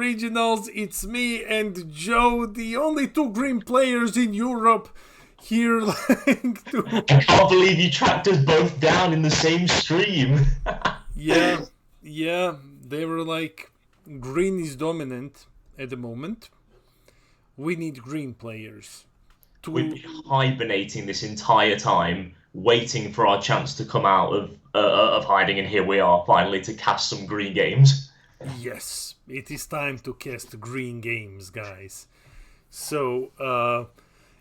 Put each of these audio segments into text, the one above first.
Originals. It's me and Joe, the only two green players in Europe here. I can't believe you tracked us both down in the same stream. Yeah, they were like, green is dominant at the moment. We need green players. We've been hibernating this entire time, waiting for our chance to come out of hiding, and here we are finally to cast some green games. Yes, it is time to cast green games, guys. So,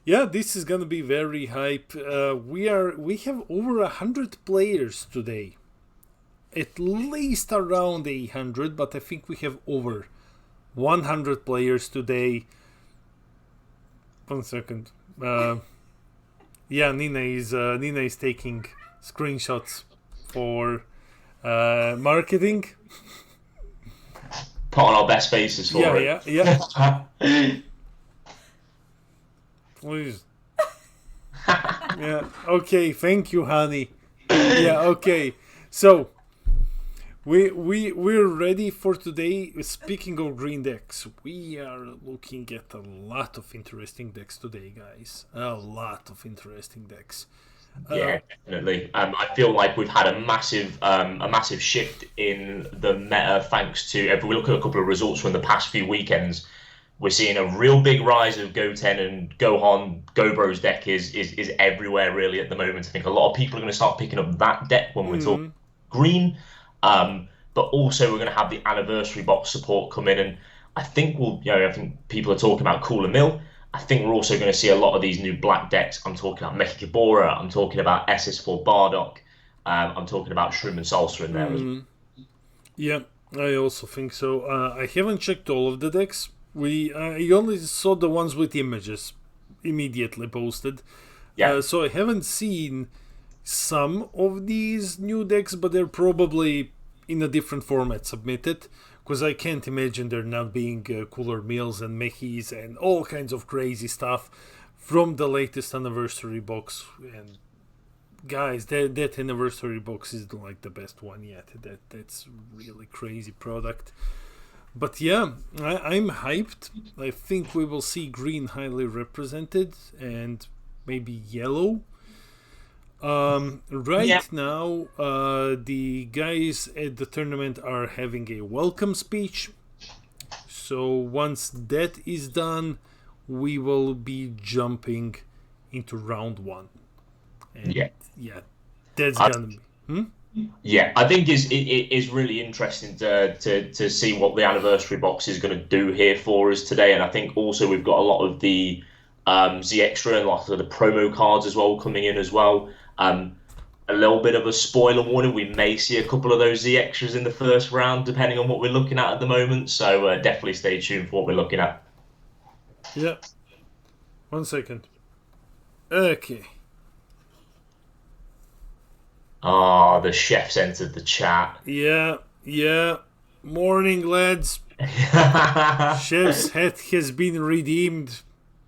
yeah, this is gonna be very hype. We have over 100 players today. At least around 800, but I think we have over 100 players today. 1 second. Yeah, Nina is taking screenshots for marketing. Put on our best faces for it. Yeah. Please. Yeah. Okay. Thank you, honey. Yeah. Okay. So we're ready for today. Speaking of green decks, we are looking at a lot of interesting decks today, guys. A lot of interesting decks. Yeah, definitely. I feel like we've had a massive shift in the meta thanks to. If we look at a couple of results from the past few weekends, we're seeing a real big rise of Goten and Gohan. Gobro's deck is everywhere really at the moment. I think a lot of people are going to start picking up that deck when we're talking green. But also we're going to have the anniversary box support come in, and I think I think people are talking about Cooler Mill. I think we're also going to see a lot of these new black decks. I'm talking about Mechi Kibora. I'm talking about SS4 Bardock. I'm talking about Shroom and Salsa in there as well. Yeah, I also think so. I haven't checked all of the decks. I only saw the ones with images immediately posted. Yeah. So I haven't seen some of these new decks, but they're probably in a different format submitted, because I can't imagine there not being Cooler Mills and Mechis and all kinds of crazy stuff from the latest anniversary box. And guys, that anniversary box is like the best one yet. That's really crazy product. But yeah, I'm hyped. I think we will see green highly represented and maybe yellow. Now, the guys at the tournament are having a welcome speech. So once that is done, we will be jumping into round one. And that's gonna be. Yeah, I think it is really interesting to see what the anniversary box is going to do here for us today, and I think also we've got a lot of the Z Extra and a lot of the promo cards as well coming in as well. A little bit of a spoiler warning: we may see a couple of those Z Extras in the first round, depending on what we're looking at the moment. So definitely stay tuned for what we're looking at. Yeah. 1 second. Okay. Ah, the chef's entered the chat. Yeah. Morning, lads. Chef's hat has been redeemed.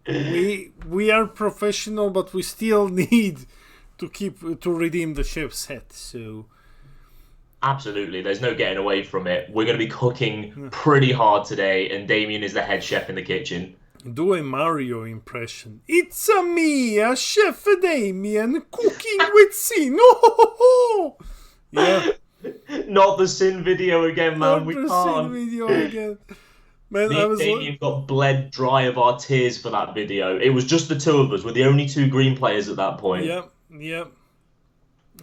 We are professional, but we still need to redeem the chef's hat. So absolutely, there's no getting away from it. We're going to be cooking pretty hard today, and Damien is the head chef in the kitchen. Do a Mario impression. It's me, a Chef Damien, cooking with Sin. Oh, yeah. Not the Sin video again, man. We can't. Sin video again. Man, Me and Damien got bled dry of our tears for that video. It was just the two of us. We're the only two green players at that point. Yeah.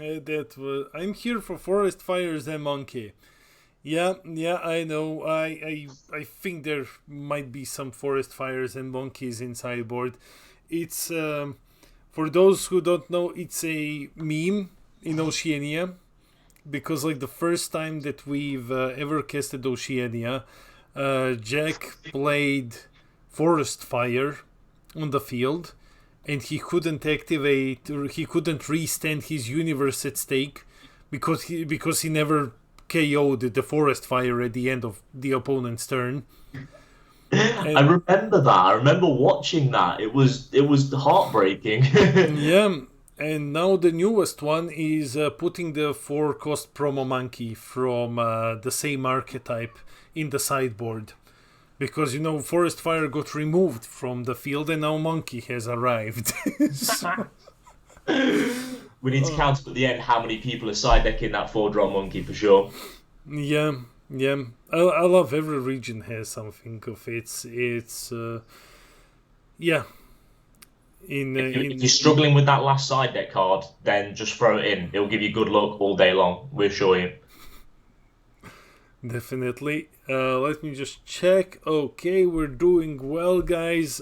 I'm here for forest fires and monkey. Yeah, I know. I think there might be some forest fires and monkeys in sideboard. It's for those who don't know, it's a meme in Oceania, because like the first time that we've ever casted Oceania, Jack played forest fire on the field, and he couldn't restand his universe at stake because he never KO'd the forest fire at the end of the opponent's turn. I remember that. I remember watching that. It was heartbreaking. Yeah, and now the newest one is putting the 4-cost promo monkey from the same archetype in the sideboard. Because, Forest Fire got removed from the field and now Monkey has arrived. We need to count up at the end how many people are side decking that 4-drop Monkey for sure. Yeah. I love every region has something of its yeah. If you're struggling with that last side deck card, then just throw it in. It'll give you good luck all day long. We assure you. Definitely. Let me just check. Okay, we're doing well, guys.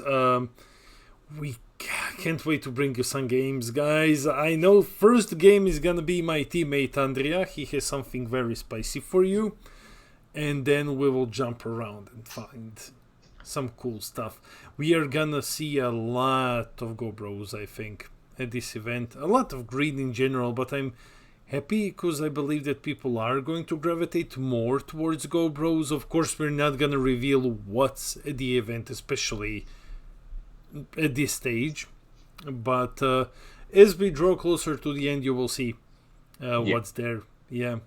We can't wait to bring you some games, guys. I know first game is gonna be my teammate Andrea. He has something very spicy for you. And then we will jump around and find some cool stuff. We are gonna see a lot of Go Bros, I think, at this event. A lot of green in general, but I'm happy because I believe that people are going to gravitate more towards Go Bros. Of course, we're not gonna reveal what's at the event, especially at this stage. But as we draw closer to the end, you will see what's there. Yeah.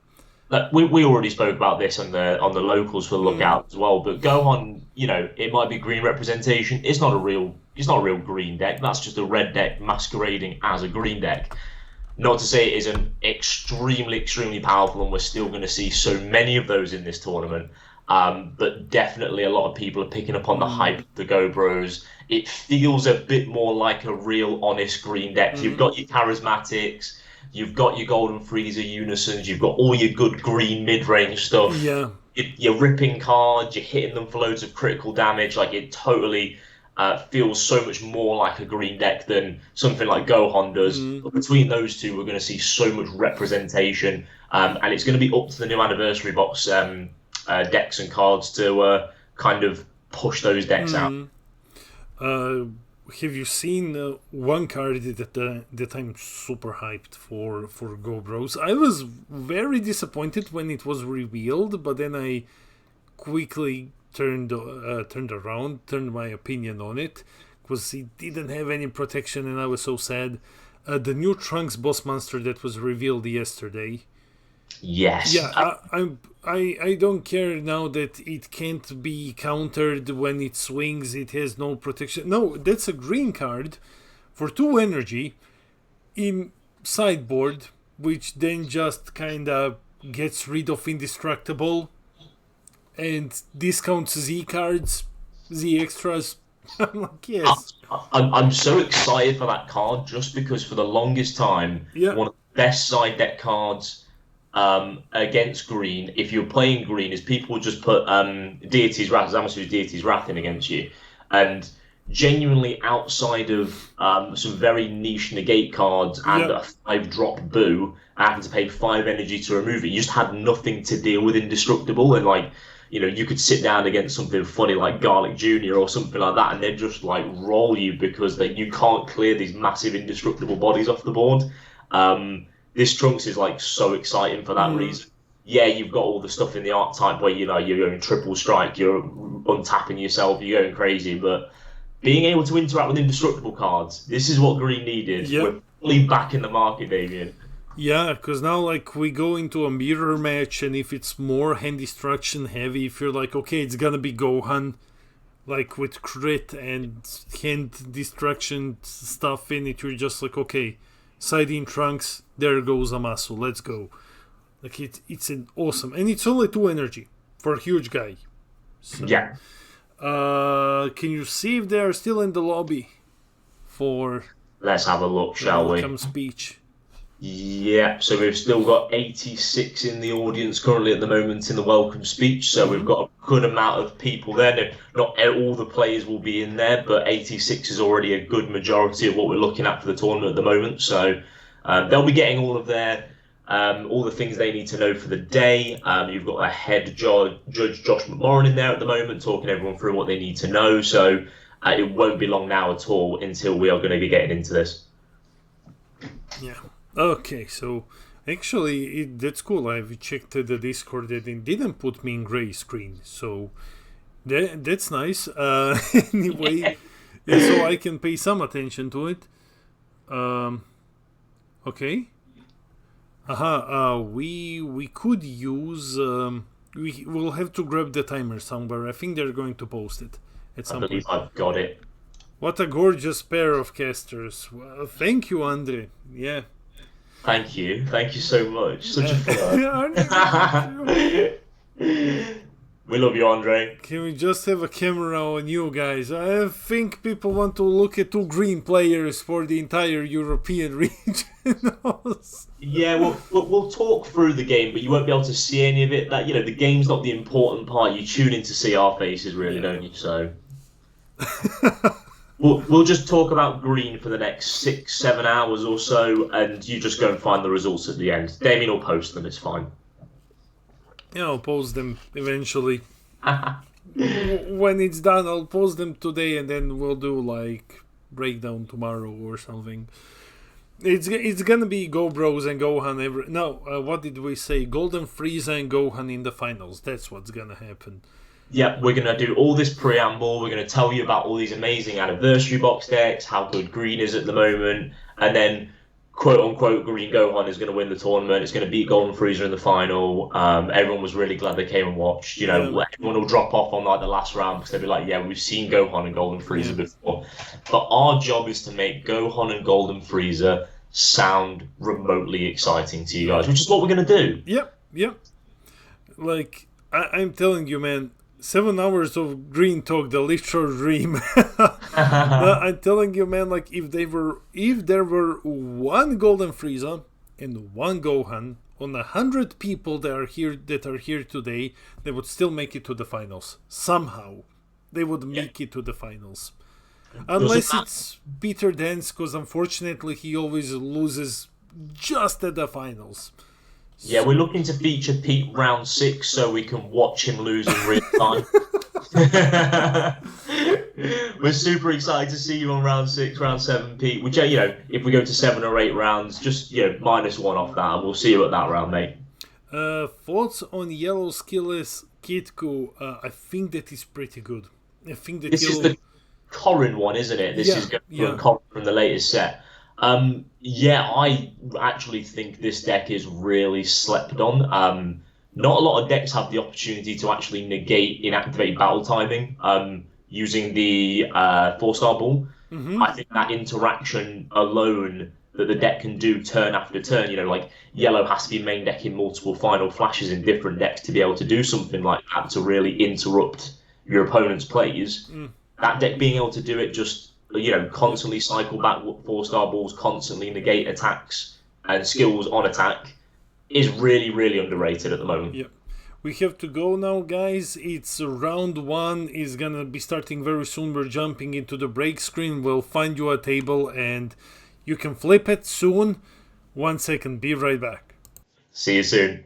We already spoke about this on the locals for the lookout as well. But Gohan, it might be green representation. It's not a real green deck. That's just a red deck masquerading as a green deck. Not to say it isn't extremely powerful, and we're still going to see so many of those in this tournament. But definitely a lot of people are picking up on the hype of the Go Bros. It feels a bit more like a real honest green deck. You've got your charismatics. You've got your Golden Freezer Unisons, you've got all your good green mid-range stuff. Yeah. You're ripping cards, you're hitting them for loads of critical damage. Like, it totally feels so much more like a green deck than something like Gohan does. But between those two, we're going to see so much representation. And it's going to be up to the new anniversary box decks and cards to kind of push those decks out. Have you seen one card that I'm super hyped for Go Bros? I was very disappointed when it was revealed, but then I quickly turned my opinion on it, because it didn't have any protection and I was so sad. The new Trunks boss monster that was revealed yesterday. Yes. Yeah, I don't care now that it can't be countered when it swings. It has no protection. No, that's a green card for 2 energy in sideboard, which then just kind of gets rid of indestructible and discounts Z cards, Z extras. I'm like, yes. I'm so excited for that card just because for the longest time, one of the best side deck cards against green, if you're playing green, is people would just put Deity's Wrath, Zamasu's Deity's Wrath in against you. And genuinely outside of some very niche negate cards and a 5-drop Boo, having to pay 5 energy to remove it, you just had nothing to deal with indestructible. And you could sit down against something funny like Garlic Jr. or something like that, and they'd just roll you because you can't clear these massive indestructible bodies off the board. This Trunks is so exciting for that reason. Yeah, you've got all the stuff in the archetype where you're going triple strike, you're untapping yourself, you're going crazy, but being able to interact with indestructible cards, this is what green needed. We're fully back in the market, Damien. Yeah, because now we go into a mirror match, and if it's more hand destruction heavy, if you're okay, it's gonna be Gohan, with crit and hand destruction stuff in it, you're just okay, side in Trunks, there goes Amasu, let's go. It's an awesome, and it's only 2 energy for a huge guy. So, yeah. Can you see if they are still in the lobby for? Let's have a look, shall we? Welcome speech. Yeah, so we've still got 86 in the audience currently at the moment in the welcome speech. So we've got a good amount of people there. Not all the players will be in there, but 86 is already a good majority of what we're looking at for the tournament at the moment. So they'll be getting all of all the things they need to know for the day. You've got a head judge, Josh McMorrin, in there at the moment, talking everyone through what they need to know. So it won't be long now at all until we are going to be getting into this. Yeah. Okay, so actually that's cool. I've checked the Discord and it didn't put me in gray screen, so that's nice. Anyway, so I can pay some attention to it. Okay. We could use We will have to grab the timer somewhere. I think they're going to post it at I some believe point. I've got it. What a gorgeous pair of casters. Well, thank you, Andre. Yeah. Thank you. Thank you so much. Such a Andre, flirt. We love you, Andre. can we just have a camera on you guys? I think people want to look at two green players for the entire European region. Yeah, we'll talk through the game, but you won't be able to see any of it. That the game's not the important part. You tune in to see our faces, really, don't you? So we'll just talk about green for the next 6-7 hours or so, and you just go and find the results at the end. Damien will post them. It's fine. Yeah, I'll post them eventually. When it's done, I'll post them today, and then we'll do like breakdown tomorrow or something. It's gonna be Go Bros and Gohan what did we say? Golden Frieza and Gohan in the finals. That's what's gonna happen. Yeah, we're going to do all this preamble. We're going to tell you about all these amazing anniversary box decks, how good green is at the moment, and then quote-unquote green Gohan is going to win the tournament. It's going to beat Golden Frieza in the final. Everyone was really glad they came and watched. Everyone will drop off on like the last round because they'll be like, yeah, we've seen Gohan and Golden Frieza before. But our job is to make Gohan and Golden Frieza sound remotely exciting to you guys, which is what we're going to do. Yep. Like, I'm telling you, man, 7 hours of green talk, the literal dream. I'm telling you, man, like if there were one Golden Frieza and one Gohan on 100 people that are here today, they would still make it to the finals. Somehow. They would make it to the finals. Unless it's Peter Dance, because unfortunately he always loses just at the finals. Yeah, we're looking to feature Pete round 6 so we can watch him lose in real time. We're super excited to see you on round 6, round 7, Pete. Which, if we go to 7 or 8 rounds, just -1 off that, and we'll see you at that round, mate. Thoughts on Yellow Skillless Kitku? I think that is pretty good. I think that this is the Corrin one, isn't it? This is Corrin from the latest set. I actually think this deck is really slept on. Not a lot of decks have the opportunity to actually negate inactivate battle timing using the 4-star ball. Mm-hmm. I think that interaction alone that the deck can do turn after turn, like yellow has to be main decking multiple final flashes in different decks to be able to do something like that to really interrupt your opponent's plays. That deck being able to do it just constantly cycle back 4-star balls, constantly negate attacks and skills on attack is really, really underrated at the moment. Yep. We have to go now, guys. It's round 1 is gonna be starting very soon. We're jumping into the break screen. We'll find you a table and you can flip it soon. 1 second, be right back. See you soon.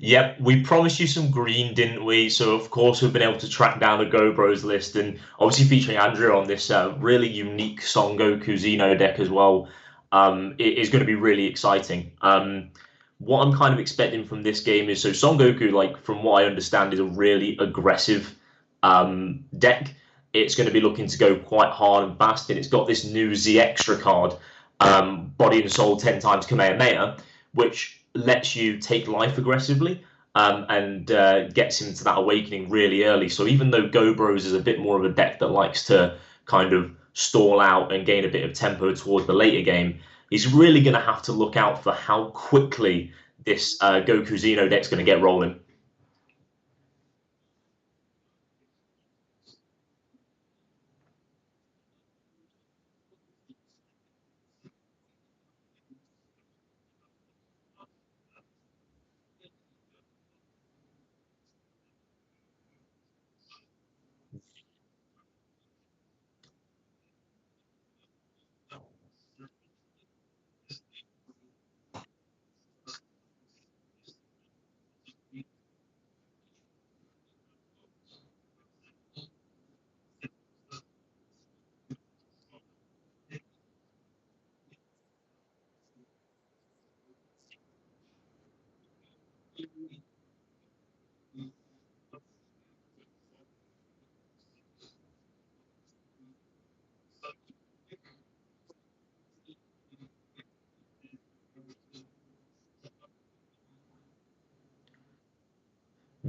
Yep, we promised you some green, didn't we? So of course we've been able to track down the Go Bros list, and obviously featuring Andrea on this really unique Son Goku Zeno deck as well. It is going to be really exciting. What I'm kind of expecting from this game is, so Son Goku, like from what I understand, is a really aggressive deck. It's going to be looking to go quite hard and fast, and it's got this new Z Extra card, Body and Soul 10 times Kamehameha, which lets you take life aggressively and gets him to that awakening really early. So even though Go Bros is a bit more of a deck that likes to kind of stall out and gain a bit of tempo towards the later game, he's really going to have to look out for how quickly this Goku Zeno deck's going to get rolling.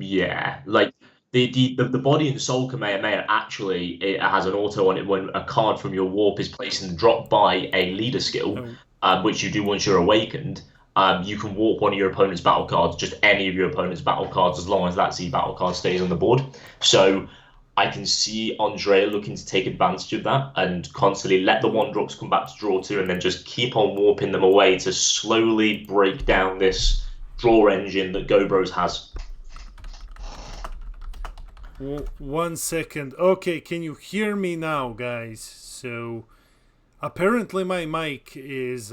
Yeah, like the body and soul Kamehameha actually it has an auto on it when a card from your warp is placed in the drop by a leader skill, Oh, which you do once you're awakened. You can warp one of your opponent's battle cards, just any of your opponent's battle cards, as long as that Z battle card stays on the board. So I can see Andrea looking to take advantage of that and constantly let the one drops come back to draw two, and then just keep on warping them away to slowly break down this draw engine that GoBros has. 1 second. Okay, can you hear me now, guys? So apparently my mic is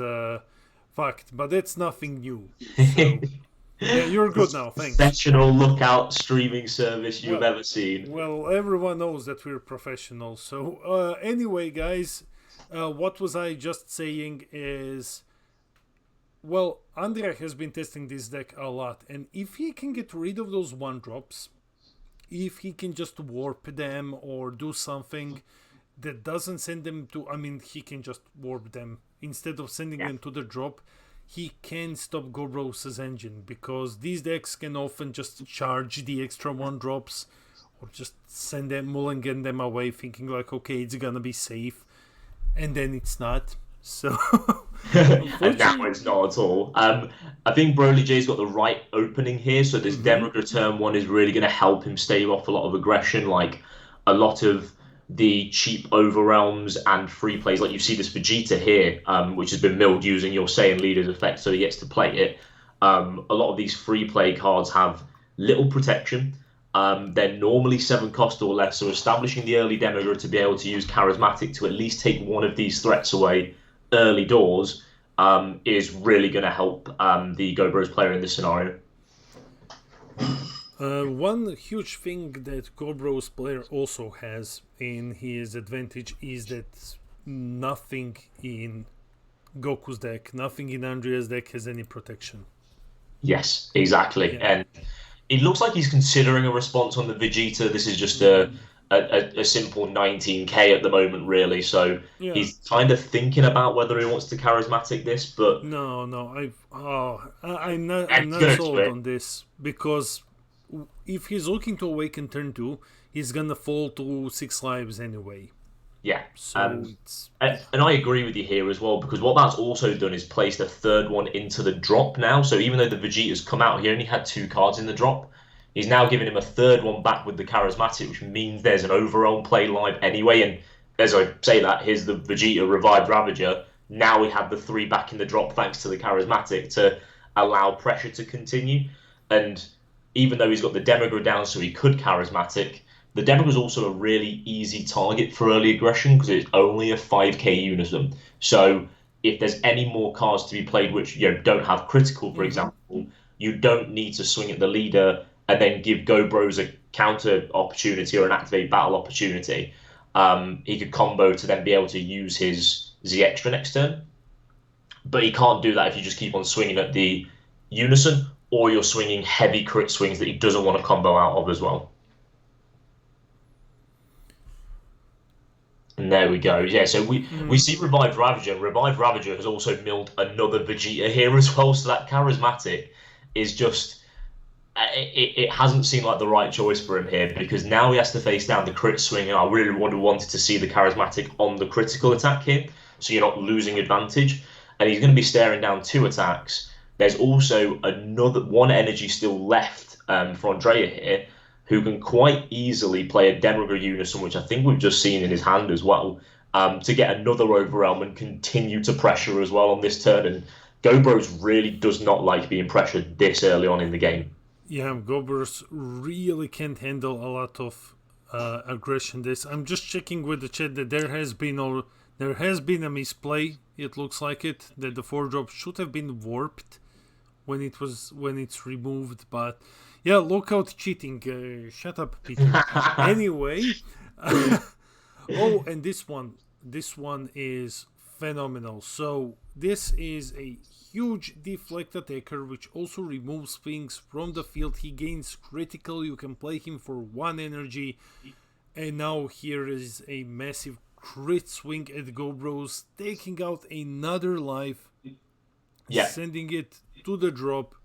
fucked, but that's nothing new. So yeah, you're good now. Thanks. Professional lookout streaming service you've Well, ever seen. well, everyone knows that we're professional. So anyway, guys, what was I just saying is, well, Andrea has been testing this deck a lot, and if he can get rid of those one drops, if he can just warp them or do something that doesn't send them to, I mean, he can just warp them instead of sending them to the drop, he can stop Gobros' engine, because these decks can often just charge the extra one drops or just send them, mulligan them away, thinking like, okay, it's gonna be safe, and then it's not. So And now it's not at all. I think Broly J's got the right opening here. So this Demon Return one is really going to help him stave off a lot of aggression. Like a lot of the cheap overrealms and free plays, like you see this Vegeta here, which has been milled using your Saiyan Leader's effect, so he gets to play it. A lot of these free play cards have little protection. They're normally 7 cost or less, so establishing the early Demagogue to be able to use Charismatic to at least take one of these threats away early doors is really going to help the GoBros player in this scenario. One huge thing that Gobros player also has in his advantage is that nothing in Goku's deck, nothing in Andrea's deck has any protection. Yes, exactly. Yeah. And it looks like he's considering a response on the Vegeta. This is just a simple 19k at the moment, really. So Yeah. he's kind of thinking about whether he wants to charismatic this, but No, I'm not I'm gonna do sold it. on this, because if he's looking to awaken turn 2, he's gonna fall to 6 lives anyway. yeah. So it's And I agree with you here as well, because what that's also done is placed a third one into the drop now. So even though the Vegeta's come out, he only had 2 cards in the drop. He's now giving him a third one back with the charismatic, which means there's an overall play live anyway. And as I say that, here's the Vegeta revived Ravager. Now we have the 3 back in the drop thanks to the charismatic to allow pressure to continue. And even though he's got the Demagogue down so he could charismatic, the Demagogue is also a really easy target for early aggression because it's only a 5k unison. So if there's any more cards to be played which don't have critical, for example, you don't need to swing at the leader and then give Go Bros a counter opportunity or an activate battle opportunity. He could combo to then be able to use his Z extra next turn. But he can't do that if you just keep on swinging at the Unison, or you're swinging heavy crit swings that he doesn't want to combo out of as well. And there we go. Yeah, so we see Revived Ravager. Revived Ravager has also milled another Vegeta here as well, so that charismatic is just... It hasn't seemed like the right choice for him here, because now he has to face down the crit swing, and I really wanted to see the charismatic on the critical attack here, so you're not losing advantage. And he's going to be staring down 2 attacks. There's also another one energy still left for Andrea here, who can quite easily play a Demigra Unison, which I think we've just seen in his hand as well, to get another Overwhelm and continue to pressure as well on this turn. And Gobros really does not like being pressured this early on in the game. Yeah, Gobros really can't handle a lot of aggression. I'm just checking with the chat that there has been a misplay. It looks like it, that the 4-drop should have been warped when it's removed, but yeah, look out cheating. Shut up, Peter. Anyway, oh, and this one is phenomenal. So this is a huge deflect attacker which also removes things from the field. He gains critical, you can play him for 1 energy, and now here is a massive crit swing at Gobros, taking out another life, sending it to the drop.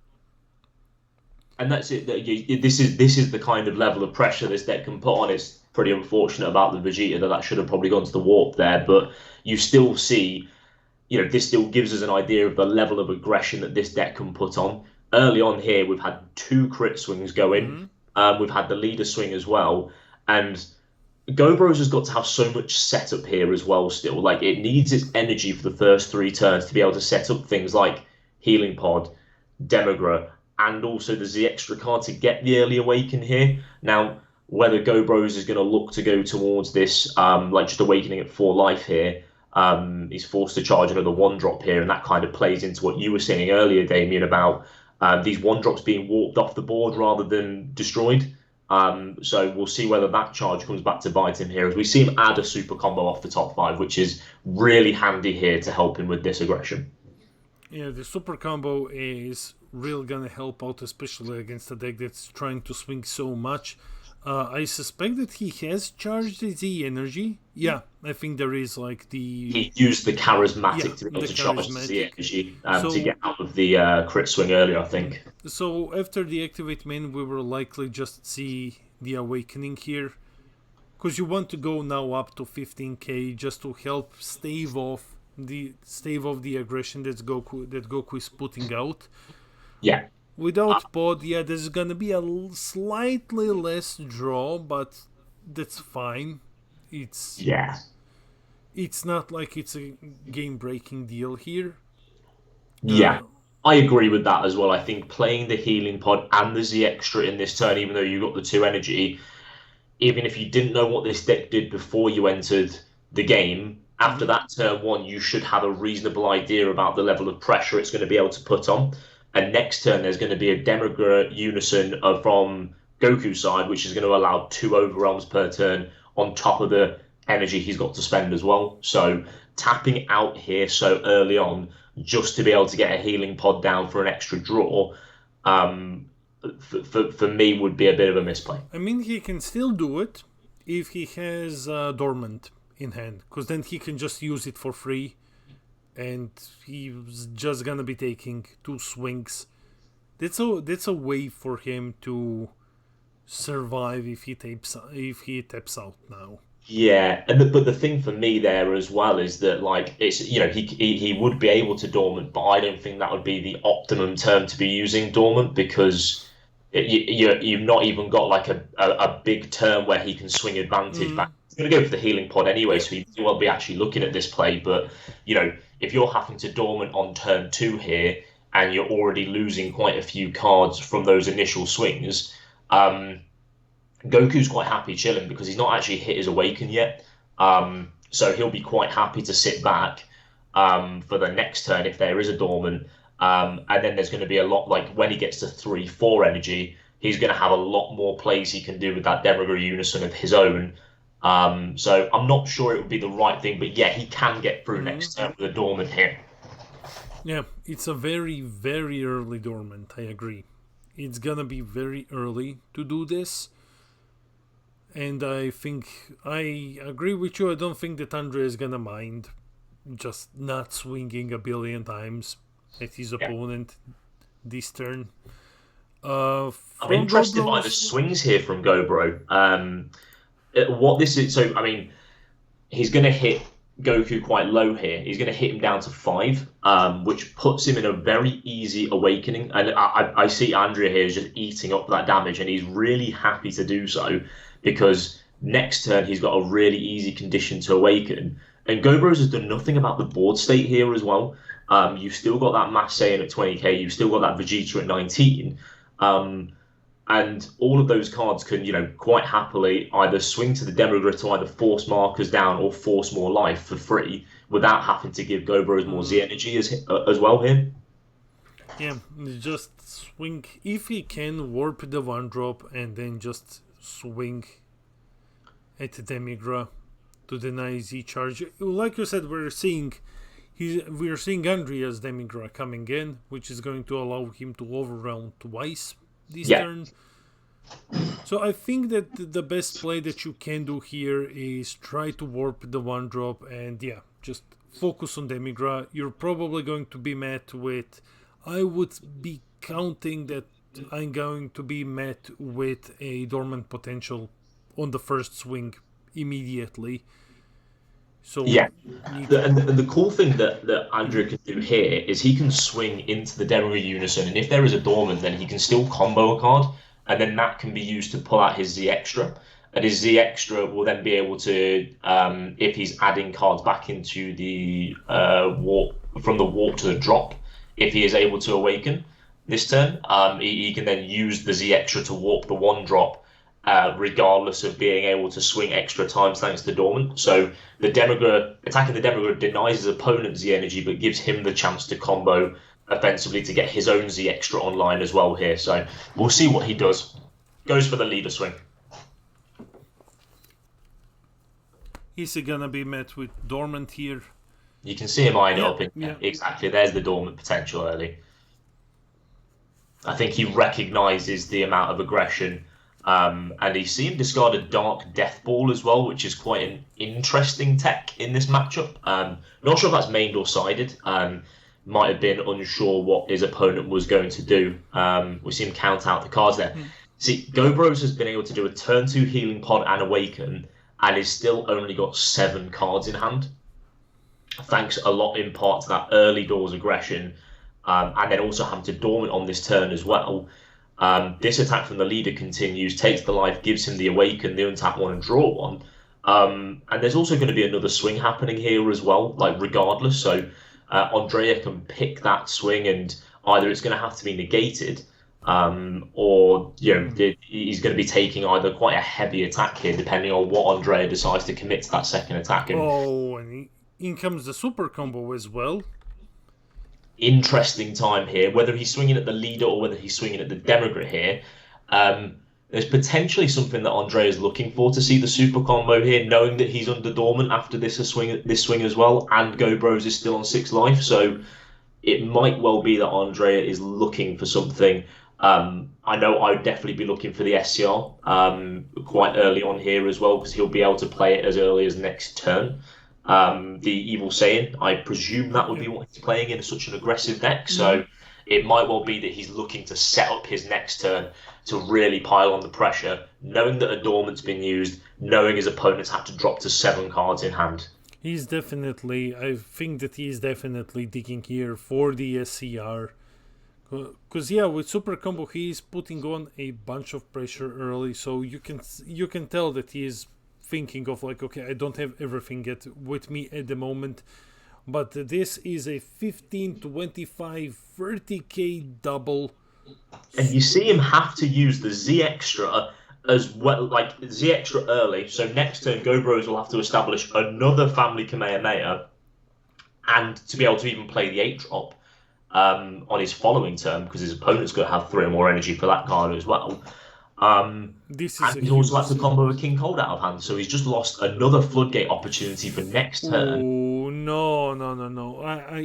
And that's it. This is the kind of level of pressure this deck can put on. It's pretty unfortunate about the Vegeta that should have probably gone to the warp there, but you still see, this still gives us an idea of the level of aggression that this deck can put on. Early on here, we've had 2 crit swings go in. We've had the leader swing as well, and Gobros has got to have so much setup here as well still. Like, it needs its energy for the first 3 turns to be able to set up things like Healing Pod, Demigra, and also the Z extra card to get the early awaken here. Now, whether Gobros is going to look to go towards this, like just awakening at 4 life here, he's forced to charge another 1-drop here, and that kind of plays into what you were saying earlier, Damien, about these 1-drops being warped off the board rather than destroyed. So we'll see whether that charge comes back to bite him here, as we see him add a super combo off the top 5, which is really handy here to help him with this aggression. Yeah, the super combo is really gonna help out, especially against a deck that's trying to swing so much. I suspect that he has charged the Z energy. Yeah, I think there is like He used the charismatic to be able to charge the Z energy to get out of the crit swing earlier, I think. So after the activate main, we will likely just see the awakening here, because you want to go now up to 15k just to help stave off the aggression that Goku is putting out. Yeah. Without pod, there's gonna be a slightly less draw, but that's fine. It's not like it's a game-breaking deal here. Yeah, I agree with that as well. I think playing the healing pod and the Z extra in this turn, even though you got the 2 energy, even if you didn't know what this deck did before you entered the game, after that turn 1, you should have a reasonable idea about the level of pressure it's going to be able to put on. And next turn, there's going to be a Demigra Unison from Goku's side, which is going to allow 2 overwhelms per turn on top of the energy he's got to spend as well. So tapping out here so early on, just to be able to get a healing pod down for an extra draw, for me, would be a bit of a misplay. I mean, he can still do it if he has Dormant in hand, because then he can just use it for free. And he's just gonna be taking 2 swings. That's a way for him to survive if he taps out now. Yeah, but the thing for me there as well is that, like, it's he would be able to dormant, but I don't think that would be the optimum term to be using dormant, because you've not even got like a big turn where he can swing advantage back. He's going to go for the healing pod anyway, so he will be actually looking at this play. But if you're having to dormant on turn 2 here, and you're already losing quite a few cards from those initial swings, Goku's quite happy chilling because he's not actually hit his awaken yet. So he'll be quite happy to sit back for the next turn if there is a dormant. And then there's going to be a lot, like when he gets to 3-4 energy, he's going to have a lot more plays he can do with that Demigra Unison of his own. So I'm not sure it would be the right thing, but yeah, he can get through next turn with a dormant here. Yeah, it's a very, very early dormant, I agree. It's gonna be very early to do this. And I think I agree with you. I don't think that Andre is gonna mind just not swinging a billion times at his opponent this turn. I'm interested by the swings here from GoBro. What this is, so I mean, he's going to hit Goku quite low here. He's going to hit him down to 5, which puts him in a very easy awakening. And I see Andrea here is just eating up that damage, and he's really happy to do so because next turn he's got a really easy condition to awaken. And GoBros has done nothing about the board state here as well. You've still got that Mass Saiyan at 20k. You've still got that Vegeta at 19. And all of those cards can, quite happily either swing to the Demigra to either force markers down or force more life for free without having to give GoBros more Z energy as well here. Yeah, just swing. If he can, warp the 1-drop and then just swing at the Demigra to deny Z charge. Like you said, we're seeing Andrea's Demigra coming in, which is going to allow him to overwhelm twice this turn. So I think that the best play that you can do here is try to warp the 1-drop and just focus on Demigra. You're probably going to be met with, I would be counting that I'm going to be met with a dormant potential on the first swing immediately. So and the cool thing that Andrew can do here is he can swing into the Demigra Unison, and if there is a dormant, then he can still combo a card, and then that can be used to pull out his Z Extra, and his Z Extra will then be able to, if he's adding cards back into the warp, from the warp to the drop, if he is able to awaken this turn, he can then use the Z Extra to warp the 1-drop. Regardless of being able to swing extra times thanks to Dormant. So the attacking the Demigra denies his opponent Z energy, but gives him the chance to combo offensively to get his own Z extra online as well here. So we'll see what he does. Goes for the leader swing. Is he gonna be met with Dormant here? You can see him eyeing it up. Exactly, there's the Dormant potential early. I think he recognises the amount of aggression. And he's seen discard a Dark Death Ball as well, which is quite an interesting tech in this matchup. Not sure if that's mained or sided. Might have been unsure what his opponent was going to do. We see him count out the cards there. See, GoBros has been able to do a turn 2 Healing Pod and Awaken, and he's still only got 7 cards in hand. Thanks a lot in part to that early doors aggression, and then also having to Dormant on this turn as well. This attack from the leader continues, takes the life, gives him the awaken, the untap 1 and draw 1. And there's also going to be another swing happening here as well, like regardless. So Andrea can pick that swing, and either it's going to have to be negated, or he's going to be taking either quite a heavy attack here, depending on what Andrea decides to commit to that second attack. And in comes the super combo as well. Interesting time here, whether he's swinging at the leader or whether he's swinging at the Demigra here. There's potentially something that Andre is looking for to see the super combo here, knowing that he's under Dormant after this swing as well, and GoBros is still on 6 life, so it might well be that Andrea is looking for something. I know I would definitely be looking for the SCR quite early on here as well, because he'll be able to play it as early as next turn. The Evil Saiyan, I presume that would be what he's playing in such an aggressive deck, so it might well be that he's looking to set up his next turn to really pile on the pressure, knowing that a Dormant's been used, knowing his opponents had to drop to 7 cards in hand. I think that he's definitely digging here for the SCR. Because with Super Combo he's putting on a bunch of pressure early, so you can tell that he is thinking of like, okay, I don't have everything with me at the moment, but this is a 15, 25, 30k double. And you see him have to use the Z Extra as well, like Z Extra early, so next turn GoBros will have to establish another family Kamehameha, and to be able to even play the 8-drop on his following turn, because his opponent's going to have 3 or more energy for that card as well. This is and he's also had to combo a King Cold out of hand, so he's just lost another floodgate opportunity for next turn. Oh, no.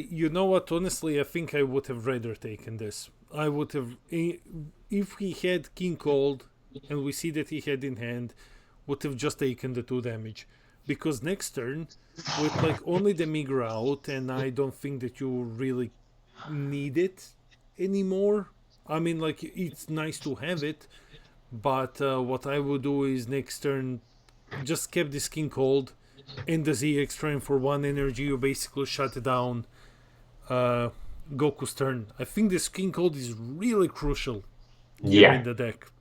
You know what? Honestly, I think I would have rather taken this. I would have, if he had King Cold, and we see that he had in hand, would have just taken the 2 damage. Because next turn, with like only the Migra out, and I don't think that you really need it anymore. I mean, like, it's nice to have it, but what I would do is next turn just kept this King Cold and the Z extra, and for 1 energy you basically shut down Goku's turn. I think this King Cold is really crucial here in the deck.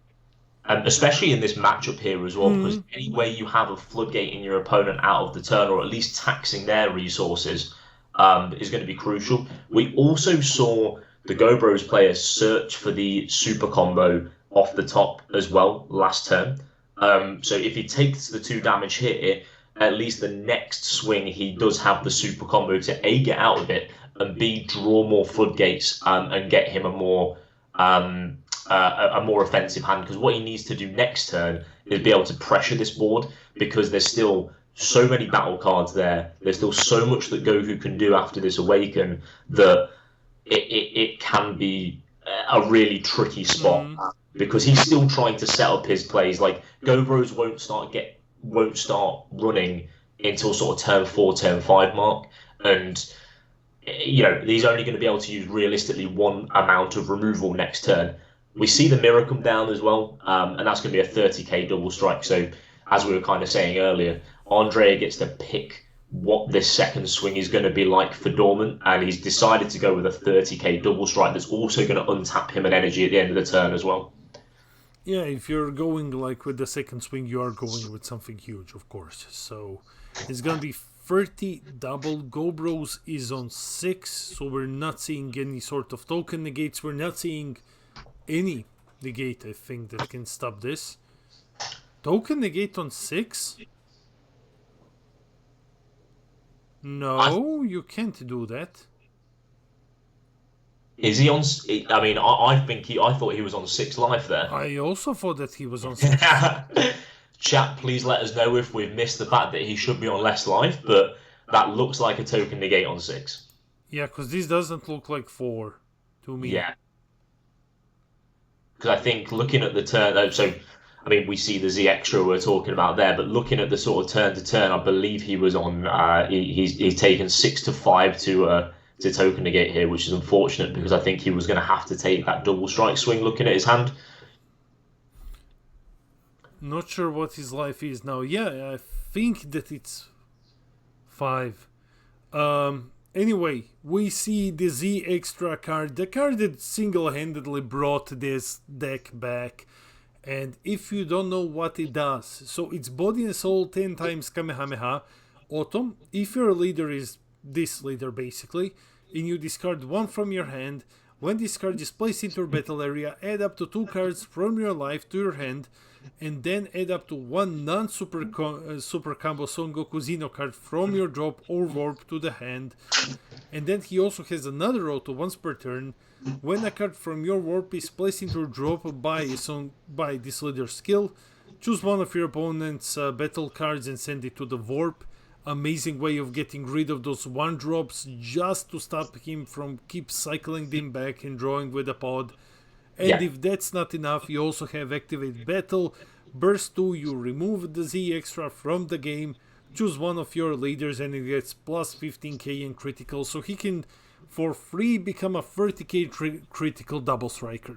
Especially in this matchup here as well, because any way you have a floodgating your opponent out of the turn, or at least taxing their resources, is going to be crucial. We also saw the GoBros player search for the super combo off the top as well last turn. So if he takes the 2 damage here, at least the next swing he does have the super combo to A, get out of it, and B, draw more floodgates and get him a more offensive hand, because what he needs to do next turn is be able to pressure this board, because there's still so many battle cards there. There's still so much that Goku can do after this Awaken that it can be a really tricky spot, because he's still trying to set up his plays. Like, GoBros won't start running until sort of turn 4, turn 5 mark, and he's only going to be able to use realistically 1 amount of removal next turn. We see the mirror come down as well, and that's going to be a 30k double strike. So, as we were kind of saying earlier, Andrea gets to pick what this second swing is going to be like for Dormant, and he's decided to go with a 30k double strike that's also going to untap him an energy at the end of the turn as well. Yeah, if you're going like with the second swing, you are going with something huge, of course. So it's going to be 30 double. GoBros is on 6, so we're not seeing any sort of token negates. We're not seeing any negate, I think, that can stop this. Token negate on 6? No, you can't do that. Is he on? I mean, I thought he was on 6 life there. I also thought that he was on 6. Chat, please let us know if we've missed the fact that he should be on less life, but that looks like a token negate on 6. Yeah, because this doesn't look like 4 to me. Yeah. Because I think looking at the turn, so I mean, we see the Z extra we're talking about there, but looking at the sort of turn to turn, I believe he was on. He's taken 6 to 5 to token negate here, which is unfortunate, because I think he was going to have to take that double strike swing looking at his hand. Not sure what his life is now. Yeah, I think that it's 5. Anyway, we see the Z extra card, the card that single-handedly brought this deck back. And if you don't know what it does, so it's Body and Soul 10 times Kamehameha. Autumn, if your leader is this leader basically, and you discard 1 from your hand, when this card is placed into your battle area, add up to 2 cards from your life to your hand, and then add up to 1 non-super super combo Son Goku Zeno card from your drop or warp to the hand. And then he also has another auto once per turn. When a card from your warp is placed into your drop by this leader's skill, choose one of your opponent's battle cards and send it to the warp. Amazing way of getting rid of those 1-drops just to stop him from keep cycling them back and drawing with a pod. And if that's not enough, you also have Activate Battle. Burst 2, you remove the Z extra from the game, choose one of your leaders, and it gets plus 15k in critical, so he can for free become a 30k critical double striker.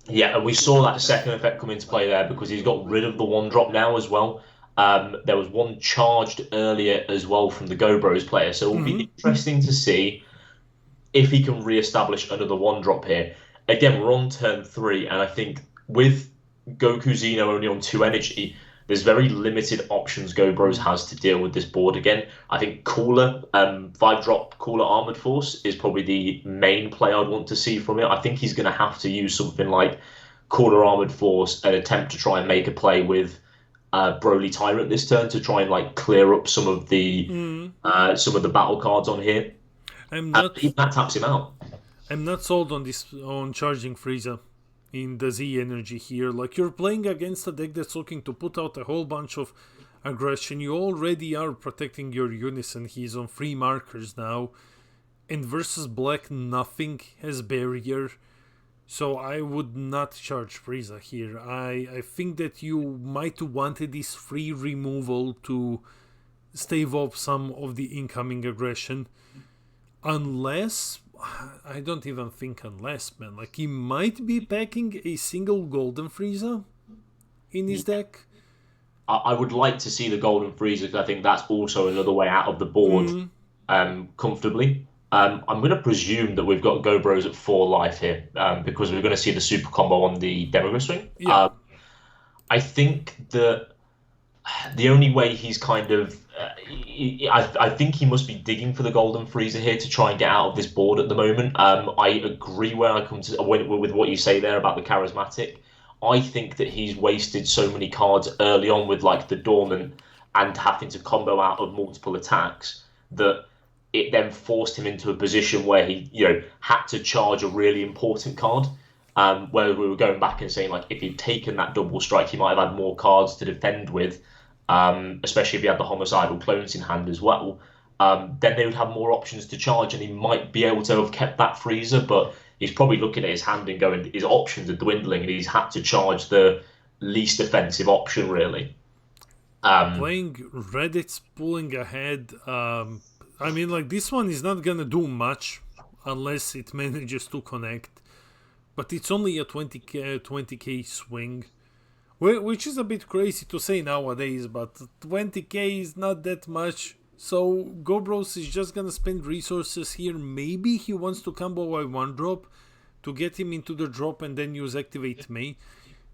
Yeah, and we saw that second effect come into play there, because he's got rid of the 1-drop now as well. There was 1 charged earlier as well from the GoBros player, so it'll be interesting to see if he can re-establish another 1-drop here. Again, we're on turn 3, and I think with Goku Zeno only on 2 energy, there's very limited options GoBros has to deal with this board again. I think Cooler, 5-drop Cooler Armored Force is probably the main play I'd want to see from it. I think he's going to have to use something like Cooler Armored Force and attempt to try and make a play with Broly Tyrant this turn to try and like clear up some of the battle cards on here. I'm not. Even that taps him out. I'm not sold on this on charging Frieza in the Z energy here. Like, you're playing against a deck that's looking to put out a whole bunch of aggression. You already are protecting your Unison. He's on 3 markers now. And versus Black, nothing has barrier. So I would not charge Frieza here. I think that you might want this free removal to stave off some of the incoming aggression. Unless, I don't even think unless, man. Like, he might be packing a single Golden Frieza in his deck. I would like to see the Golden Frieza because I think that's also another way out of the board comfortably. I'm going to presume that we've got Go Bros at 4 life here because we're going to see the super combo on the Demigra swing. Yeah. I think that the only way he's kind of... I think he must be digging for the Golden Frieza here to try and get out of this board at the moment. I agree where I come to with what you say there about the charismatic. I think that he's wasted so many cards early on with like the Dormant and having to combo out of multiple attacks that it then forced him into a position where he, had to charge a really important card. Where we were going back and saying, like, if he'd taken that double strike, he might have had more cards to defend with, especially if he had the homicidal clones in hand as well. Then they would have more options to charge, and he might be able to have kept that Frieza, but he's probably looking at his hand and going, his options are dwindling, and he's had to charge the least offensive option, really. Playing Reddit's pulling ahead. I mean, like, this one is not gonna do much unless it manages to connect. But it's only a 20k swing, which is a bit crazy to say nowadays, but 20k is not that much. So Gobros is just gonna spend resources here. Maybe he wants to combo a 1-drop to get him into the drop and then use Activate May.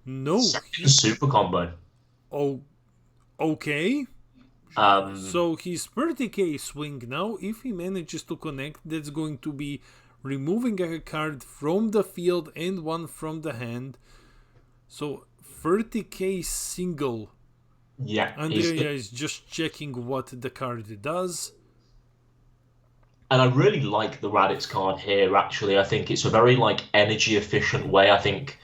No. Super combo. Oh, okay. So his 30k swing now, if he manages to connect, that's going to be removing a card from the field and one from the hand. So 30k single. Yeah. Andrea is just checking what the card does. And I really like the Raditz card here, actually. I think it's a very energy efficient way. I think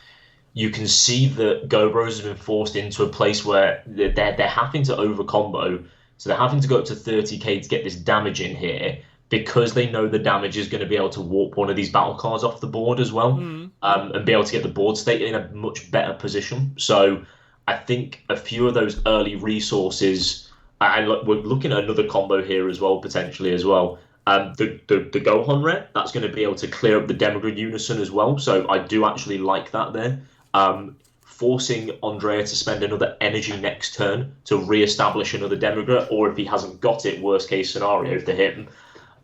you can see that Gobros has been forced into a place where they're having to over combo. So they're having to go up to 30k to get this damage in here because they know the damage is going to be able to warp one of these battle cards off the board as well, and be able to get the board state in a much better position. So I think a few of those early resources, and we're looking at another combo here as well, potentially as well. The Gohan rare, that's going to be able to clear up the Demigra Unison as well. So I do actually like that there. Forcing Andrea to spend another energy next turn to re-establish another Demigra, or if he hasn't got it, worst case scenario for him.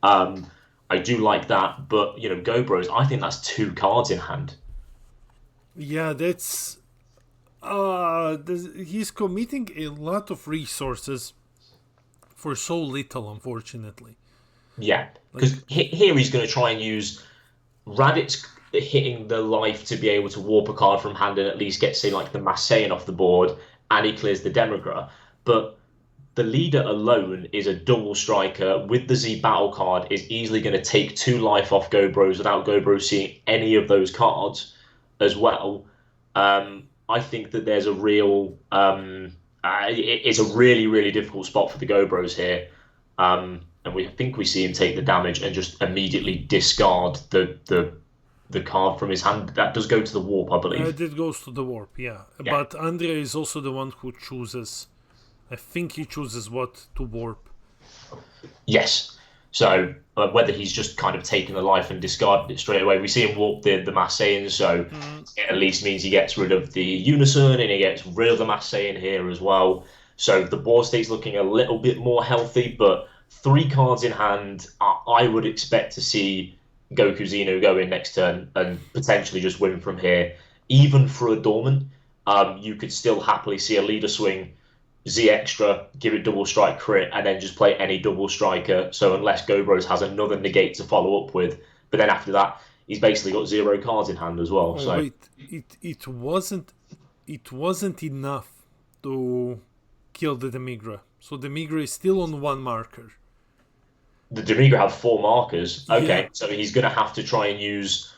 I do like that, but Go Bros, I think that's 2 cards in hand. Yeah, that's he's committing a lot of resources for so little, unfortunately. Yeah, because here he's going to try and use Raditz hitting the life to be able to warp a card from hand and at least get, say, the Mass Saiyan off the board, and he clears the Demigra. But the leader alone is a double striker with the Z battle card, is easily going to take 2 life off Go Bros without Go Bros seeing any of those cards as well. I think that there's a real... it's a really, really difficult spot for the Go Bros here. And we think we see him take the damage and just immediately discard the card from his hand. That does go to the warp, I believe. It goes to the warp, yeah. But Andrea is also the one who chooses... I think he chooses what to warp. Yes. So whether he's just kind of taken the life and discarded it straight away, we see him warp the Mass Saiyan, so it at least means he gets rid of the Unison and he gets rid of the Mass Saiyan here as well. So the board state's looking a little bit more healthy, but 3 cards in hand, I would expect to see Goku Zeno go in next turn and potentially just win from here. Even for a Dormant, you could still happily see a leader swing, Z extra, give it double strike crit, and then just play any double striker. So unless Gobros has another negate to follow up with, but then after that, he's basically got 0 cards in hand as well. Wait, it wasn't enough to kill the Demigra. So Demigra is still on 1 marker. The Demigra have 4 markers. Okay, Yeah. so he's going to have to try and use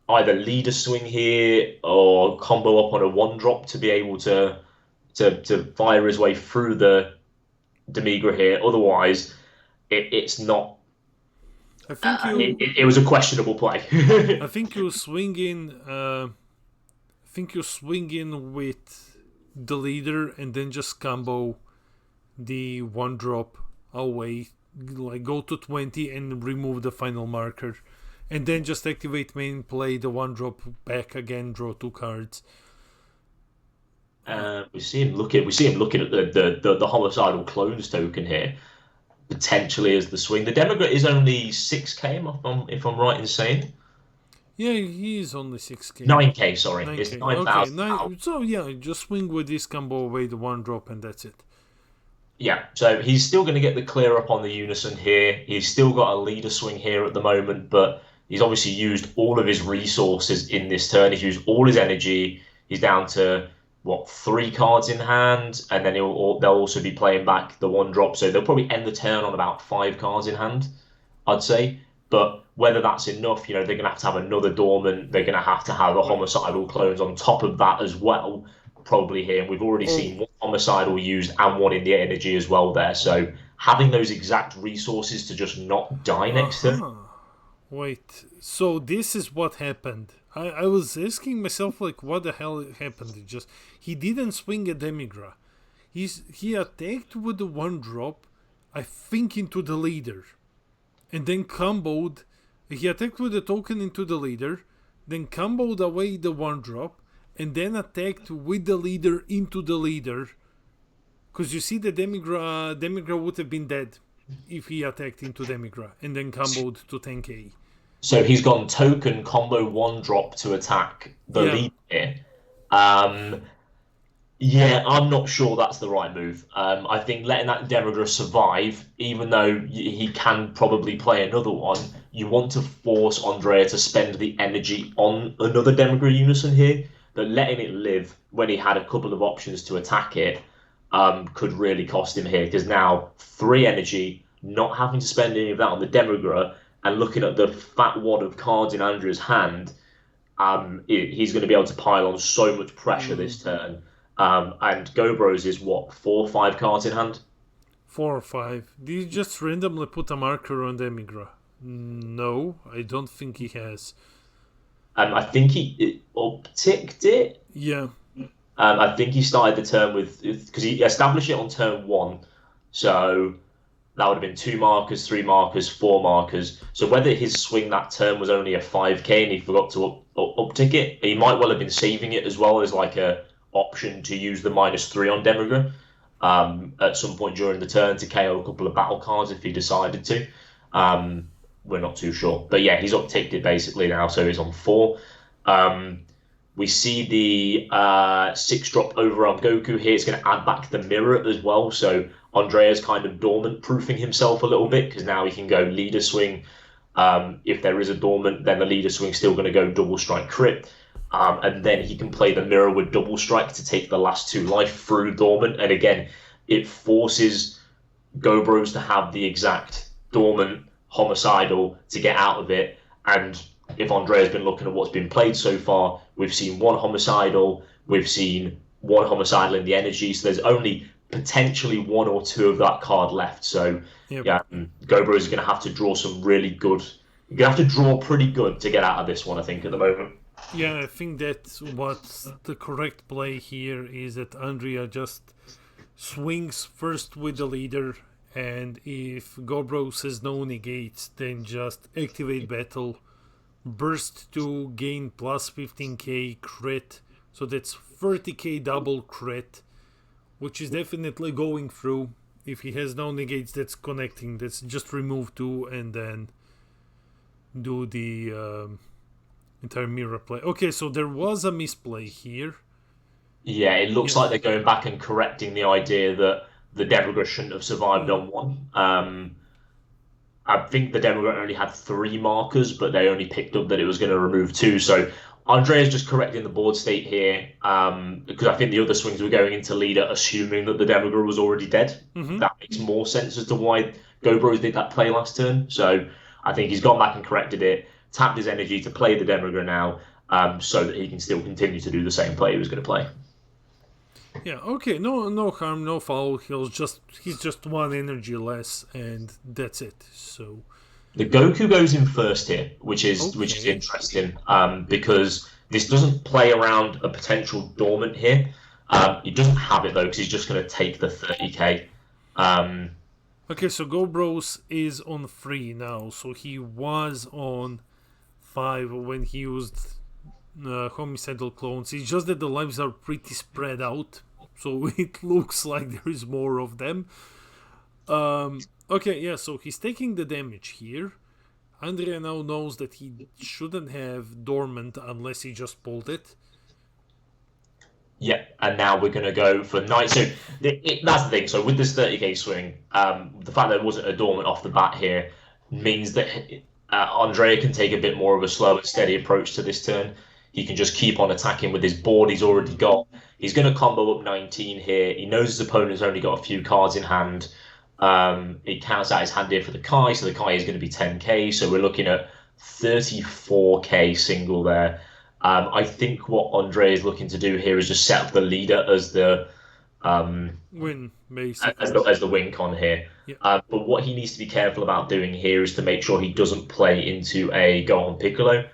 either leader swing here or combo up on a 1-drop to be able to fire his way through the Demigra here. Otherwise, it's not. I think you. It was a questionable play. I think you swing in. With the leader and then just combo the 1-drop away, like go to 20 and remove the final marker, and then just activate main, play the 1-drop back again, draw 2 cards. We see him looking at the homicidal clones token here, potentially as the swing. The Demigra is only 6k, if I'm right in saying. Yeah, he is only 6k. 9k, sorry. 9K. It's 9,000. Okay, so yeah, just swing with this combo away the 1-drop and that's it. Yeah, so he's still going to get the clear up on the Unison here. He's still got a leader swing here at the moment, but he's obviously used all of his resources in this turn. He's used all his energy. He's down to, 3 cards in hand, and then they'll also be playing back the 1-drop, so they'll probably end the turn on about 5 cards in hand, I'd say. But whether that's enough, they're going to have another dormant. They're going to have the homicidal clones on top of that as well, probably here. And we've already seen 1 homicidal used and 1 in the energy as well there. So having those exact resources to just not die next turn. Wait, so this is what happened. I was asking myself, like, what the hell happened? He didn't swing a Demigra. He attacked with the 1-drop, I think, into the leader. And then comboed. He attacked with the token into the leader, then comboed away the 1-drop, and then attacked with the leader into the leader. Because you see, the Demigra would have been dead if he attacked into Demigra, and then comboed to 10k. So he's gone token combo 1-drop to attack the leader here. Yeah, I'm not sure that's the right move. I think letting that Demigra survive, even though he can probably play another one, you want to force Andrea to spend the energy on another Demigra Unison here. But letting it live when he had a couple of options to attack it could really cost him here, because now 3 energy, not having to spend any of that on the Demigra, and looking at the fat wad of cards in Andrea's hand, he's going to be able to pile on so much pressure this turn. And Gobros is 4 or 5 cards in hand? 4 or 5. Did he just randomly put a marker on Demigra? No, I don't think he has. I think he upticked it. Yeah. I think he started the turn with, because he established it on turn 1, so that would have been 2 markers, 3 markers, 4 markers. So whether his swing that turn was only a 5k and he forgot to uptick it, he might well have been saving it as well as like a option to use the -3 on Demigra at some point during the turn to KO a couple of battle cards if he decided to. We're not too sure. But yeah, he's upticked it basically now, so he's on 4. We see the 6-drop over on Goku here. It's going to add back the mirror as well, so Andrea's kind of dormant-proofing himself a little bit, because now he can go leader swing. If there is a dormant, then the leader swing's still going to go double strike crit. And then he can play the mirror with double strike to take the last 2 life through dormant. And again, it forces Gobros to have the exact dormant homicidal to get out of it. And if Andrea's been looking at what's been played so far, we've seen 1 homicidal, we've seen 1 homicidal in the energy. So there's only potentially 1 or 2 of that card left. So yeah, Gobros is going to have to draw some really good. You're going to have to draw pretty good to get out of this one, I think, at the moment. Yeah, I think that's what the correct play here is, that Andrea just swings first with the leader, and if Gobros has no negates, then just activate battle, burst to gain plus 15k crit, so that's 30k double crit, which is definitely going through. If he has no negates, that's connecting, that's just remove 2 and then do the entire mirror play. Okay, so there was a misplay here. Yeah, it looks like they're going back and correcting the idea that the Demigra shouldn't have survived on 1. I think the Demigra only had 3 markers, but they only picked up that it was going to remove 2. So Andrea's just correcting the board state here, because I think the other swings were going into leader assuming that the Demagogue was already dead. That makes more sense as to why GoBros did that play last turn. So I think he's gone back and corrected it, tapped his energy to play the Demagogue now, so that he can still continue to do the same play he was going to play. Yeah, okay, no harm, no foul. He's just one energy less, and that's it. So the Goku goes in first here, which is interesting, because this doesn't play around a potential dormant here. He doesn't have it though, because he's just going to take the 30k. Okay, so GoBros is on 3 now, so he was on 5 when he used homicidal clones. It's just that the lives are pretty spread out, so it looks like there is more of them. Okay, yeah, so he's taking the damage here. Andrea now knows that he shouldn't have dormant unless he just pulled it. Yeah, and now we're going to go for night. So that's the thing. So with this 30k swing, the fact that there wasn't a dormant off the bat here means that Andrea can take a bit more of a slow and steady approach to this turn. He can just keep on attacking with his board he's already got. He's going to combo up 19 here. He knows his opponent's only got a few cards in hand. He counts out his hand here for the Kai, so the Kai is going to be 10k. So we're looking at 34k single there. I think what Andre is looking to do here is just set up the leader as the win, basically. As the win con here. Yeah. But what he needs to be careful about doing here is to make sure he doesn't play into a Gohan Piccolo.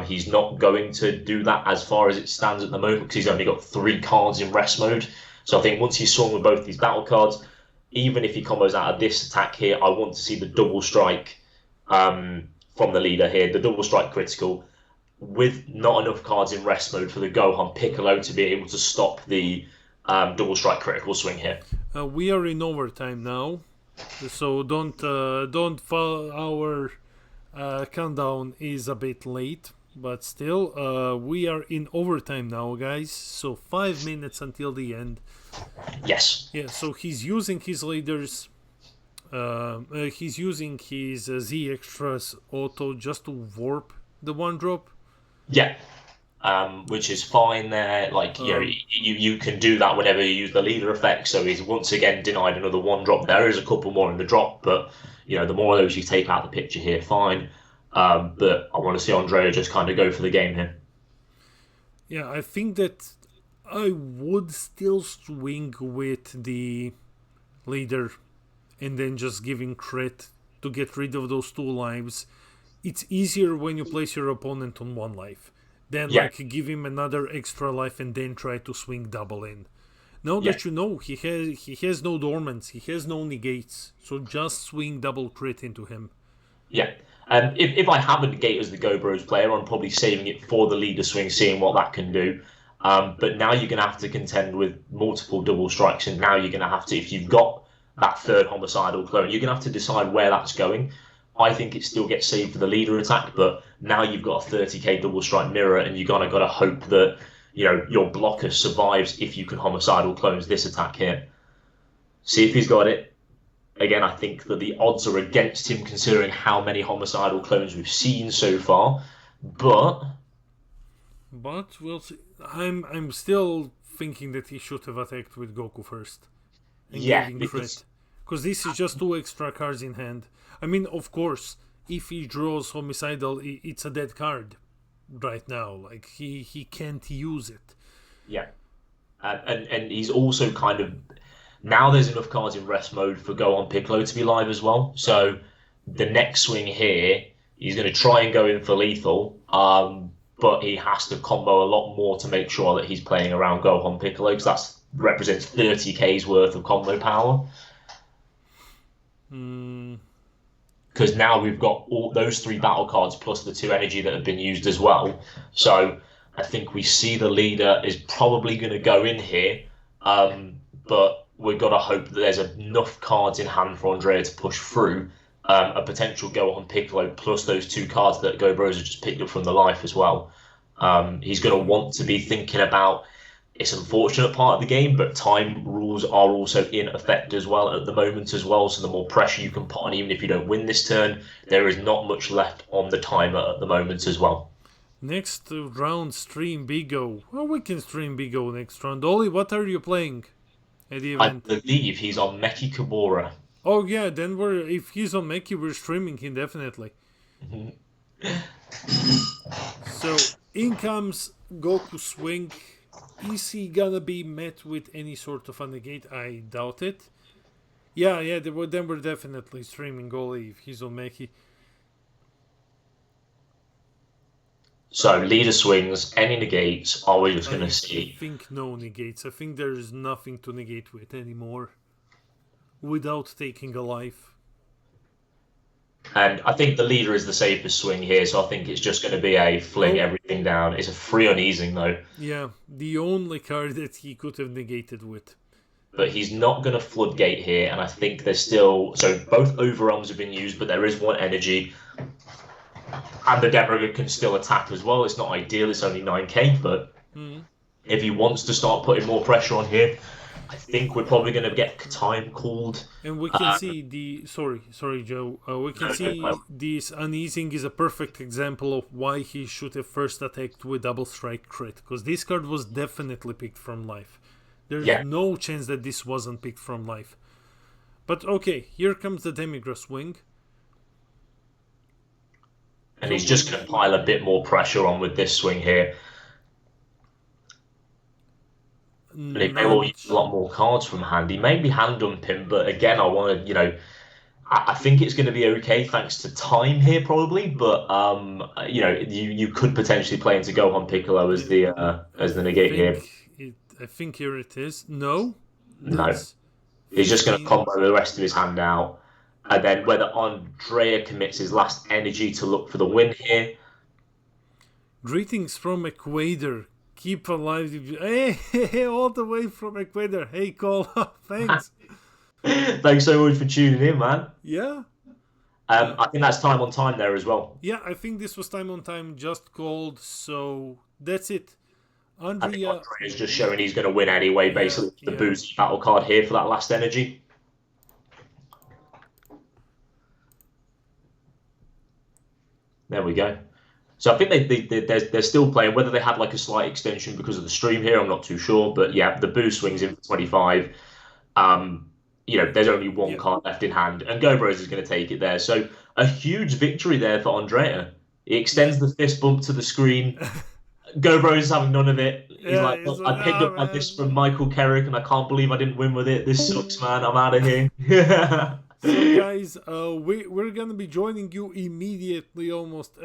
He's not going to do that as far as it stands at the moment because he's only got 3 cards in rest mode. So I think once he's swung with both these battle cards, even if he combos out of this attack here, I want to see the double strike from the leader here, the double strike critical, with not enough cards in rest mode for the Gohan Piccolo to be able to stop the double strike critical swing here. We are in overtime now, so don't fall. Our countdown is a bit late, but still, we are in overtime now, guys. So 5 minutes until the end. Yes. Yeah. So he's using his leaders. He's using his Z extras auto just to warp the 1-drop. Yeah, which is fine there. Like, you can do that whenever you use the leader effect. So he's once again denied another 1-drop. There is a couple more in the drop, but the more of those you take out of the picture here, fine. But I want to see Andrea just kind of go for the game here. Yeah, I think that I would still swing with the leader and then just giving crit to get rid of those 2 lives. It's easier when you place your opponent on 1 life. Then give him another extra life and then try to swing double in. Now that you know he has no dormants, he has no negates, so just swing double crit into him. Yeah. If I have a negate as the GoBros player, I'm probably saving it for the leader swing, seeing what that can do. But now you're going to have to contend with multiple double strikes, and now you're going to have to, if you've got that 3rd homicidal clone, you're going to have to decide where that's going. I think it still gets saved for the leader attack, but now you've got a 30k double strike mirror, and you're got to hope that your blocker survives if you can homicidal clones this attack here. See if he's got it. Again, I think that the odds are against him considering how many homicidal clones we've seen so far, but we'll see. I'm still thinking that he should have attacked with Goku first. And because this is just 2 extra cards in hand. I mean, of course, if he draws homicidal, it's a dead card right now. Like, he can't use it. Yeah. And he's also kind of... Now there's enough cards in rest mode for Gohan Piccolo to be live as well. So the next swing here, he's going to try and go in for lethal, but he has to combo a lot more to make sure that he's playing around Gohan Piccolo, because that represents 30k's worth of combo power. Because now we've got all those 3 battle cards plus the 2 energy that have been used as well. So I think we see the leader is probably going to go in here, but we've got to hope that there's enough cards in hand for Andrea to push through a potential Gohan Piccolo plus those 2 cards that GoBros have just picked up from the life as well. He's going to want to be thinking about... It's an unfortunate part of the game, but time rules are also in effect as well at the moment as well. So the more pressure you can put on, even if you don't win this turn, there is not much left on the timer at the moment as well. Next round, stream Bigo. Well, we can stream Bigo next round. Ollie, what are you playing at the I event? believe he's on Mechi Kimura. Oh yeah, then if he's on Mechi, we're streaming him definitely. So in comes Goku Swing. Is he gonna be met with any sort of a negate? I doubt it. Yeah, then we're definitely streaming Ollie if he's on Mechi. So leader swings, any negates, are we just going to I see? think no negates. I think there is nothing to negate with anymore without taking a life. And I think the leader is the safest swing here, so I think it's just going to be a fling everything down. It's a free on easing though. Yeah, the only card that he could have negated with. But he's not going to floodgate here, and I think there's still... So both overarms have been used, but there is one energy. And the Debra can still attack as well. It's not ideal, it's only 9k, but if he wants to start putting more pressure on here, I think we're probably going to get time called. And we can see the... Sorry, Joe. We can see this uneasing is a perfect example of why he should have first attacked with double strike crit. Because this card was definitely picked from life. There's no chance that this wasn't picked from life. But okay, here comes the Demigra swing. And he's just going to pile a bit more pressure on with this swing here. And he may well use a lot more cards from hand. He may be hand dumping, but again, I want to, I think it's going to be okay thanks to time here probably. But you could potentially play into Gohan Piccolo as the negate here. I think here it is. No. He's just going to combo the rest of his hand out. And then whether Andrea commits his last energy to look for the win here. Greetings from Ecuador. Keep alive. Hey, all the way from Ecuador. Hey, Cole. Thanks. Thanks so much for tuning in, man. Yeah. I think that's time on time there as well. Yeah, I think this was time on time just called. So that's it. Andrea is just showing he's going to win anyway, basically. The boozy battle card here for that last energy. There we go. So I think they're still playing. Whether they had like a slight extension because of the stream here, I'm not too sure. But yeah, the boost swings in for 25. There's only one card left in hand, and Gobros is going to take it there. So a huge victory there for Andrea. He extends the fist bump to the screen. Gobros is having none of it. He's like, I picked up this from Michael Kerrick, and I can't believe I didn't win with it. This sucks, man. I'm out of here. So guys, we're gonna be joining you immediately almost.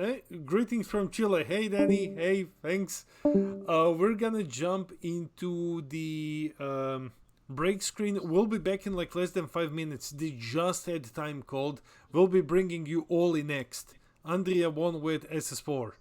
Greetings from Chile. Hey Danny, hey, thanks. We're gonna jump into the break screen. We'll be back in like less than 5 minutes. They just had time called. We'll be bringing you all in next. Andrea won with SS4.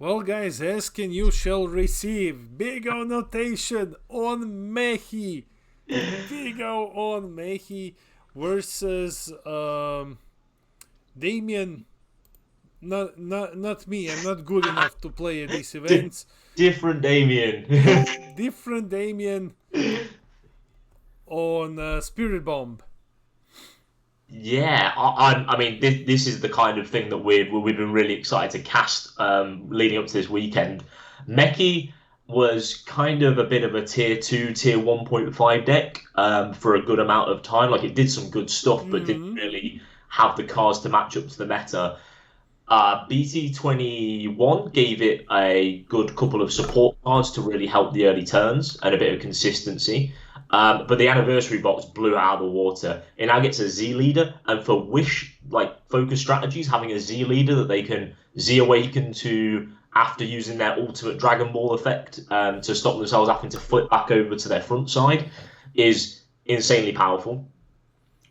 Well, guys, ask and you shall receive. Big O notation on Mechi. Big O on Mechi versus Damien. Not me. I'm not good enough to play at these events. Different Damien. Different Damien on Spirit Bomb. Yeah, I mean, this is the kind of thing that we've been really excited to cast leading up to this weekend. Mechi was kind of a bit of a tier 2, tier 1.5 deck for a good amount of time. Like, it did some good stuff, but didn't really have the cards to match up to the meta. BT21 gave it a good couple of support cards to really help the early turns and a bit of consistency. But the anniversary box blew it out of the water. It now gets a Z leader, and for Wish focus strategies, having a Z leader that they can Z awaken to after using their ultimate Dragon Ball effect to stop themselves having to flip back over to their front side is insanely powerful.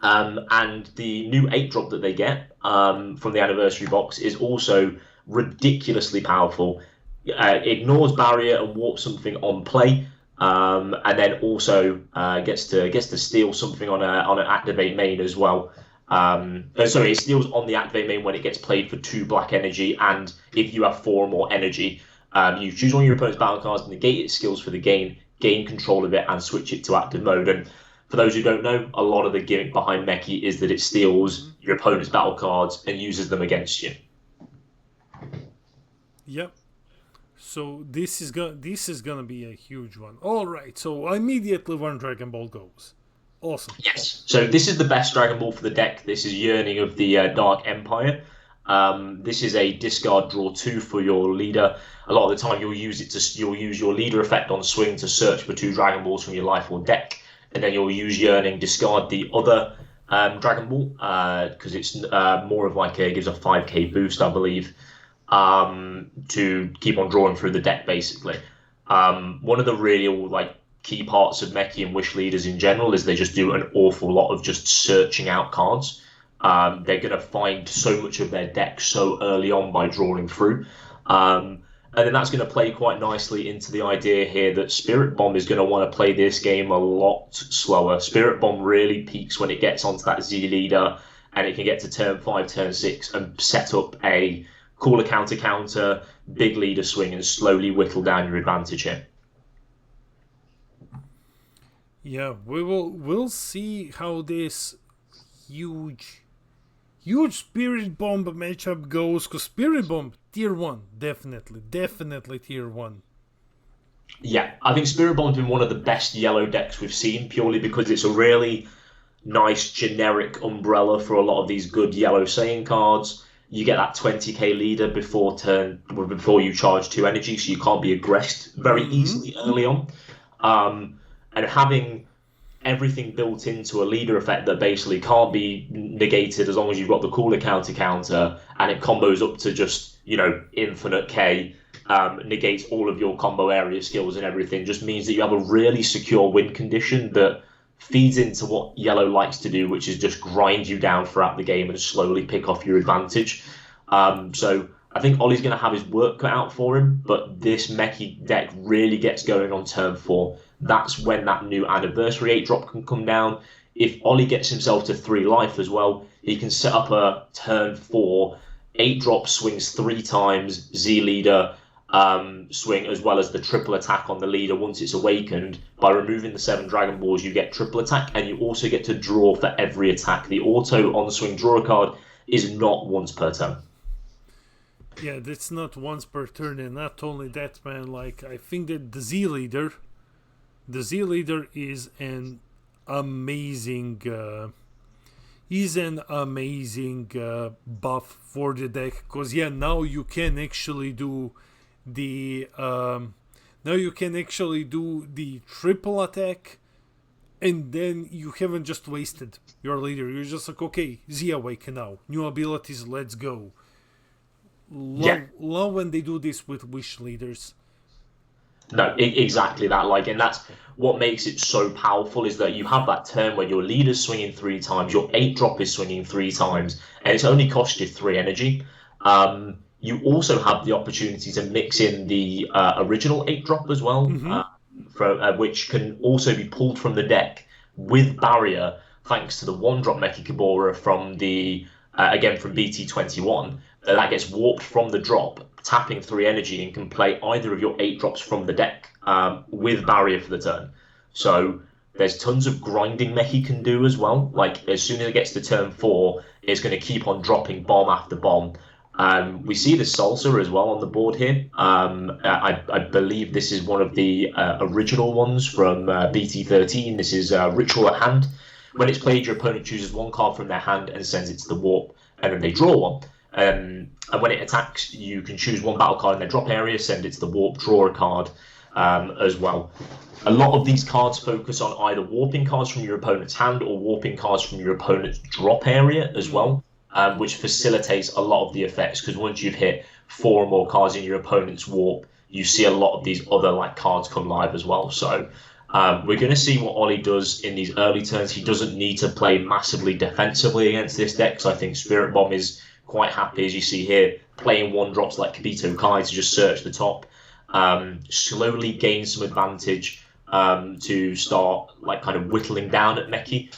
And the new 8-drop that they get from the anniversary box is also ridiculously powerful. Ignores barrier and warps something on play. And then also gets to steal something on an activate main as well. It steals on the activate main when it gets played for 2 black energy, and if you have 4 or more energy, you choose one of your opponent's battle cards, negate its skills for the gain control of it, and switch it to active mode. And for those who don't know, a lot of the gimmick behind Mechi is that it steals your opponent's battle cards and uses them against you. Yep. So this is gonna be a huge one. All right. So immediately when Dragon Ball goes, awesome. Yes. So this is the best Dragon Ball for the deck. This is Yearning of the Dark Empire. This is a discard draw 2 for your leader. A lot of the time you'll use your leader effect on swing to search for 2 Dragon Balls from your life or deck, and then you'll use Yearning, discard the other Dragon Ball because it's more of gives a 5k boost, I believe. To keep on drawing through the deck, basically. One of the really key parts of Mechi and Wish leaders in general is they just do an awful lot of just searching out cards. They're going to find so much of their deck so early on by drawing through. And then that's going to play quite nicely into the idea here that Spirit Bomb is going to want to play this game a lot slower. Spirit Bomb really peaks when it gets onto that Z leader, and it can get to turn 5, turn 6, and set up a cooler counter, big leader swing, and slowly whittle down your advantage here. Yeah, we'll see how this huge Spirit Bomb matchup goes, because Spirit Bomb tier 1, definitely tier 1. Yeah, I think Spirit Bomb's been one of the best yellow decks we've seen, purely because it's a really nice generic umbrella for a lot of these good yellow Saiyan cards. You get that 20k leader before you charge 2 energy, so you can't be aggressed very easily early on. And having everything built into a leader effect that basically can't be negated as long as you've got the cooler counter, and it combos up to just, infinite K, negates all of your combo area skills and everything, just means that you have a really secure win condition that feeds into what yellow likes to do, which is just grind you down throughout the game and slowly pick off your advantage. So I think Ollie's going to have his work cut out for him, but this Mechi deck really gets going on turn 4. That's when that new anniversary 8-drop can come down. If Ollie gets himself to 3 life as well, he can set up a turn 4 8-drop, swings 3 times, Z leader, swing, as well as the triple attack on the leader once it's awakened. By removing the 7 Dragon Balls, you get triple attack, and you also get to draw for every attack. The auto on swing draw a card is not once per turn. Yeah, that's not once per turn, and not only that, man. I think that the Z leader is an amazing buff for the deck, because now you can actually do the triple attack, and then you haven't just wasted your leader. You're just okay, Z awaken now, new abilities, let's go. Love when they do this with Wish leaders. No, exactly that. And that's what makes it so powerful, is that you have that turn when your leader's swinging 3 times, your 8-drop is swinging 3 times, and it's only cost you 3 energy. You also have the opportunity to mix in the original 8-drop as well, which can also be pulled from the deck with barrier, thanks to the 1-drop Mechi Kibora from the again from BT21. That gets warped from the drop, tapping 3 energy, and can play either of your 8-drops from the deck with barrier for the turn. So there's tons of grinding Mechi can do as well. Like, as soon as it gets to turn 4, it's going to keep on dropping bomb after bomb. We see the Salsa as well on the board here. I believe this is one of the original ones from BT13. This is Ritual at Hand. When it's played, your opponent chooses 1 card from their hand and sends it to the warp, and then they draw 1. And when it attacks, you can choose 1 battle card in their drop area, send it to the warp, draw a card as well. A lot of these cards focus on either warping cards from your opponent's hand or warping cards from your opponent's drop area as well. Which facilitates a lot of the effects, because once you've hit 4 or more cards in your opponent's warp, you see a lot of these other cards come live as well. So we're going to see what Ollie does in these early turns. He doesn't need to play massively defensively against this deck, so I think Spirit Bomb is quite happy, as you see here, playing 1-drops like Kibito Kai to just search the top, slowly gain some advantage to start kind of whittling down at Mechi.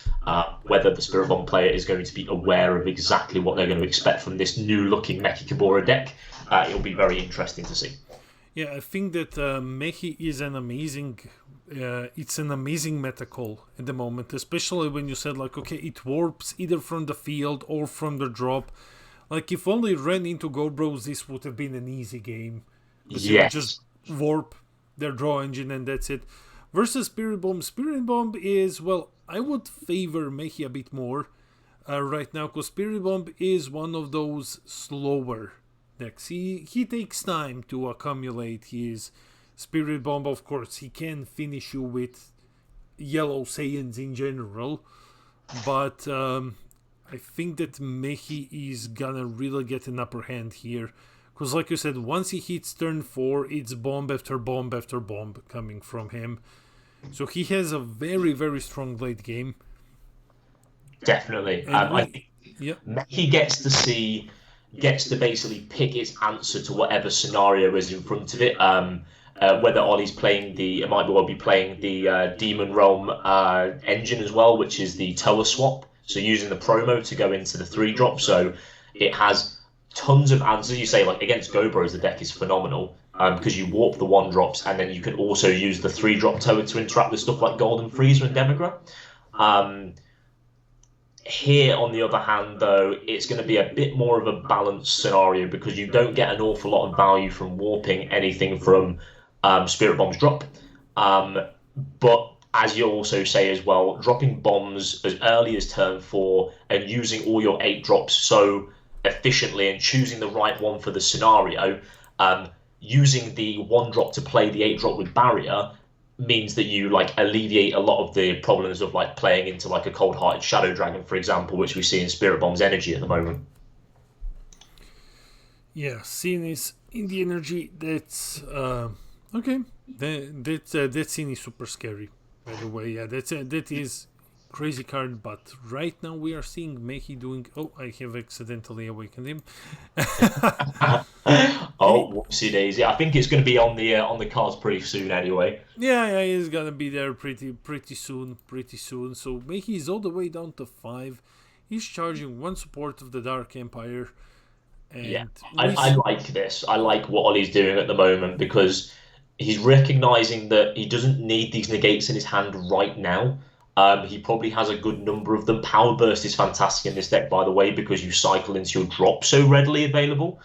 Whether the Spirit Bomb player is going to be aware of exactly what they're going to expect from this new-looking Mechi Kibora deck, it'll be very interesting to see. Yeah, I think that Mechi is an amazing... it's an amazing meta call at the moment, especially when you said, okay, it warps either from the field or from the drop. If only ran into Go Bros, this would have been an easy game. Yes. You would just warp their draw engine and that's it. Versus Spirit Bomb. Spirit Bomb is, I would favor Mechi a bit more right now, because Spirit Bomb is one of those slower decks. He takes time to accumulate his Spirit Bomb. Of course, he can finish you with yellow Saiyans in general, but I think that Mechi is gonna really get an upper hand here. Because like you said, once he hits turn 4, it's bomb after bomb after bomb coming from him. So he has a very, very strong late game. Definitely. I think Mechi gets to basically pick its answer to whatever scenario is in front of it. Whether Ollie's playing it might well be playing the Demon Realm engine as well, which is the Toa swap. So using the promo to go into the 3-drop. So it has tons of answers. You say, against Go Bros, the deck is phenomenal. Because you warp the 1-drops, and then you can also use the 3-drop Toa to interact with stuff like Golden Freezer and Demigra. Here, on the other hand, though, it's going to be a bit more of a balanced scenario, because you don't get an awful lot of value from warping anything from Spirit Bomb's drop. But as you also say as well, dropping bombs as early as turn 4 and using all your 8-drops so efficiently and choosing the right one for the scenario, using the 1-drop to play the 8-drop with barrier means that you alleviate a lot of the problems of playing into a cold-hearted Shadow Dragon, for example, which we see in Spirit Bomb's energy at the moment. Yeah, seeing is in the energy. That's okay. That scene is super scary, by the way. Yeah, that is crazy card, but right now we are seeing Mechi doing... Oh, I have accidentally awakened him. Whoopsie daisy. I think it's going to be on the cards pretty soon anyway. Yeah, he's going to be there pretty soon. So Mechi is all the way down to 5. He's charging 1 support of the Dark Empire. And I like this. I like what Ollie's doing at the moment, because he's recognizing that he doesn't need these negates in his hand right now. He probably has a good number of them. Power Burst is fantastic in this deck, by the way, because you cycle into your drop so readily available.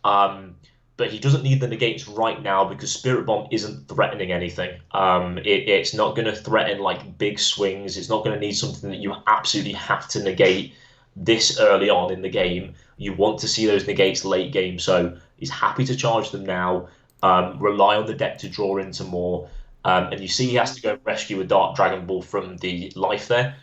But he doesn't need the negates right now, because Spirit Bomb isn't threatening anything. It's not going to threaten big swings. It's not going to need something that you absolutely have to negate this early on in the game. You want to see those negates late game, so he's happy to charge them now. Rely on the deck to draw into more. And you see he has to go and rescue a Dark Dragon Ball from the life there.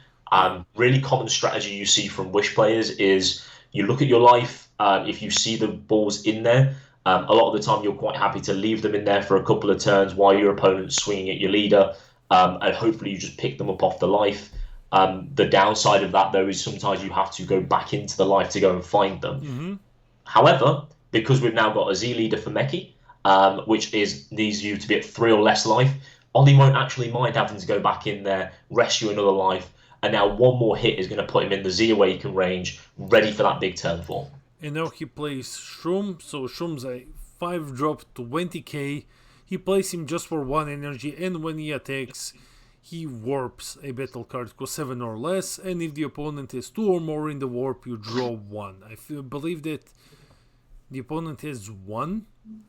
Really common strategy you see from Wish players is you look at your life. If you see the balls in there, a lot of the time you're quite happy to leave them in there for a couple of turns while your opponent's swinging at your leader. And hopefully you just pick them up off the life. The downside of that, though, is sometimes you have to go back into the life to go and find them. Mm-hmm. However, because we've now got a Z leader for Mechi, which needs you to be at 3 or less life. Ollie won't actually mind having to go back in there, rescue another life, and now one more hit is going to put him in the Z Awaken range, ready for that big turn 4. And now he plays Shroom, so Shroom's a 5-drop 20k. He plays him just for 1 energy, and when he attacks, he warps a battle card, cost 7 or less, and if the opponent has 2 or more in the warp, you draw 1. I believe that the opponent has 1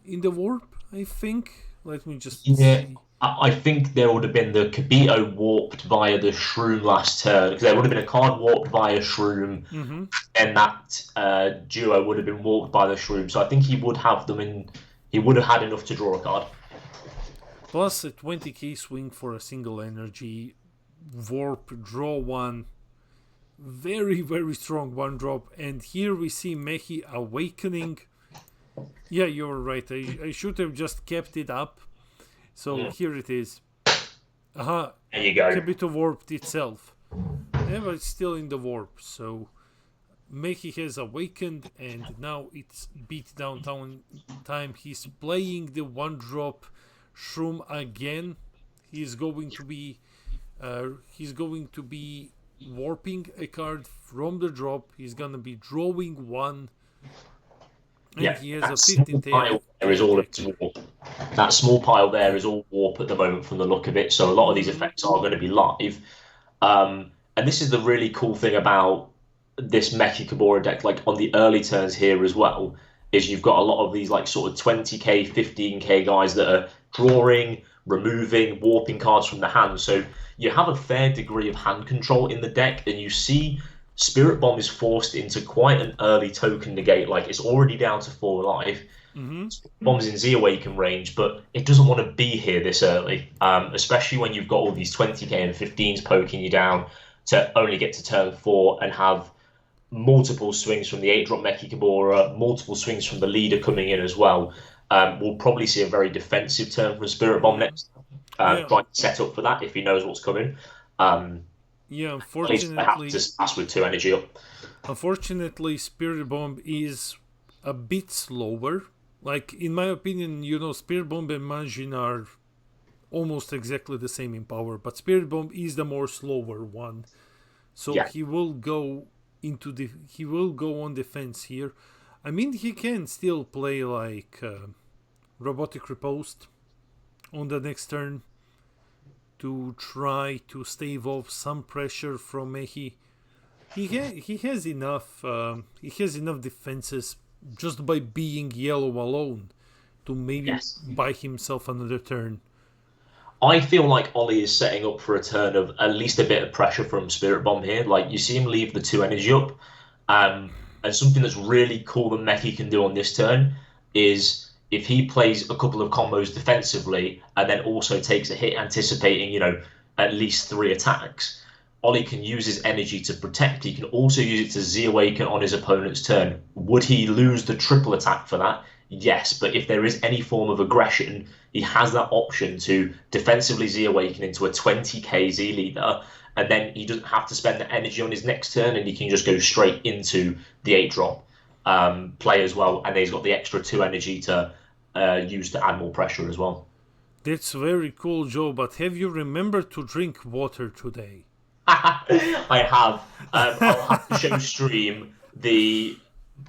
in the warp, I think. Let me just see. I think there would have been the Kibito warped via the Shroom last turn, because there would have been a card warped via Shroom, and that duo would have been warped by the Shroom. So I think he would have them in. He would have had enough to draw a card. Plus a 20k swing for a single energy, warp, draw 1. Very, very strong 1-drop. And here we see Mechi awakening. Yeah, you're right. I should have just kept it up. So here it is. There you go. Kibito warped itself. Yeah, but it's still in the warp. So Mechi has awakened, and now it's beat down time. He's playing the 1-drop Shroom again. He's going to be warping a card from the drop. He's gonna be drawing 1. And he has a 15 tail. That small pile there is all warp at the moment from the look of it. So a lot of these effects are going to be live. And this is the really cool thing about this Mechi Kimura deck, like on the early turns here as well, is you've got a lot of these like sort of 20k, 15k guys that are drawing, removing, warping cards from the hand. So you have a fair degree of hand control in the deck, and you see Spirit Bomb is forced into quite an early token negate. Like, it's already down to 4 life. Spirit Bomb's in Z Awaken range, but it doesn't want to be here this early, especially when you've got all these 20k and 15s poking you down to only get to turn 4 and have multiple swings from the 8-drop Mechi Kimura, multiple swings from the leader coming in as well. We'll probably see a very defensive turn from Spirit Bomb next, trying to set up for that if he knows what's coming. Unfortunately, just pass with 2 energy up. Unfortunately, Spirit Bomb is a bit slower. Like, in my opinion, Spirit Bomb and Majin are almost exactly the same in power, but Spirit Bomb is the more slower one. So he will go on defense here. I mean, he can still play like Robotic Riposte on the next turn to try to stave off some pressure from Mechi. He has enough defenses just by being yellow alone to maybe buy himself another turn. I feel like Ollie is setting up for a turn of at least a bit of pressure from Spirit Bomb here. Like, you see him leave the 2 energy up, and something that's really cool that Mechi can do on this turn is if he plays a couple of combos defensively and then also takes a hit anticipating, at least 3 attacks, Ollie can use his energy to protect. He can also use it to Z Awaken on his opponent's turn. Would he lose the triple attack for that? Yes, but if there is any form of aggression, he has that option to defensively Z Awaken into a 20k Z leader, and then he doesn't have to spend the energy on his next turn, and he can just go straight into the 8-drop play as well, and then he's got the extra 2 energy to use to add more pressure as well. That's very cool, Joe, but have you remembered to drink water today? I have. I'll have to show stream the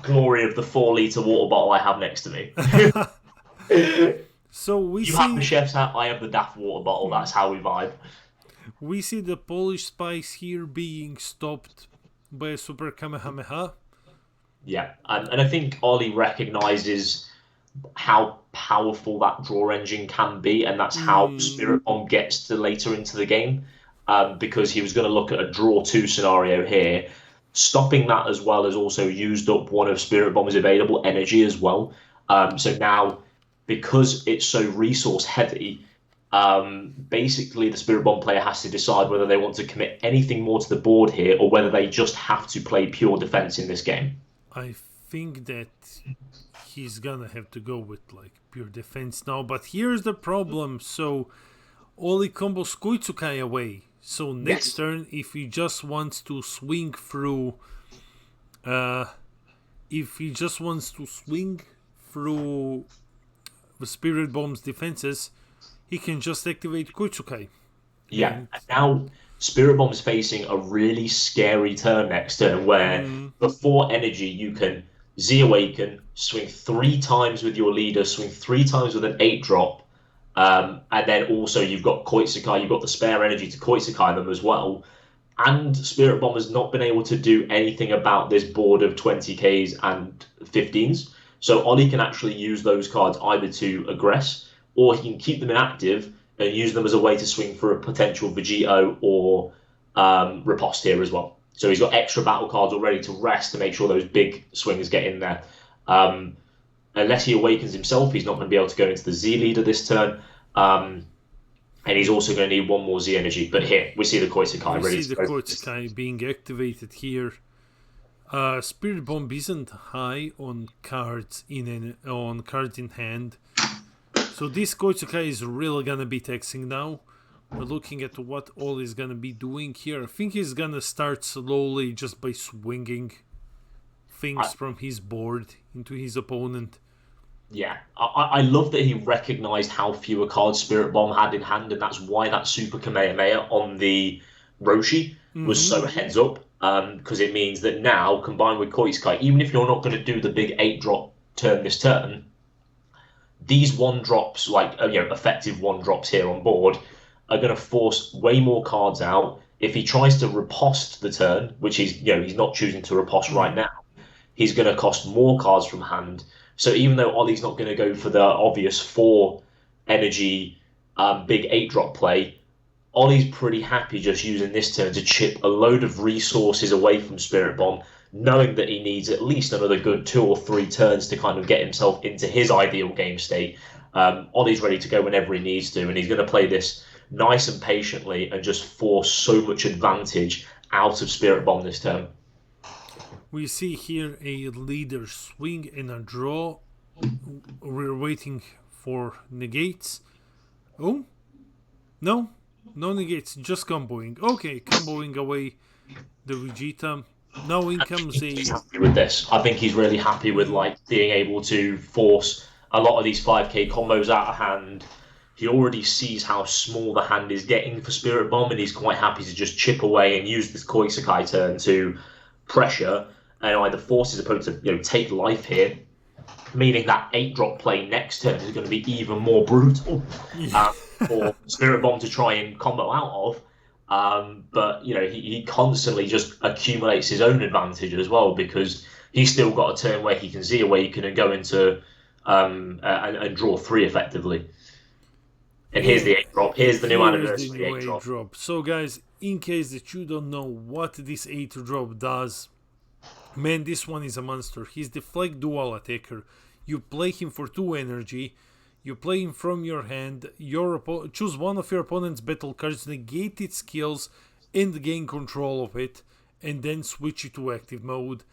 glory of the 4-litre water bottle I have next to me. So you have the chef's hat, I have the daft water bottle. That's how we vibe. We see the Polish Spice here being stopped by a Super Kamehameha. Yeah, and I think Ollie recognises how powerful that draw engine can be, and that's how Spirit Bomb gets to later into the game, because he was going to look at a draw 2 scenario here. Stopping that as well has also used up one of Spirit Bomb's available energy as well. So now, because it's so resource heavy, basically the Spirit Bomb player has to decide whether they want to commit anything more to the board here or whether they just have to play pure defense in this game. I think that he's gonna have to go with like pure defense now, but here's the problem. So Ollie combos Koitsukai away. So next turn, if he just wants to swing through, through the Spirit Bomb's defenses, he can just activate Koitsukai. Yeah, And and now Spirit Bomb's facing a really scary turn next turn where before energy you can Z Awaken, swing 3 times with your leader, swing 3 times with an 8-drop, and then also you've got Koitsukai, you've got the spare energy to Koitsukai them as well. And Spirit Bomb has not been able to do anything about this board of 20Ks and 15s. So Ollie can actually use those cards either to aggress, or he can keep them inactive and use them as a way to swing for a potential Vegito or Riposte here as well. So he's got extra battle cards already to rest to make sure those big swings get in there. Unless he awakens himself, he's not going to be able to go into the Z leader this turn. And he's also going to need 1 more Z energy. But here, we see the Koitsukai ready. We see the Koitsukai being activated here. Spirit Bomb isn't high on cards in hand. So this Koitsukai is really gonna be taxing now. We're looking at what Ollie is gonna be doing here. I think he's gonna start slowly just by swinging things from his board into his opponent. Yeah, I love that he recognized how fewer cards Spirit Bomb had in hand, and that's why that Super Kamehameha on the Roshi was so heads up, because it means that now, combined with Koitsukai, even if you're not going to do the big 8-drop turn this turn, these 1-drops, like effective 1-drops here on board, are going to force way more cards out. If he tries to riposte the turn, which he's not choosing to riposte right now, he's going to cost more cards from hand. So even though Ollie's not going to go for the obvious 4 energy big 8-drop play, Ollie's pretty happy just using this turn to chip a load of resources away from Spirit Bomb, knowing that he needs at least another good 2 or 3 turns to kind of get himself into his ideal game state. Ollie's ready to go whenever he needs to, and he's going to play this nice and patiently and just force so much advantage out of Spirit Bomb this turn. We see here a leader swing and a draw. We're waiting for negates. Oh? No negates, just comboing. Okay, comboing away the Vegeta. Now in comes He's happy with this. I think he's really happy with being able to force a lot of these 5k combos out of hand. He already sees how small the hand is getting for Spirit Bomb, and he's quite happy to just chip away and use this Koitsukai turn to pressure and either force his opponent to take life here, meaning that 8-drop play next turn is going to be even more brutal for Spirit Bomb to try and combo out of. But he constantly just accumulates his own advantage as well, because he's still got a turn where he can Z Awaken and go into and draw 3 effectively. And here's the 8-drop. Here's the new anniversary 8-drop. So guys, in case that you don't know what this 8-drop does, man, this one is a monster. He's the Flag Dual Attacker. You play him for 2 energy. You play him from your hand. Choose one of your opponent's battle cards, negate its skills, and gain control of it, and then switch it to active mode.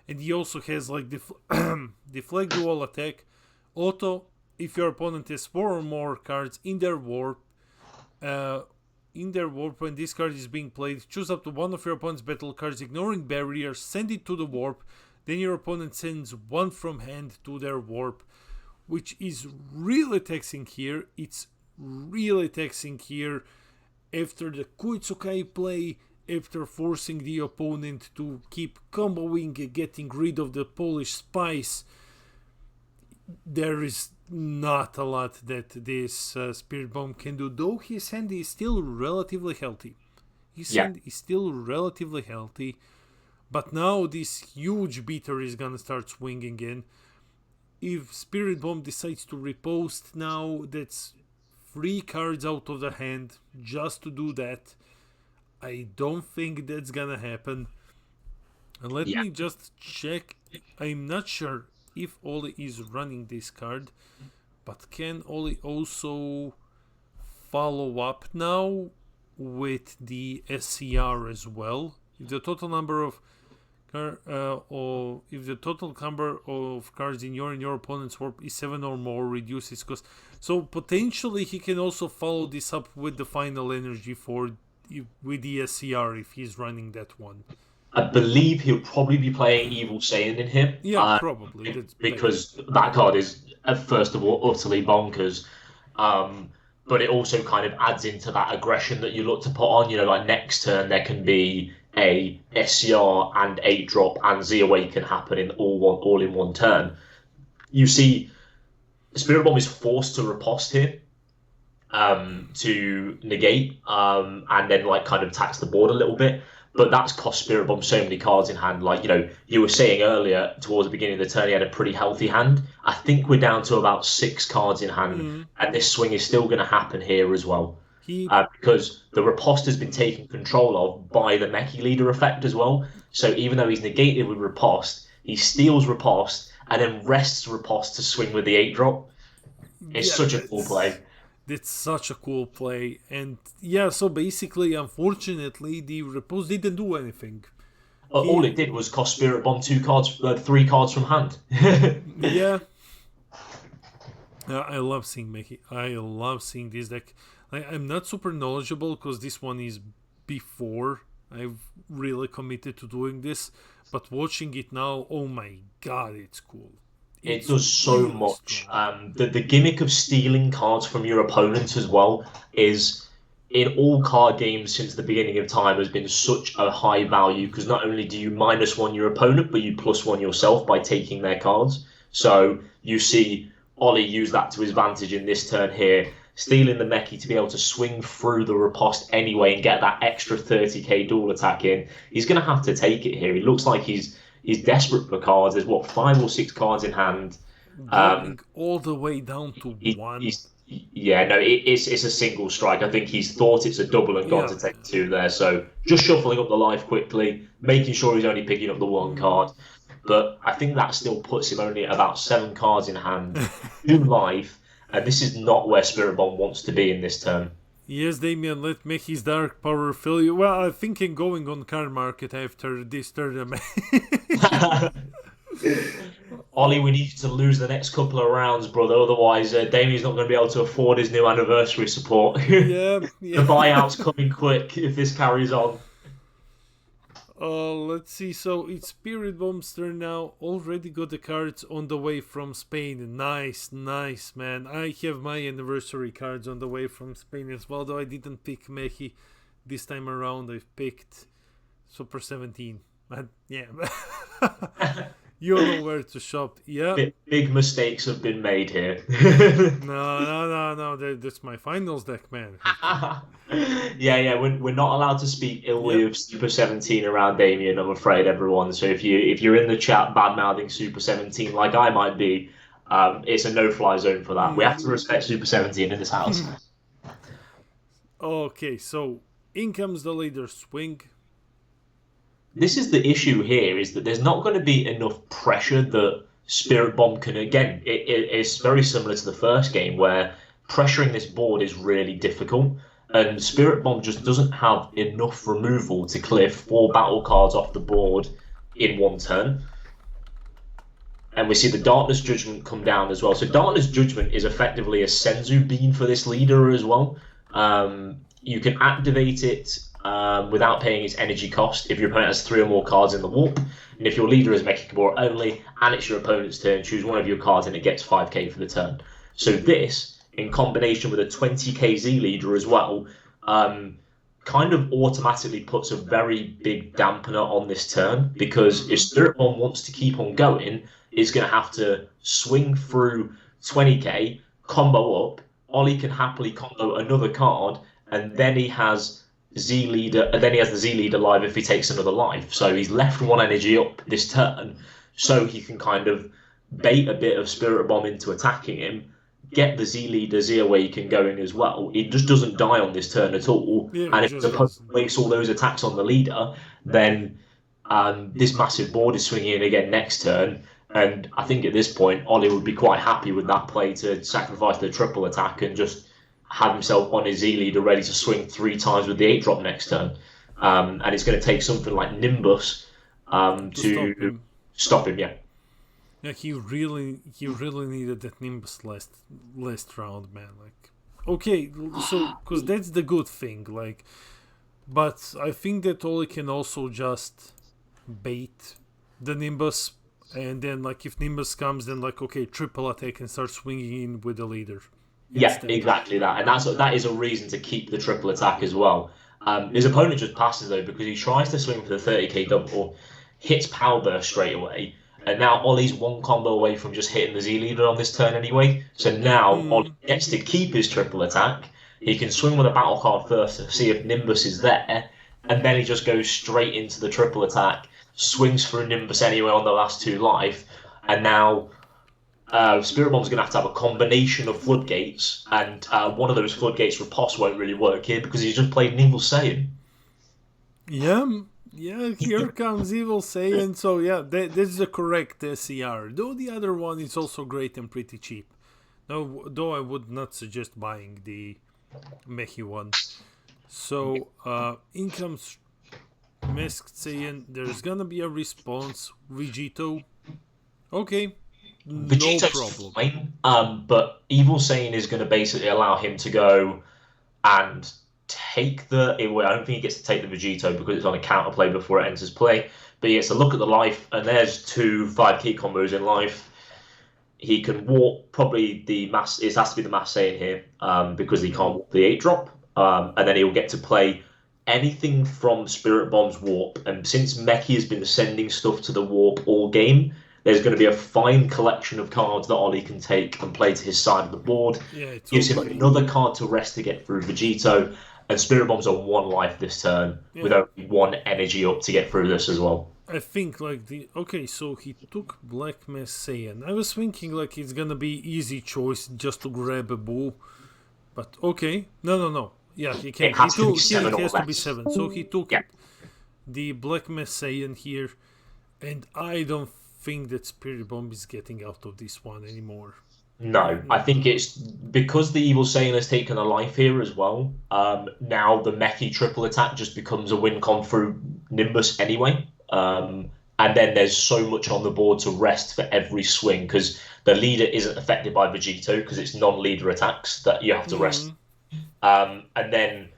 And he also has the Flag Dual Attack. Auto, if your opponent has 4 or more cards in their warp, when this card is being played, choose up to one of your opponent's battle cards, ignoring barriers, send it to the warp. Then your opponent sends 1 from hand to their warp, which is really taxing here. It's really taxing here after the Koitsukai play, after forcing the opponent to keep comboing and getting rid of the Polish spice. There is not a lot that this Spirit Bomb can do, though his hand is still relatively healthy. Hand is still relatively healthy, but now this huge beater is gonna start swinging in. If Spirit Bomb decides to riposte now, that's 3 cards out of the hand just to do that. I don't think that's gonna happen. And let me just check. I'm not sure if Ollie is running this card, but can Ollie also follow up now with the SCR as well? If the total number of if the total number of cards in your opponent's warp is 7 or more, reduces cost. So potentially he can also follow this up with the final energy with the SCR if he's running that one. I believe he'll probably be playing Evil Saiyan in here. Yeah, probably. That's better. Because that card is, first of all, utterly bonkers. But it also kind of adds into that aggression that you look to put on. You know, like next turn there can be a SCR and 8-drop and Z Awaken happen in all in one turn. You see, Spirit Bomb is forced to riposte here to negate, and then like kind of tax the board a little bit. But that's cost Spirit Bomb so many cards in hand. Like, you know, you were saying earlier towards the beginning of the turn, he had a pretty healthy hand. I think we're down to about 6 cards in hand, and this swing is still going to happen here as well. Because the riposte has been taken control of by the Mechi leader effect as well. So even though he's negated with riposte, he steals riposte and then rests riposte to swing with the 8-drop. It's such a cool play. It's such a cool play. And yeah, so basically, unfortunately, the riposte didn't do anything. All it did was cost Spirit Bomb 3 cards from hand. Yeah. I love seeing Mechi. I love seeing this deck. I'm not super knowledgeable because this one is before I've really committed to doing this. But watching it now, oh my god, it's cool. It does so much. The gimmick of stealing cards from your opponents as well is, in all card games since the beginning of time, has been such a high value, because not only do you -1 your opponent, but you +1 yourself by taking their cards. So you see Ollie use that to his advantage in this turn here, stealing the Mechi to be able to swing through the riposte anyway and get that extra 30k dual attack in. He's going to have to take it here. He looks like he's desperate for cards. There's, 5 or 6 cards in hand. Going all the way down to 1. It's a single strike. I think he's thought it's a double and gone to take 2 there. So just shuffling up the life quickly, making sure he's only picking up the 1 card. But I think that still puts him only at about 7 cards in hand, 2 life, and this is not where Spirit Bomb wants to be in this turn. Yes, Damien, let Mechi's dark power fill you. Well, I'm thinking going on card market after this turn. Ollie, we need you to lose the next couple of rounds, brother. Otherwise, Damien's not going to be able to afford his new anniversary support. Yeah. The buyout's coming quick if this carries on. Let's see. So it's Spirit Bomb's turn now. Already got the cards on the way from Spain. Nice, man. I have my anniversary cards on the way from Spain as well, though I didn't pick Mechi this time around. I've picked Super 17. But yeah. You know where to shop. Yeah. Big mistakes have been made here. No. That's my finals deck, man. Yeah. We're not allowed to speak ill of Super 17 around Damien, I'm afraid, everyone. So if you're in the chat bad mouthing Super 17 like I might be, it's a no-fly zone for that. We have to respect Super 17 in this house. Okay, so in comes the leader swing. This is the issue here, is that there's not going to be enough pressure that Spirit Bomb can, again, it's very similar to the first game where pressuring this board is really difficult, and Spirit Bomb just doesn't have enough removal to clear 4 battle cards off the board in 1 turn. And we see the Darkness Judgment come down as well. So Darkness Judgment is effectively a Senzu bean for this leader as well. You can activate it without paying its energy cost if your opponent has 3 or more cards in the warp, and if your leader is Mechi Gabor only and it's your opponent's turn, choose one of your cards and it gets 5k for the turn. So this, in combination with a 20k Z leader as well, kind of automatically puts a very big dampener on this turn, because if Spirit Bomb wants to keep on going, it's going to have to swing through 20k, combo up. Ollie can happily combo another card, and then he has Z leader, and then he has the Z leader live if he takes another life. So he's left 1 energy up this turn, so he can kind of bait a bit of Spirit Bomb into attacking him, get the Z leader Z Awaken going as well. He just doesn't die on this turn at all. And if the opponent makes all those attacks on the leader, then this massive board is swinging in again next turn. And I think at this point, Ollie would be quite happy with that play to sacrifice the triple attack and just have himself on his Z leader ready to swing 3 times with the 8-drop next turn. And it's going to take something like Nimbus to stop him. Yeah, he really needed that Nimbus last round, man. Like, okay, so because that's the good thing. Like, but I think that Ollie can also just bait the Nimbus, and then like if Nimbus comes, then like okay, triple attack and start swinging in with the leader. Yeah, Instead. exactly that, and that is a reason to keep the triple attack as well. His opponent just passes though because he tries to swing for the 30k double, hits power burst straight away, and now Ollie's one combo away from just hitting the Z leader on this turn anyway. So now Ollie gets to keep his triple attack. He can swing with a battle card first to see if Nimbus is there, and then he just goes straight into the triple attack, swings for a Nimbus anyway on the last 2 life, and now Spirit Bomb's going to have a combination of floodgates, and one of those floodgates riposte won't really work here because he's just played an Evil Saiyan. Yeah, here comes Evil Saiyan. So yeah, this is the correct SCR. Though the other one is also great and pretty cheap. Though I would not suggest buying the Mechi one. So in comes Masked Saiyan. There's gonna be a response. Vegito. Okay. Vegeto's no problem. Fine, but Evil Saiyan is going to basically allow him to go and take the. I don't think he gets to take the Vegito because it's on a counterplay before it enters play. But he gets to look at the life, and there's 2 5k combos in life. He can warp probably the mass. It has to be the Mass Saiyan here because he can't warp the 8-drop, and then he'll get to play anything from Spirit Bomb's warp. And since Mechi has been sending stuff to the warp all game, there's going to be a fine collection of cards that Ollie can take and play to his side of the board. Yeah, gives him another card to rest to get through Vegito, and Spirit Bomb's on 1 life this turn with only 1 energy up to get through this as well. I think like so he took Black Mass Saiyan. I was thinking like it's gonna be easy choice just to grab a bull, but okay, no. Yeah, he can. It has to be 7 he has or to be less. 7. So he took Yeah. the Black Mass Saiyan here, and I don't think that Spirit Bomb is getting out of this one anymore. No, I think it's because the Evil Saiyan has taken a life here as well. Now the Mechi triple attack just becomes a win con through Nimbus anyway. And then there's so much on the board to rest for every swing because the leader isn't affected by Vegito because it's non-leader attacks that you have to rest. And then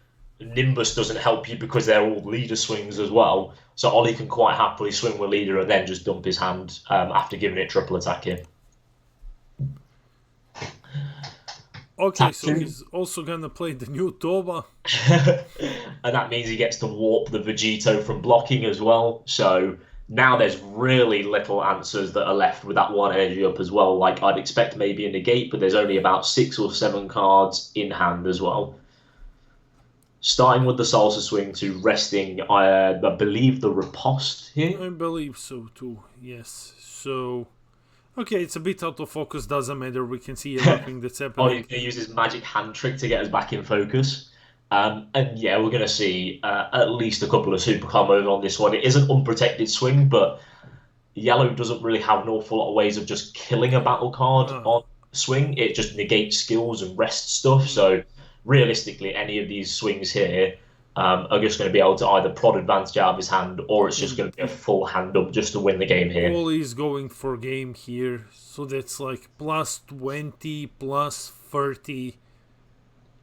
Nimbus doesn't help you because they're all leader swings as well. So Ollie can quite happily swing with leader and then just dump his hand after giving it triple attack here. Okay, so he's also gonna play the new Toba. And that means he gets to warp the Vegito from blocking as well. So now there's really little answers that are left with that 1 energy up as well. Like I'd expect maybe a negate, but there's only about 6 or 7 cards in hand as well. Starting with the salsa swing to resting, I believe the riposte here. I believe so too, yes. So, okay, it's a bit out of focus, doesn't matter. We can see everything that's happening. Oh, he's going to use his magic hand trick to get us back in focus. And yeah, we're going to see at least a couple of super combos on this one. It is an unprotected swing, but yellow doesn't really have an awful lot of ways of just killing a battle card on swing. It just negates skills and rest stuff. So realistically, any of these swings here are just going to be able to either prod advantage out of his hand, or it's just going to be a full hand up just to win the game here. All is going for game here, so that's like plus 20, plus 30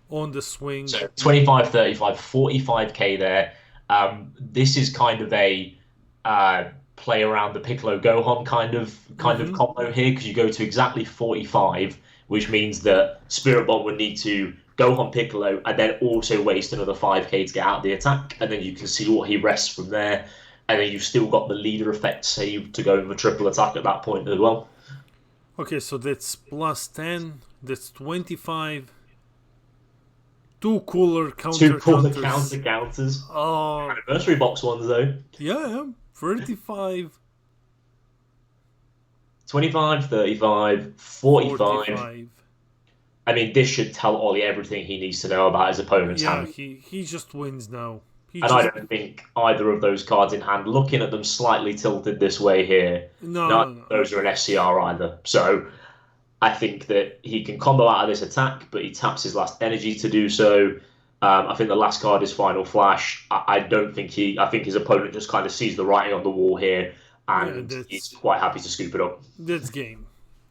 on the swing. So 25, 35, 45k there. This is kind of a play around the Piccolo Gohan kind of combo here, because you go to exactly 45, which means that Spirit Bomb would need to Gohan Piccolo and then also waste another 5k to get out of the attack, and then you can see what he rests from there, and then you've still got the leader effect saved to go with a triple attack at that point as well. Okay, so that's plus 10, that's 25. Two cooler counters. Oh, Anniversary box ones though. Yeah, 35. 25, 35, 45. I mean, this should tell Ollie everything he needs to know about his opponent's hand. Yeah, he just wins now. I don't think either of those cards in hand, looking at them slightly tilted this way here, none of those are an SCR either. So I think that he can combo out of this attack, but he taps his last energy to do so. I think the last card is Final Flash. I think his opponent just kind of sees the writing on the wall here, and he's quite happy to scoop it up. That's game.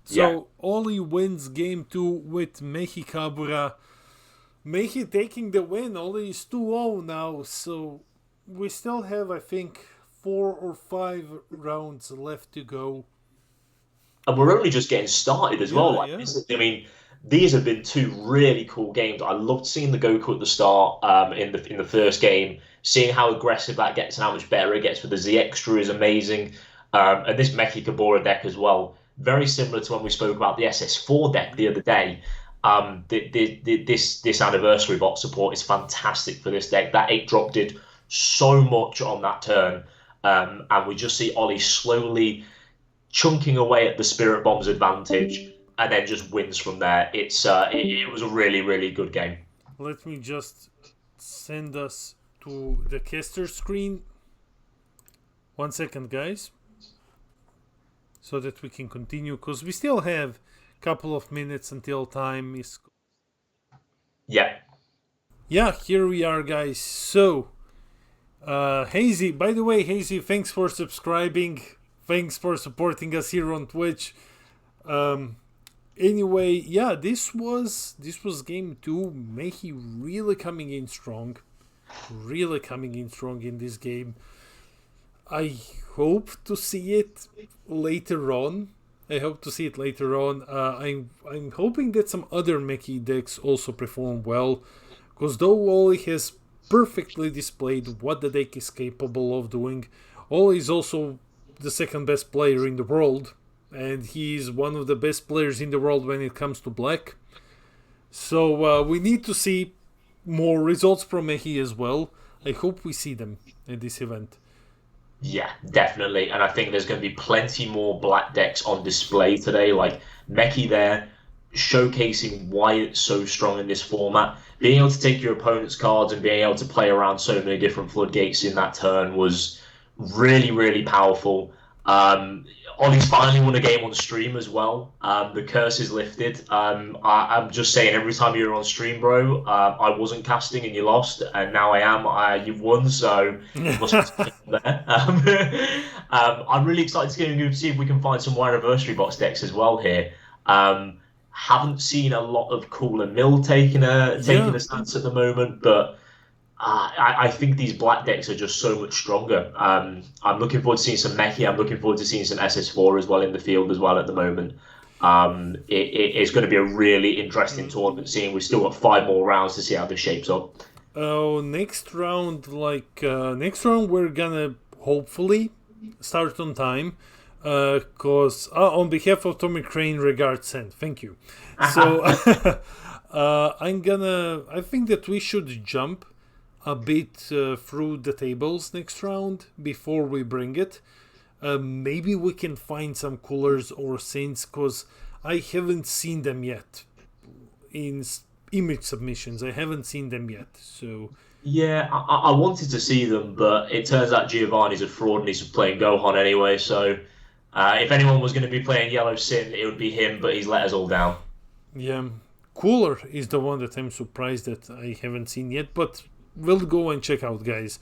So Ollie wins game 2 with Mechi Kabura. Mechi taking the win. Ollie is 2-0 now, so we still have, I think, 4 or 5 rounds left to go. And we're only just getting started as well. Like, I mean, these have been two really cool games. I loved seeing the Goku at the start in the first game, seeing how aggressive that gets and how much better it gets with the Z Extra is amazing. And this Mechi Kabura deck as well, very similar to when we spoke about the SS4 deck the other day. This anniversary bot support is fantastic for this deck. That 8-drop did so much on that turn, and we just see Ollie slowly chunking away at the Spirit Bomb's advantage, and then just wins from there. It was a really, really good game. Let me just send us to the caster screen. 1 second, guys, so that we can continue, because we still have a couple of minutes until time is... Yeah, here we are, guys. So, Hazy, by the way, Hazy, thanks for subscribing. Thanks for supporting us here on Twitch. Anyway, yeah, this was game 2. Mechi really coming in strong. Really coming in strong in this game. I hope to see it later on. I'm hoping that some other Mechi decks also perform well. Because though Ollie has perfectly displayed what the deck is capable of doing, Ollie is also the second best player in the world, and he's one of the best players in the world when it comes to black. So we need to see more results from Mechi as well. I hope we see them at this event. Yeah, definitely. And I think there's going to be plenty more black decks on display today, like Mechi there, showcasing why it's so strong in this format. Being able to take your opponent's cards and being able to play around so many different floodgates in that turn was really, really powerful. Ollie's finally won a game on stream as well. The curse is lifted. I'm just saying, every time you're on stream, bro, I wasn't casting and you lost, and now I am. You've won, so you must be there. I'm really excited to see if we can find some more anniversary box decks as well here. Haven't seen a lot of Cooler Mill taking a stance at the moment, but I think these black decks are just so much stronger. I'm looking forward to seeing some Mechi. I'm looking forward to seeing some SS4 as well in the field as well at the moment. It's going to be a really interesting tournament, seeing we've still got 5 more rounds to see how this shapes up. Next round we're gonna hopefully start on time. Because on behalf of Tommy Crane, regards sent. Thank you. So I think that we should jump a bit through the tables next round before we bring it. Maybe we can find some coolers or synths, because I haven't seen them yet in image submissions. I haven't seen them yet. So yeah, I wanted to see them, but it turns out Giovanni's a fraud and he's playing Gohan anyway. So if anyone was going to be playing Yellow Sin, it would be him, but he's let us all down. Yeah, Cooler is the one that I'm surprised that I haven't seen yet, but we'll go and check out, guys.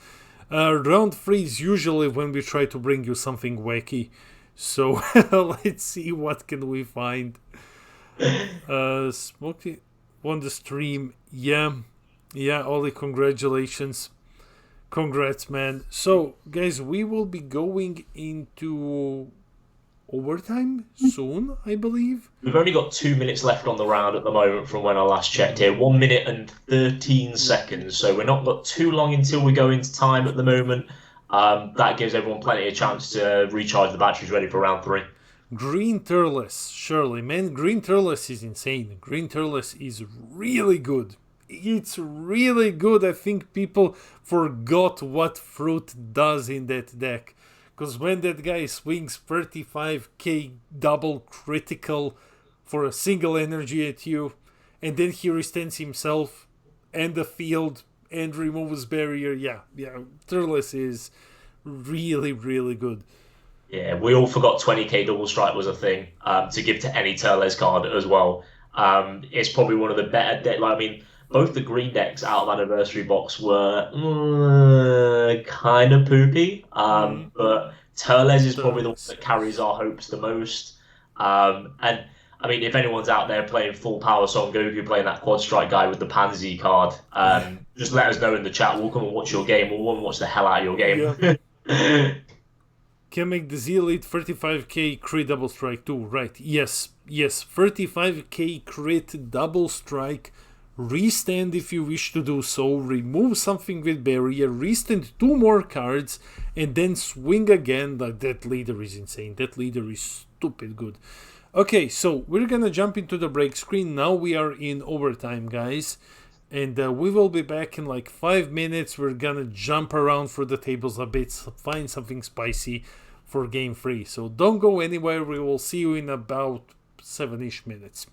Round 3 is usually when we try to bring you something wacky, so let's see what can we find. Smokey won the stream. Yeah, Ollie, congratulations. Congrats, man. So, guys, we will be going into overtime soon, I believe. We've only got 2 minutes left on the round at the moment from when I last checked here. 1 minute and 13 seconds. So we're not got too long until we go into time at the moment. That gives everyone plenty of chance to recharge the batteries ready for round 3. Green Turles, Shirley. Man, Green Turles is insane. Green Turles is really good. It's really good. I think people forgot what fruit does in that deck. Because when that guy swings 35k double critical for a single energy at you, and then he restants himself and the field and removes barrier, yeah, Turles is really, really good. Yeah, we all forgot 20k double strike was a thing to give to any Turles card as well. It's probably one of the better decks. I mean, both the green decks out of Anniversary Box were kind of poopy, but Turles is probably the one that carries our hopes the most. And I mean, if anyone's out there playing full power Son Goku, playing that quad strike guy with the Pansy card, just let us know in the chat. We'll come and watch your game. We'll watch the hell out of your game. Can make the Z Elite 35k crit double strike too, right? Yes, 35k crit double strike. Restand if you wish to do so, remove something with barrier, restand 2 more cards, and then swing again. Like, that leader is insane. That leader is stupid good. Okay, so we're gonna jump into the break screen. Now we are in overtime, guys. And we will be back in like 5 minutes. We're gonna jump around for the tables a bit, find something spicy for game 3. So don't go anywhere. We will see you in about 7-ish minutes.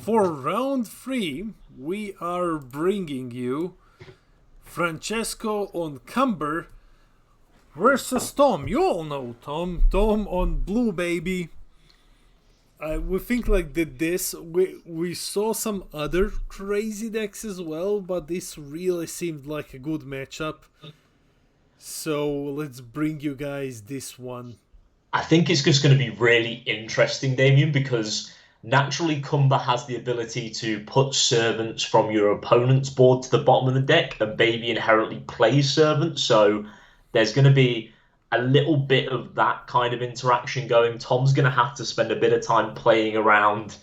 for round 3, we are bringing you Francesco on Cumber versus Tom. You all know Tom. Tom on Blue Baby. We think like this. We saw some other crazy decks as well, but this really seemed like a good matchup. So let's bring you guys this one. I think it's just going to be really interesting, Damien, because naturally Cumber has the ability to put servants from your opponent's board to the bottom of the deck, and Baby inherently plays servants, so there's going to be a little bit of that kind of interaction going. Tom's going to have to spend a bit of time playing around,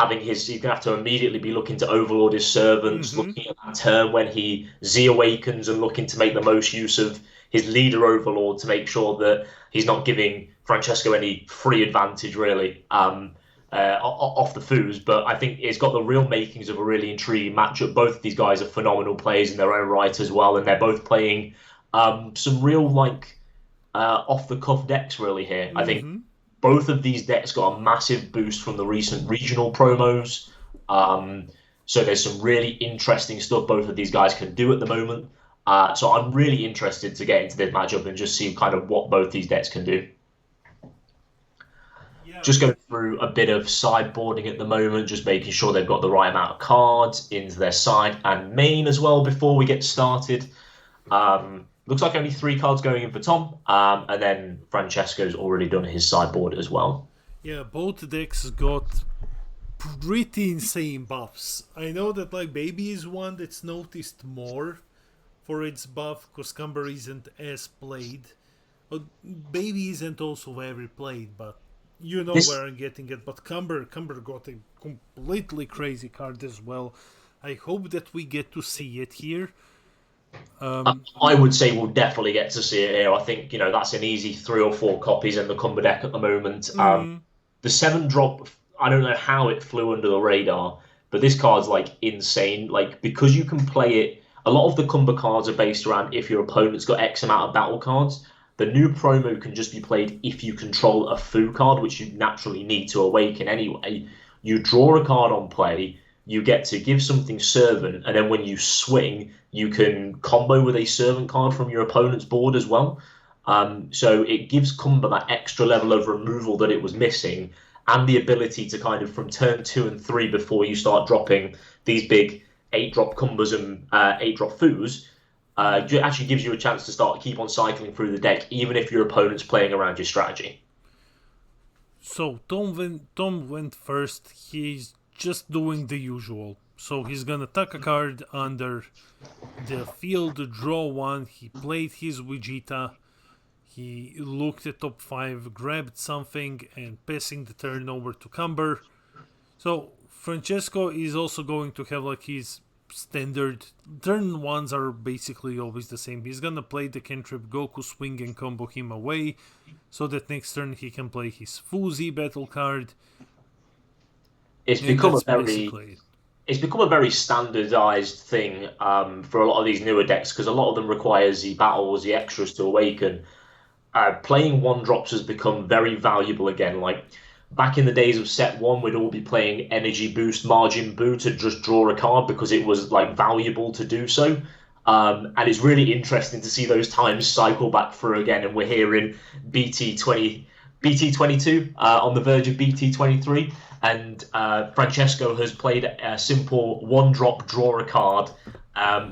he's going to have to immediately be looking to overlord his servants, looking at that turn when he Z awakens and looking to make the most use of his leader overlord to make sure that he's not giving Francesco any free advantage, really, off the foos. But I think it's got the real makings of a really intriguing matchup. Both of these guys are phenomenal players in their own right as well, and they're both playing some real, off-the-cuff decks, really, here. I think both of these decks got a massive boost from the recent regional promos. So there's some really interesting stuff both of these guys can do at the moment. So I'm really interested to get into this matchup and just see kind of what both these decks can do. Yeah. Just going through a bit of sideboarding at the moment, just making sure they've got the right amount of cards into their side and main as well before we get started. Looks like only 3 cards going in for Tom, and then Francesco's already done his sideboard as well. Yeah, both decks got pretty insane buffs. I know that Baby is one that's noticed more for its buff, because Cumber isn't as played. But Baby isn't also very played, but you know where I'm getting it. But Cumber got a completely crazy card as well. I hope that we get to see it here. I would say we'll definitely get to see it here. I think, that's an easy 3 or 4 copies in the Cumber deck at the moment. The 7-drop, I don't know how it flew under the radar, but this card's insane. Because you can play it, a lot of the Cumber cards are based around if your opponent's got X amount of battle cards. The new promo can just be played if you control a foo card, which you naturally need to awaken anyway. You draw a card on play, you get to give something servant, and then when you swing, you can combo with a servant card from your opponent's board as well. So it gives Cumber that extra level of removal that it was missing, and the ability to kind of from turn 2 and 3 before you start dropping these big 8-drop Cumbers and 8-drop foos, actually gives you a chance to keep on cycling through the deck, even if your opponent's playing around your strategy. So Tom went first. He's just doing the usual. So he's gonna tuck a card under the field, draw 1. He played his Vegeta. He looked at top 5, grabbed something, and passing the turn over to Cumber. So Francesco is also going to have his standard turn 1s are basically always the same. He's gonna play the cantrip Goku swing and combo him away, so that next turn he can play his Fuzi battle card. It's become a very standardized thing for a lot of these newer decks, because a lot of them require Z battles, the extras to awaken. Playing 1-drops has become very valuable again. Back in the days of set 1, we'd all be playing Energy Boost, Margin Boo to just draw a card because it was valuable to do so. And it's really interesting to see those times cycle back through again. And we're here in BT22 on the verge of BT23. And Francesco has played a simple 1-drop draw a card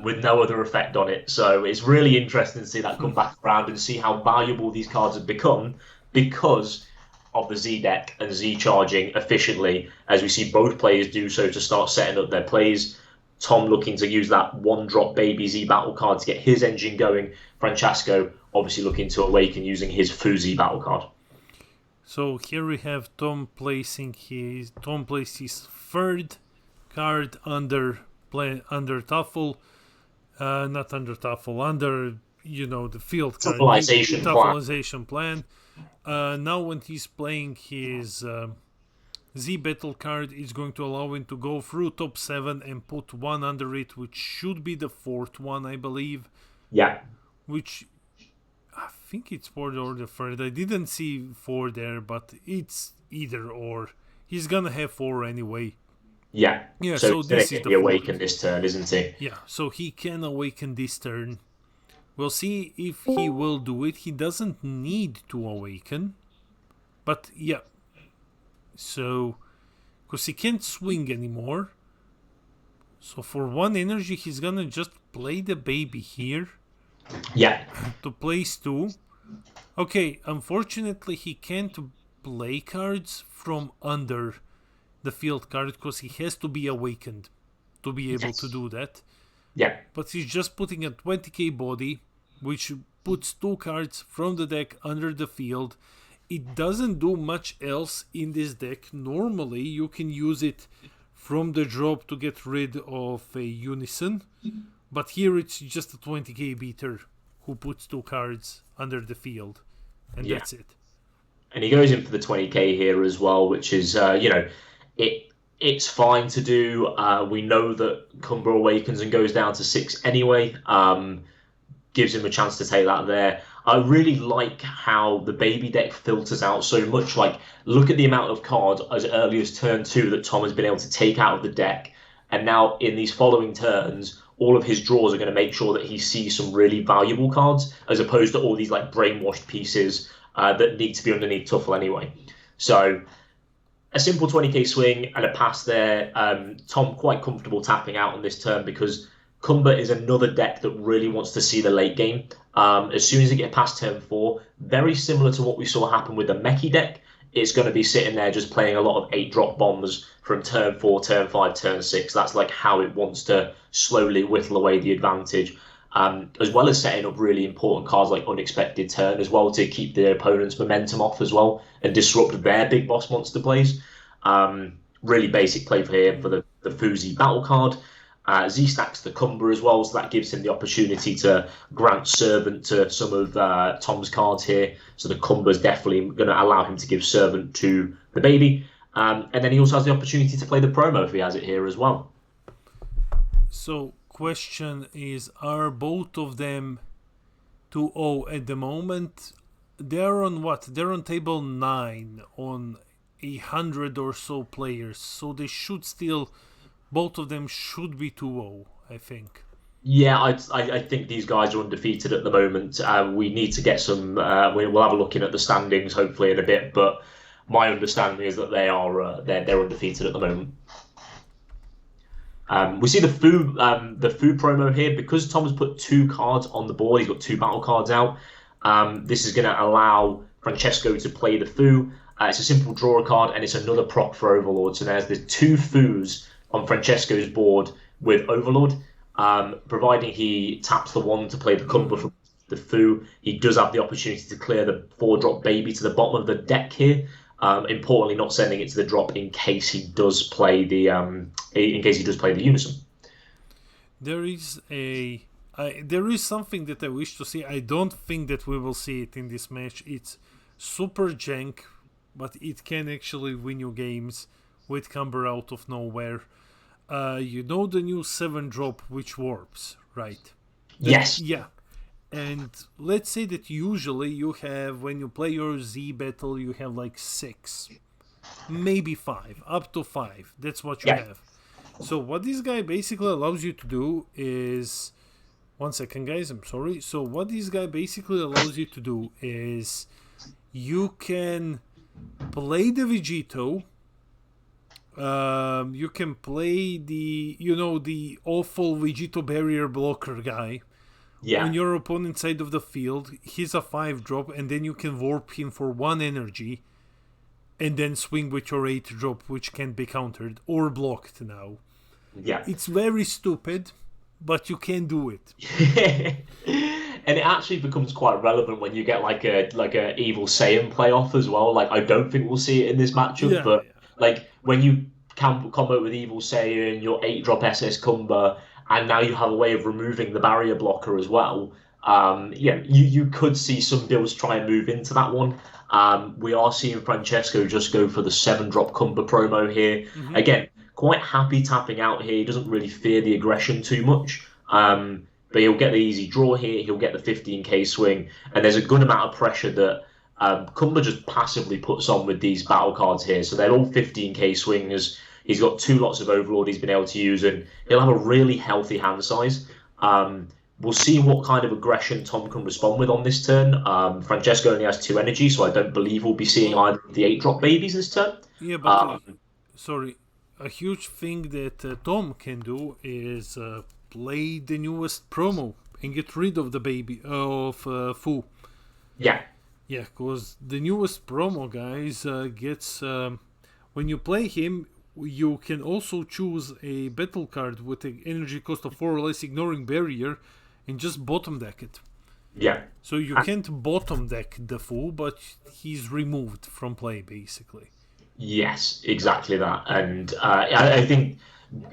with no other effect on it. So it's really interesting to see that come back around and see how valuable these cards have become because of the Z deck and Z charging efficiently, as we see both players do so to start setting up their plays. Tom looking to use that 1-drop Baby Z battle card to get his engine going. Francesco obviously looking to awaken using his Fuzi battle card. So here we have Tom placed his 3rd card under Tuffle, not under Tuffle, under the field card. Tuffleization plan. Now when he's playing his Z battle card, it's going to allow him to go through top 7 and put 1 under it, which should be the 4th one, I believe. Yeah. Which I think it's 4th or the 3rd. I didn't see 4 there, but it's either or. He's gonna have 4 anyway. Yeah. Yeah, So so he's going this to is get the the awaken fourth. this turn, isn't he? Yeah, so he can awaken this turn. We'll see if he will do it. He doesn't need to awaken. But yeah. So, because he can't swing anymore. So for 1 energy, he's gonna just play the baby here Yeah. to place 2. Okay, unfortunately, he can't play cards from under the field card because he has to be awakened to be able to Yes. do that. Yeah. But he's just putting a 20k body, which puts 2 cards from the deck under the field. It doesn't do much else in this deck. Normally, you can use it from the drop to get rid of a Unison, but here it's just a 20k beater who puts 2 cards under the field, and Yeah. that's it. And he goes in for the 20k here as well, which is, it's fine to do. We know that Cumber awakens and goes down to 6 anyway. Gives him a chance to take that there. I really like how the baby deck filters out so much. Like, look at the amount of cards as early as turn 2 that Tom has been able to take out of the deck. And now in these following turns, all of his draws are going to make sure that he sees some really valuable cards, as opposed to all these like brainwashed pieces that need to be underneath Tuffle anyway. So a simple 20k swing and a pass there. Tom quite comfortable tapping out on this turn because Cumber is another deck that really wants to see the late game. As soon as they get past turn 4, very similar to what we saw happen with the Mechi deck, it's going to be sitting there just playing a lot of 8-drop bombs from turn 4, turn 5, turn 6. That's like how it wants to slowly whittle away the advantage. As well as setting up really important cards like Unexpected Turn as well to keep the opponent's momentum off as well and disrupt their big boss monster plays. Really basic play for here for the Fuzi battle card. Z-stacks the Cumber as well, so that gives him the opportunity to grant Servant to some of Tom's cards here. So the Cumber's definitely going to allow him to give Servant to the baby. And then he also has the opportunity to play the promo if he has it here as well. So, question is, are both of them 2-0 at the moment? They're on what? They're on table 9 on 100 or so players, so they should still... Both of them should be 2-0, I think. Yeah, I think these guys are undefeated at the moment. We need to get some... we'll have a look in at the standings, hopefully, in a bit. But my understanding is that they're undefeated at the moment. We see the Fu promo here. Because Tom has put 2 cards on the board, he's got 2 battle cards out. This is going to allow Francesco to play the Fu. It's a simple draw a card, and it's another proc for Overlord. So there's the 2 Fus on Francesco's board with Overlord. Providing he taps the 1 to play the Cumber from the Fu, he does have the opportunity to clear the 4-drop baby to the bottom of the deck here. Importantly, not sending it to the drop in case he does play the Unison. There is something that I wish to see. I don't think that we will see it in this match. It's super jank, but it can actually win you games with Cumber out of nowhere. You know the new 7-drop which warps, right? Yes. Yeah. And let's say that usually you have, when you play your Z battle, you have like 6, maybe 5, up to 5. That's what you have. So what this guy basically allows you to do is... One second, guys, I'm sorry. So what this guy basically allows you to do is you can play the Vegito. You can play the awful Vegito barrier blocker guy on your opponent's side of the field. He's a 5-drop, and then you can warp him for 1 energy and then swing with your 8-drop, which can be countered or blocked now. Yeah. It's very stupid, but you can do it. And it actually becomes quite relevant when you get like a Evil Saiyan playoff as well. Like, I don't think we'll see it in this matchup, but like when you combo with Evil Saiyan, your 8-drop SS Cumber, and now you have a way of removing the barrier blocker as well. You could see some builds try and move into that one. We are seeing Francesco just go for the 7-drop Cumber promo here. Mm-hmm. Again, quite happy tapping out here. He doesn't really fear the aggression too much. But he'll get the easy draw here. He'll get the 15k swing. And there's a good amount of pressure that Cumber just passively puts on with these battle cards here. So they're all 15k swings. He's got 2 lots of Overlord he's been able to use, and he'll have a really healthy hand size. We'll see what kind of aggression Tom can respond with on this turn. Francesco only has 2 energy, so I don't believe we'll be seeing either of the 8-drop babies this turn. Yeah, but sorry, a huge thing that Tom can do is play the newest promo and get rid of the baby of Fu. Yeah. Yeah, because the newest promo, guys, gets... when you play him, you can also choose a battle card with an energy cost of 4 or less, ignoring barrier, and just bottom deck it. Yeah. So you can't bottom deck the Fu, but he's removed from play, basically. Yes, exactly that. And I think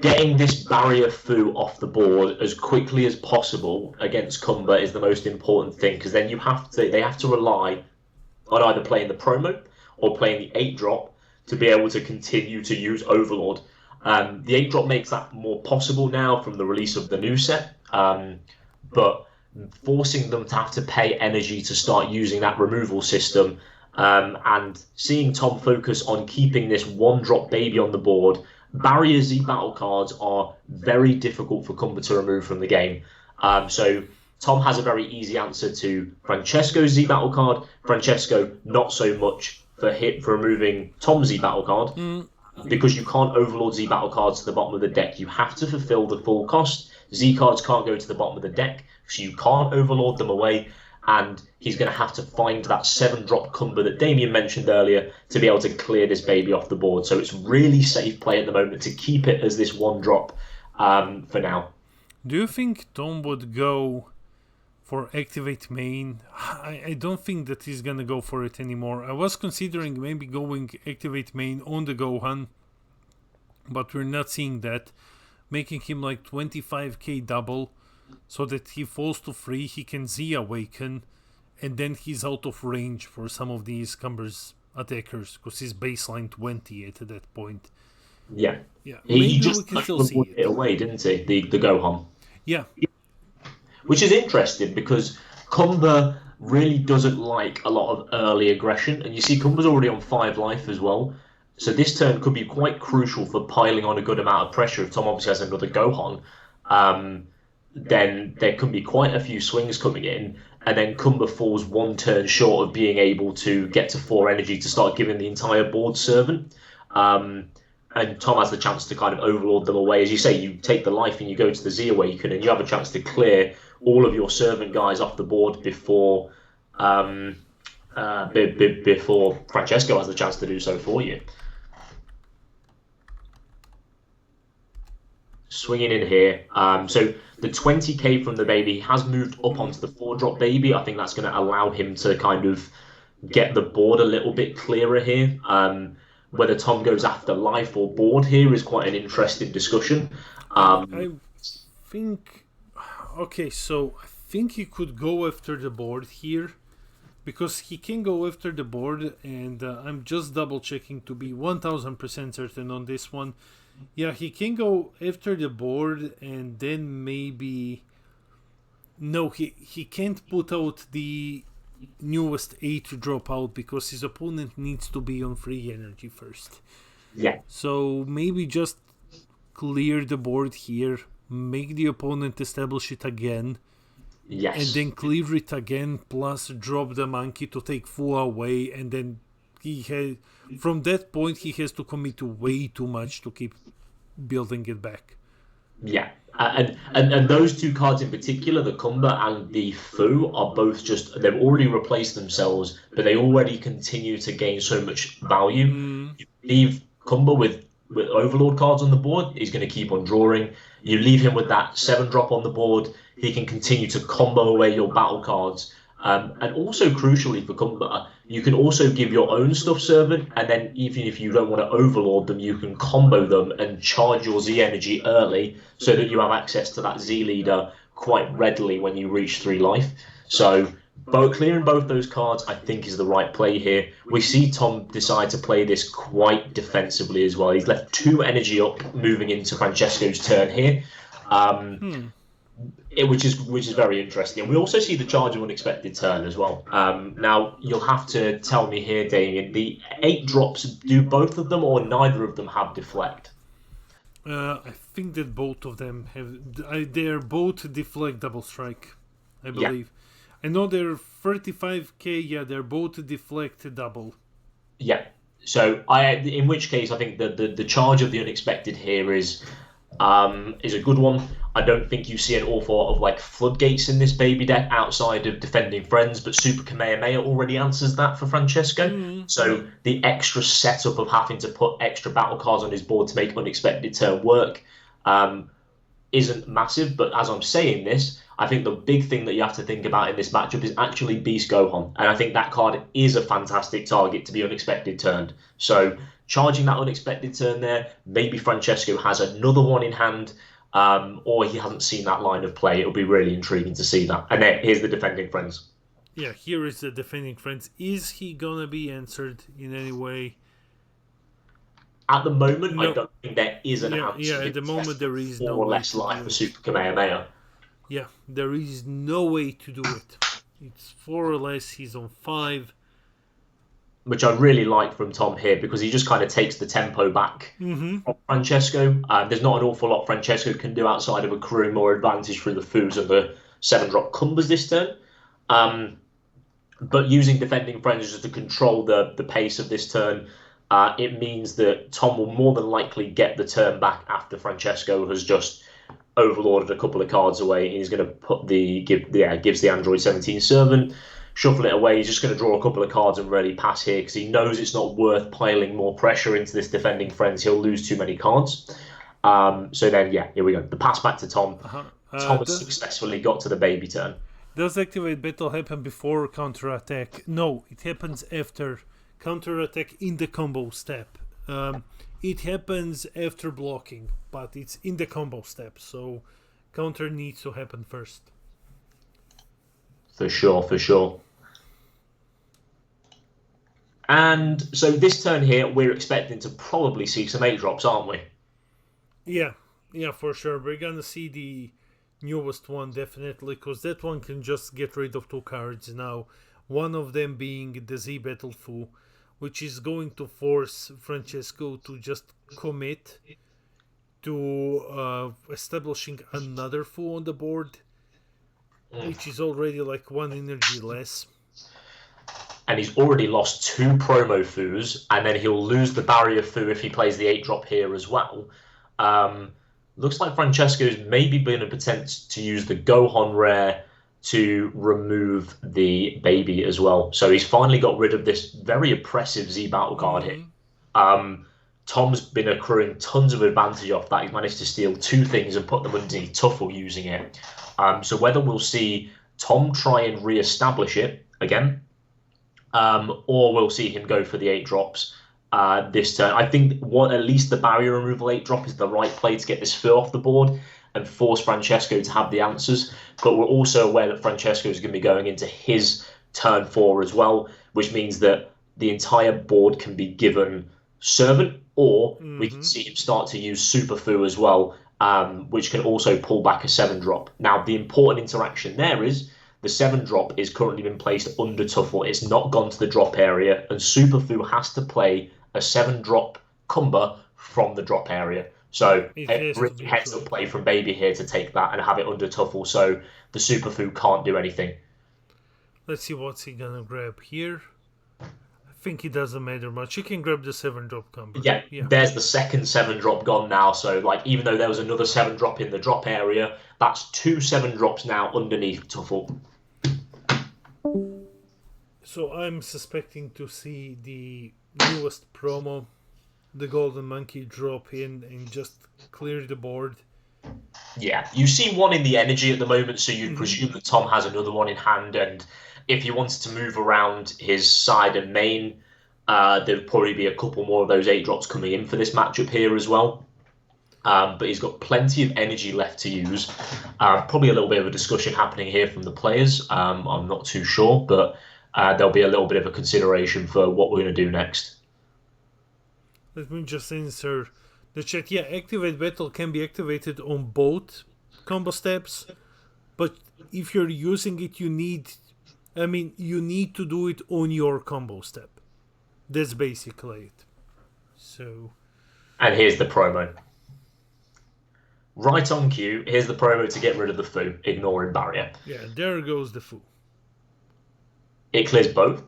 getting this barrier Fu off the board as quickly as possible against Cumber is the most important thing, because then they have to rely on either playing the promo or playing the 8-drop to be able to continue to use Overlord. The 8-drop makes that more possible now from the release of the new set, but forcing them to have to pay energy to start using that removal system, and seeing Tom focus on keeping this 1-drop baby on the board. Barrier Z battle cards are very difficult for Cumber to remove from the game. So Tom has a very easy answer to Francesco's Z battle card. Francesco, not so much for removing Tom's Z battle card. Because you can't Overlord Z battle cards to the bottom of the deck. You have to fulfill the full cost. Z cards can't go to the bottom of the deck, so you can't Overlord them away. And he's going to have to find that 7-drop Cumber that Damien mentioned earlier to be able to clear this baby off the board. So it's really safe play at the moment to keep it as this 1-drop for now. Do you think Tom would go for Activate Main? I don't think that he's going to go for it anymore. I was considering maybe going Activate Main on the Gohan, but we're not seeing that. Making him like 25k double, so that he falls to 3, he can Z Awaken, and then he's out of range for some of these Cumber's attackers, because he's baseline 20 at that point. Yeah. Maybe He just we can still see it away, didn't he? The Gohan. Yeah. Which is interesting, because Cumber really doesn't like a lot of early aggression, and you see Cumber's already on 5 life as well. So this turn could be quite crucial for piling on a good amount of pressure. If Tom obviously has another Gohan, then there could be quite a few swings coming in, and then Cumber falls 1 turn short of being able to get to 4 energy to start giving the entire board servant. And Tom has the chance to kind of Overlord them away. As you say, you take the life and you go to the Z Awaken, and you have a chance to clear all of your servant guys off the board before before Francesco has the chance to do so for you. Swinging in here. So the 20k from the baby has moved up onto the 4-drop baby. I think that's going to allow him to kind of get the board a little bit clearer here. Whether Tom goes after life or board here is quite an interesting discussion. I think... Okay, so I think he could go after the board here, because he can go after the board, and I'm just double checking to be 1000% certain on this one. Yeah, he can go after the board, and then maybe... No, he can't put out the newest 8 drop out, because his opponent needs to be on free energy first. Yeah. So maybe just clear the board here, make the opponent establish it again, Yes. and then clear it again, plus drop the monkey to take Fu away, and then from that point he has to commit to way too much to keep building it back. Yeah. And those 2 cards in particular, the Cumber and the Fu, are both just, they've already replaced themselves, but they already continue to gain so much value. You leave Cumber with Overlord cards on the board, he's going to keep on drawing. You leave him with that 7-drop on the board, he can continue to combo away your battle cards. And also crucially for Cumber, you can also give your own stuff servant, and then even if you don't want to Overlord them, you can combo them and charge your Z energy early, so that you have access to that Z leader quite readily when you reach 3 life. So clearing both those cards, I think, is the right play here. We see Tom decide to play this quite defensively as well. He's left 2 energy up moving into Francesco's turn here. Which is very interesting. And we also see the charge of unexpected turn as well. Now, you'll have to tell me here, Damien, the 8 drops, do both of them or neither of them have deflect? I think that both of them have. They're both deflect double strike, I believe. I know they're 35k. Yeah, they're both deflect double. Yeah. So in which case, I think the charge of the unexpected here is a good one. I don't think you see an awful lot of like floodgates in this baby deck outside of defending friends, but Super Kamehameha already answers that for Francesco. So the extra setup of having to put extra battle cards on his board to make unexpected turn work isn't massive. But as I'm saying this, I think the big thing that you have to think about in this matchup is actually Beast Gohan, and I think that card is a fantastic target to be unexpected turned. So charging that unexpected turn there, maybe Francesco has another one in hand, or he hasn't seen that line of play. It'll be really intriguing to see that. And then here's the defending friends. Yeah, here is the defending friends. Is he gonna be answered in any way? At the moment, no. I don't think there is an answer. Yeah, at the moment there is no way. Or less life for Super Kamehameha. Yeah, there is no way to do it. It's 4 or less, he's on 5. Which I really like from Tom here, because he just kind of takes the tempo back from Francesco. There's not an awful lot Francesco can do outside of accruing more advantage through the foos and the 7-drop Cumbers this turn. But using defending friends just to control the pace of this turn, it means that Tom will more than likely get the turn back after Francesco has just overlorded a couple of cards away. He's going to put gives the Android 17 servant, shuffle it away. He's just going to draw a couple of cards and really pass here because he knows it's not worth piling more pressure into this defending friends. He'll lose too many cards. So then, here we go. The pass back to Tom. Tom has successfully got to the baby turn. Does activate battle happen before counterattack? No, it happens after counterattack in the combo step. It happens after blocking, but it's in the combo step, so counter needs to happen first. For sure. And so this turn here, we're expecting to probably see some 8-drops, aren't we? Yeah, for sure. We're gonna see the newest one, definitely, because that one can just get rid of 2 cards now. One of them being the Z Battle Fu, which is going to force Francesco to just commit to establishing another Fu on the board, which is already like 1 energy less. And he's already lost 2 promo Fus, and then he'll lose the barrier Fu if he plays the 8-drop here as well. Looks like Francesco's maybe been a potential to use the Gohan rare to remove the baby as well. So he's finally got rid of this very oppressive Z battle card here. Tom's been accruing tons of advantage off that. He's managed to steal 2 things and put them underneath Tuffle using it. So whether we'll see Tom try and re-establish it again, or we'll see him go for the 8-drops this turn. I think at least the barrier removal 8-drop is the right play to get this Fu off the board and force Francesco to have the answers. But we're also aware that Francesco is going to be going into his turn 4 as well, which means that the entire board can be given Servant, or we can see him start to use Super Fu as well, which can also pull back a 7-drop. Now, the important interaction there is the 7-drop is currently been placed under Tuffle. It's not gone to the drop area, and Super Fu has to play a 7-drop Cumber from the drop area. So it really heads up play from Baby here to take that and have it under Tuffle, so the Super Fu can't do anything. Let's see what's he gonna grab here. I think it doesn't matter much. He can grab the 7-drop Cumber. Yeah, there's the second 7-drop gone now. So like, even though there was another 7-drop in the drop area, that's 2 7-drops now underneath Tuffle. So I'm suspecting to see the newest promo, the Golden Monkey, drop in and just clear the board. Yeah, you see one in the energy at the moment, so you'd presume that Tom has another one in hand, and if he wants to move around his side and main, there'd probably be a couple more of those 8-drops coming in for this matchup here as well. But he's got plenty of energy left to use. Probably a little bit of a discussion happening here from the players. I'm not too sure, but there'll be a little bit of a consideration for what we're going to do next. Let me just answer the chat. Yeah, Activate Battle can be activated on both combo steps, but if you're using it, you need to do it on your combo step. That's basically it. So, and here's the promo. Right on cue. Here's the promo to get rid of the Fu, ignoring barrier. Yeah, there goes the Fu. It clears both.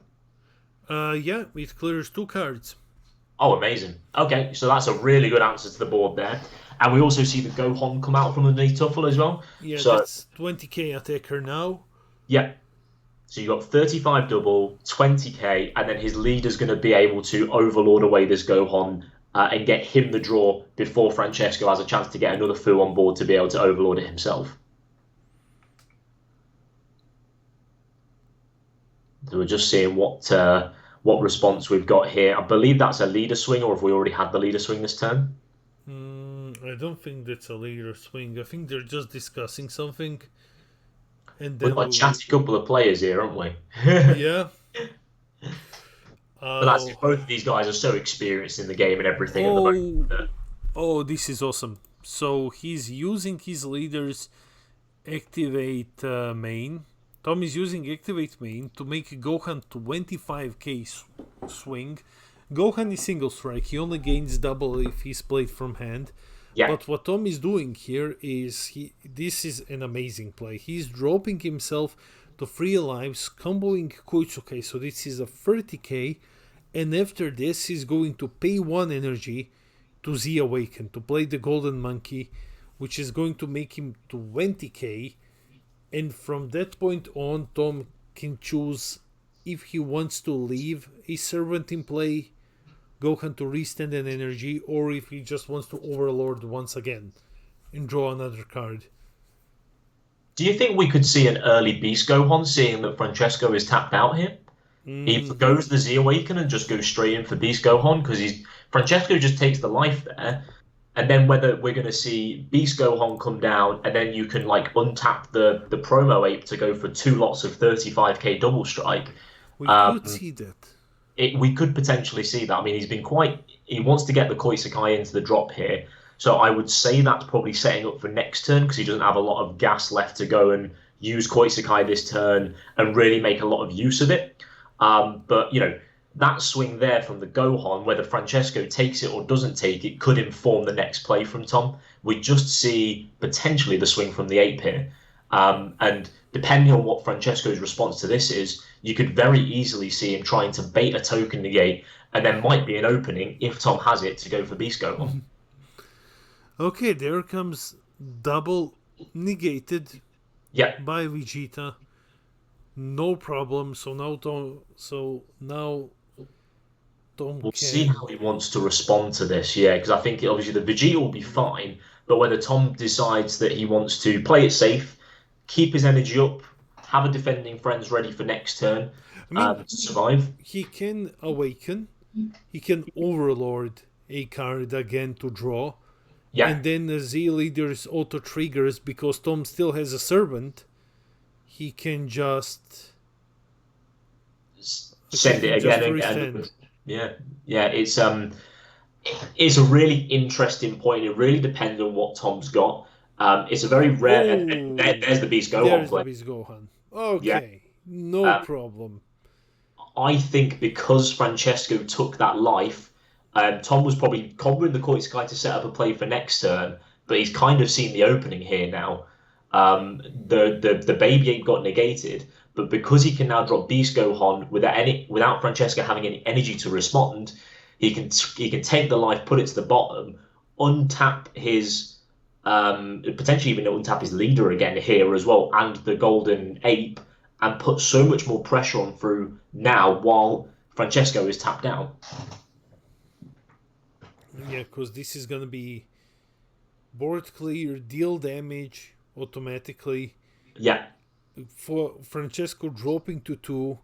Yeah, it clears 2 cards. Oh, amazing. Okay, so that's a really good answer to the board there. And we also see the Gohan come out from underneath Tuffle as well. Yeah, so, that's 20k attacker now. Yeah. So you got 35 double, 20k, and then his leader's going to be able to overlord away this Gohan and get him the draw before Francesco has a chance to get another Fu on board to be able to overlord it himself. So we're just seeing what response we've got here. I believe that's a leader swing, or have we already had the leader swing this turn? I don't think that's a leader swing. I think they're just discussing something. And then we're a chatty couple of players here, aren't we? Yeah. But that's it. Both of these guys are so experienced in the game and everything at the moment. Oh, this is awesome. So he's using his leader's activate main. Tom is using activate main to make Gohan 25k swing. Gohan is single strike. He only gains double if he's played from hand. Yeah. But what Tom is doing here is this is an amazing play. He's dropping himself to 3 lives, comboing Koitsuke. So this is a 30k. And after this, he's going to pay 1 energy to Z Awaken to play the Golden Monkey, which is going to make him 20k. And from that point on, Tom can choose if he wants to leave a servant in play, Gohan to restand an energy, or if he just wants to overlord once again and draw another card. Do you think we could see an early Beast Gohan, seeing that Francesco is tapped out here? He goes the Z Awaken and just goes straight in for Beast Gohan, because Francesco just takes the life there. And then whether we're going to see Beast Gohan come down, and then you can like untap the promo ape to go for 2 lots of 35k double strike. We could see that. We could potentially see that. I mean, he wants to get the Koisekai into the drop here. So I would say that's probably setting up for next turn, because he doesn't have a lot of gas left to go and use Koisekai this turn and really make a lot of use of it. But, that swing there from the Gohan, whether Francesco takes it or doesn't take it, could inform the next play from Tom. We just see potentially the swing from the ape here. And depending on what Francesco's response to this is, you could very easily see him trying to bait a token negate, and there might be an opening, if Tom has it, to go for Beast Gohan. Okay, there comes double negated by Vegeta. No problem. So now Tom We'll see how he wants to respond to this, because I think obviously the Vegeta will be fine, but whether Tom decides that he wants to play it safe, keep his energy up, have a defending friends ready for next turn, to survive. He can awaken, he can overlord a card again to draw, and then the Z leader's auto triggers because Tom still has a servant. He can just send it again. It's a really interesting point. It really depends on what Tom's got. It's a very rare. And there's the Beast Gohan. There's the Beast Gohan. Okay, no problem. I think because Francesco took that life, Tom was probably combering the Koitsukai to set up a play for next turn, but he's kind of seen the opening here now. The baby ape got negated, but because he can now drop Beast Gohan without Francesco having any energy to respond, he can take the life, put it to the bottom, untap his potentially even untap his leader again here as well, and the golden ape, and put so much more pressure on through now while Francesco is tapped out. Yeah, because this is gonna be board clear, deal damage automatically. Yeah. For Francesco dropping to 2,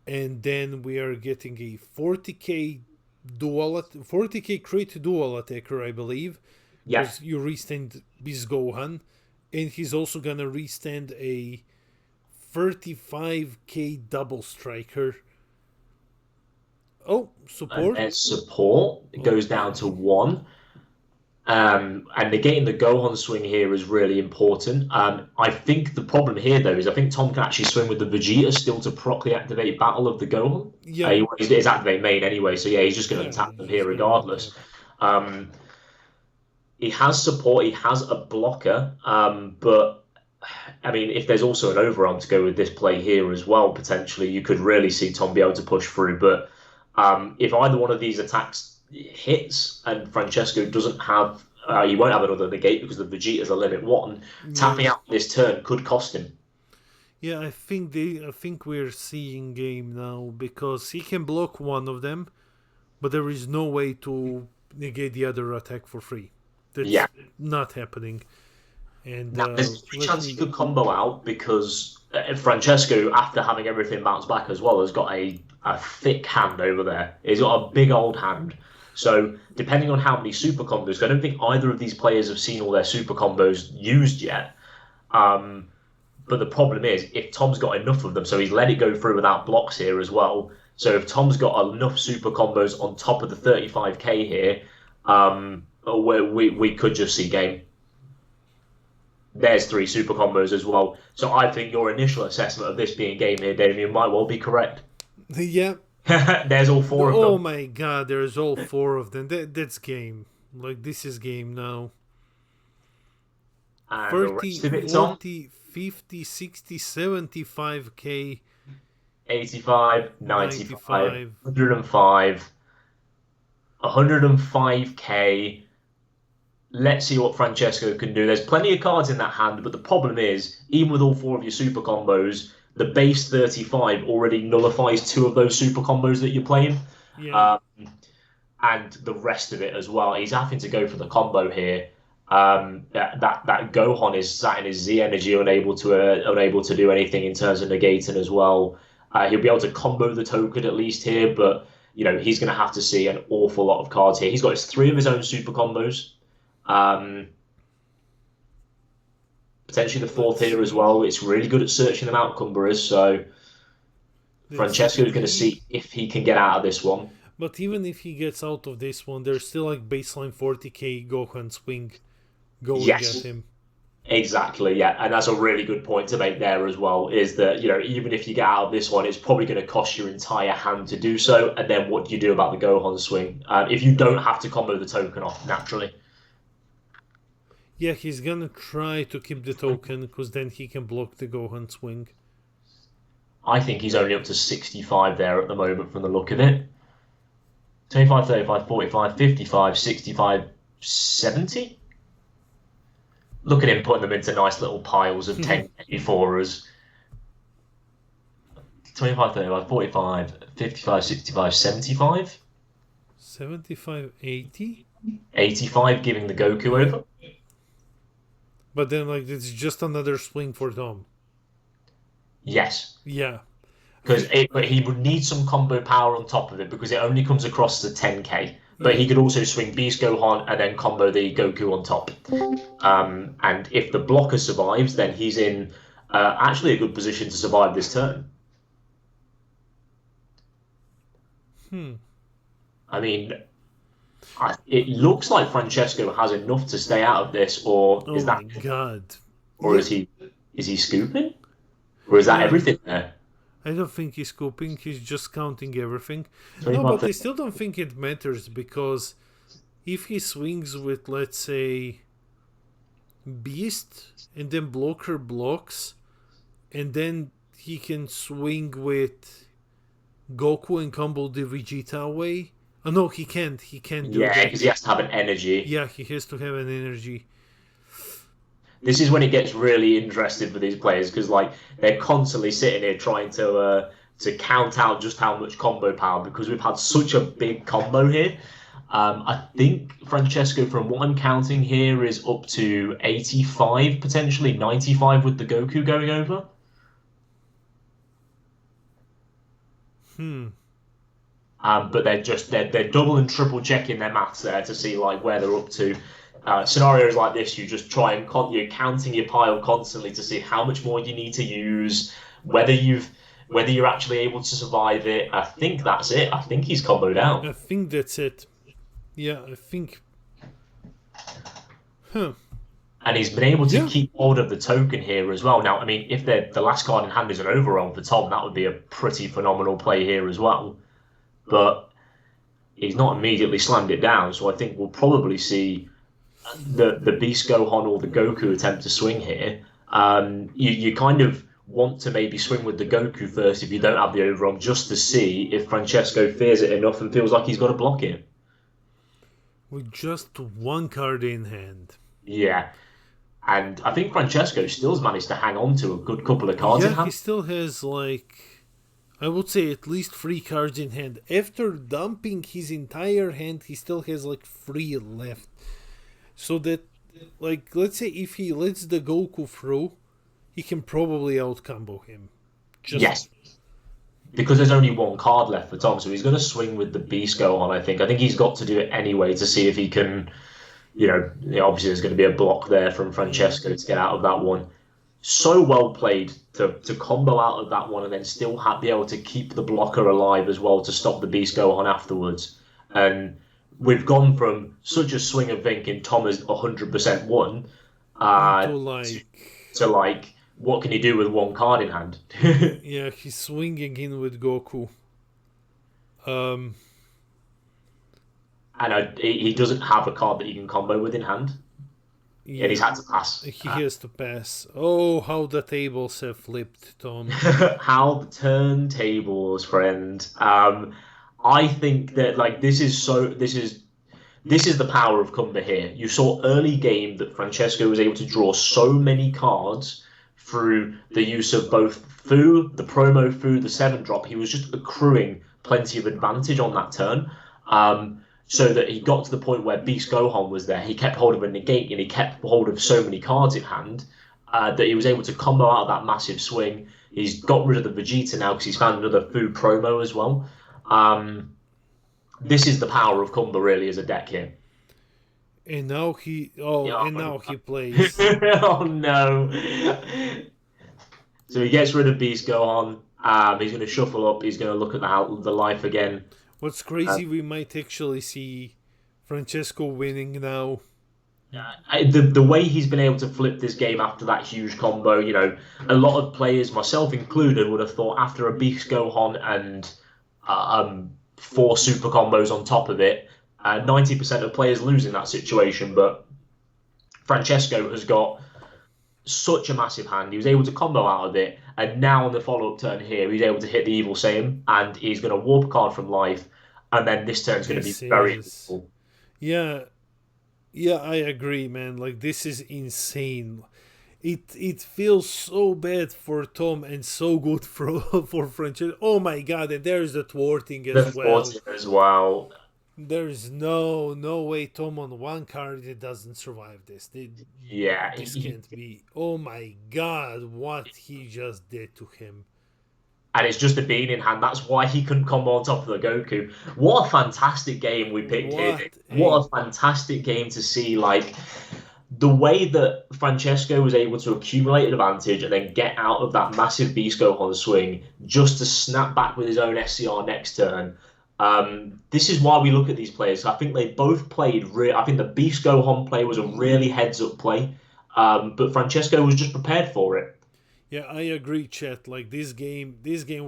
and then we are getting a 40k crit dual attacker, I believe. Yes. You restand Beast Gohan, and he's also gonna restand a 35k double striker. Oh, support. And support. It goes down to 1. And negating the Gohan swing here is really important. I think the problem here, though, is I think Tom can actually swing with the Vegeta still to properly activate Battle of the Gohan. Yeah. He's activate main anyway, so he's just going to tap them here regardless. he has support, he has a blocker, but I mean, if there's also an overarm to go with this play here as well, potentially, you could really see Tom be able to push through. But if either one of these attacks hits and Francesco doesn't have, he won't have another negate because the Vegeta's a limit 1, tapping out this turn could cost him. Yeah, I think we're seeing game now because he can block one of them, but there is no way to negate the other attack for free. That's not happening. And now, there's a chance he could combo out because Francesco, after having everything bounced back as well, has got a thick hand over there. He's got a big old hand. So, depending on how many super combos, I don't think either of these players have seen all their super combos used yet. But the problem is, if Tom's got enough of them, so he's let it go through without blocks here as well. So if Tom's got enough super combos on top of the 35k here, we could just see game. There's 3 super combos as well. So I think your initial assessment of this being game here, Damien, might well be correct. Yeah. There's all 4 of them. Oh my god, there's all 4 of them. That's game. Like, this is game now. And 30, 40, 50, 60, 75k. 85, 95, 105, 105k. Let's see what Francesco can do. There's plenty of cards in that hand, but the problem is, even with all 4 of your super combos, the base 35 already nullifies 2 of those super combos that you're playing. Yeah. And the rest of it as well. He's having to go for the combo here. That Gohan is sat in his Z energy, unable to do anything in terms of negating as well. He'll be able to combo the token at least here, but he's going to have to see an awful lot of cards here. He's got 3 of his own super combos. Potentially the 4th here as well. It's really good at searching them out, Cumber is. So Francesco's going to see if he can get out of this one. But even if he gets out of this one, there's still like baseline 40k Gohan swing going at him. Exactly, yeah. And that's a really good point to make there as well, is that, even if you get out of this one, it's probably going to cost your entire hand to do so. And then what do you do about the Gohan swing? If you don't have to combo the token off, naturally. Yeah, he's going to try to keep the token, because then he can block the Gohan swing. I think he's only up to 65 there at the moment from the look of it. 25, 35, 45, 55, 65, 70? Look at him putting them into nice little piles of 10k for us. 25, 35, 45, 55, 65, 75? 75, 80? 85 giving the Goku over. But then, it's just another swing for Tom. Yes. Yeah. But he would need some combo power on top of it because it only comes across as a 10k. But he could also swing Beast Gohan and then combo the Goku on top. And if the blocker survives, then he's in actually a good position to survive this turn. I mean, it looks like Francesco has enough to stay out of this, or is that? Oh my god! Or is he scooping? Or is that everything there? I don't think he's scooping. He's just counting everything. No, but I still don't think it matters, because if he swings with, let's say, Beast and then blocker blocks, and then he can swing with Goku and combo the Vegeta away. Oh no, he can't. He can't do that. Yeah, because he has to have an energy. Yeah, he has to have an energy. This is when it gets really interesting for these players, because they're constantly sitting here trying to count out just how much combo power, because we've had such a big combo here. I think Francesco, from what I'm counting here, is up to 85, potentially 95 with the Goku going over. But they're double and triple checking their maths there to see where they're up to. Scenarios like this, you just try and you're counting your pile constantly to see how much more you need to use, whether you're actually able to survive it. I think that's it. I think he's comboed out. I think that's it. Yeah, I think. And he's been able to keep hold of the token here as well. Now, I mean, if the last card in hand is an overall for Tom, that would be a pretty phenomenal play here as well. But he's not immediately slammed it down, so I think we'll probably see the Beast Gohan or the Goku attempt to swing here, you kind of want to maybe swing with the Goku first if you don't have the overarm, just to see if Francesco fears it enough and feels like he's got to block it. With just one card in hand. Yeah, and I think Francesco still's managed to hang on to a good couple of cards in Yeah, he hand. still has like, I would say at least 3 cards in hand. After dumping his entire hand, he still has like 3 left. So that, like, let's say if he lets the Goku through, he can probably out combo him. Just Yes, because there's only one card left for Tom, so he's going to swing with the Beast Gohan. I think he's got to do it anyway to see if he can. Obviously there's going to be a block there from yeah. Francesco to get out of that one. So well played to combo out of that one and then still be able to keep the blocker alive as well to stop the Beast Gohan afterwards. And we've gone from such a swing of thinking Tom has 100% won Into to, like, like, what can he do with one card in hand? yeah, he's swinging in with Goku. Um, And he doesn't have a card that he can combo with in hand, and he's yeah, had to pass. he has to pass. Oh, how the tables have flipped, Tom. How the turntables, friend. I think that like this is the power of Cumber here. You saw early game that Francesco was able to draw so many cards through the use of both Fu, the promo Fu, the 7-drop. He was just accruing plenty of advantage on that turn. So that he got to the point where Beast Gohan was there. He kept hold of a negate and he kept hold of so many cards in hand that he was able to combo out of that massive swing. He's got rid of the Vegeta now because he's found another Fu promo as well. This is the power of Cumber really as a deck here. And now he, oh, Yeah. and now he plays. Oh no. So he gets rid of Beast Gohan. He's going to shuffle up. He's going to look at the life again. What's crazy, we might actually see Francesco winning now. The way he's been able to flip this game after that huge combo, a lot of players, myself included, would have thought after a Beast Gohan and 4 super combos on top of it, 90% of players lose in that situation. But Francesco has got such a massive hand. He was able to combo out of it, and now on the follow-up turn here, he's able to hit the Evil Saiyan, and he's going to warp card from life, and then this turn's going to be This very is, difficult. yeah, yeah, I agree, man. Like, this is insane. It feels so bad for Tom and so good for for Francesco. Oh my god! And there's the thwarting The as well. 40 as well. There's no way Tom on one card it doesn't survive this. Yeah, This can't be. Oh my god! What he just did to him. and it's just a bean in hand. That's why he couldn't combo on top of the Goku. What a fantastic game we picked here, What Nick. What a a fantastic game to see. Like, the way that Francesco was able to accumulate an advantage and then get out of that massive Beast Gohan swing just to snap back with his own SCR next turn. This is why we look at these players. I think they both played. I think the Beast Gohan play was a really heads-up play, but Francesco was just prepared for it. Yeah, I agree, chat. Like, this game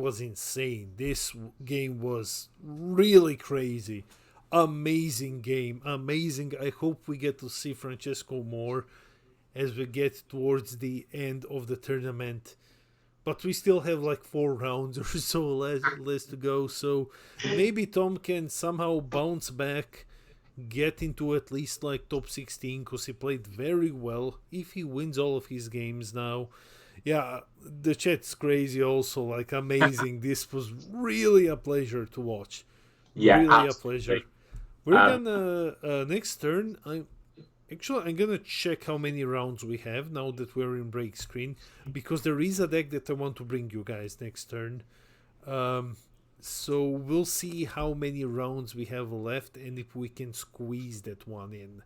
was insane. This game was really crazy. Amazing game, amazing. I hope we get to see Francesco more as we get towards the end of the tournament. But we still have like 4 rounds or so less to go. So maybe Tom can somehow bounce back, get into at least like top 16 because he played very well. If he wins all of his games now, yeah, the chat's crazy also, like amazing. This was really a pleasure to watch. Yeah, Really a pleasure. absolutely. We're Um, gonna next turn. I'm gonna check how many rounds we have now that we're in break screen because there is a deck that I want to bring you guys next turn. So we'll see how many rounds we have left and if we can squeeze that one in.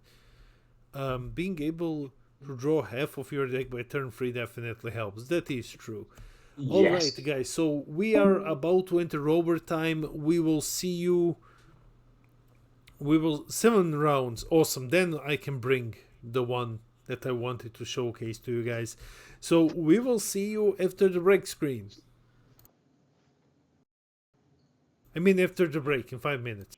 Being able to draw half of your deck by turn 3 definitely helps. That is true. Alright, yes. guys, so we are about to enter overtime. We will see you. We will 7 rounds. Awesome. Then I can bring the one that I wanted to showcase to you guys. So we will see you after the break screen. I mean, after the break in 5 minutes.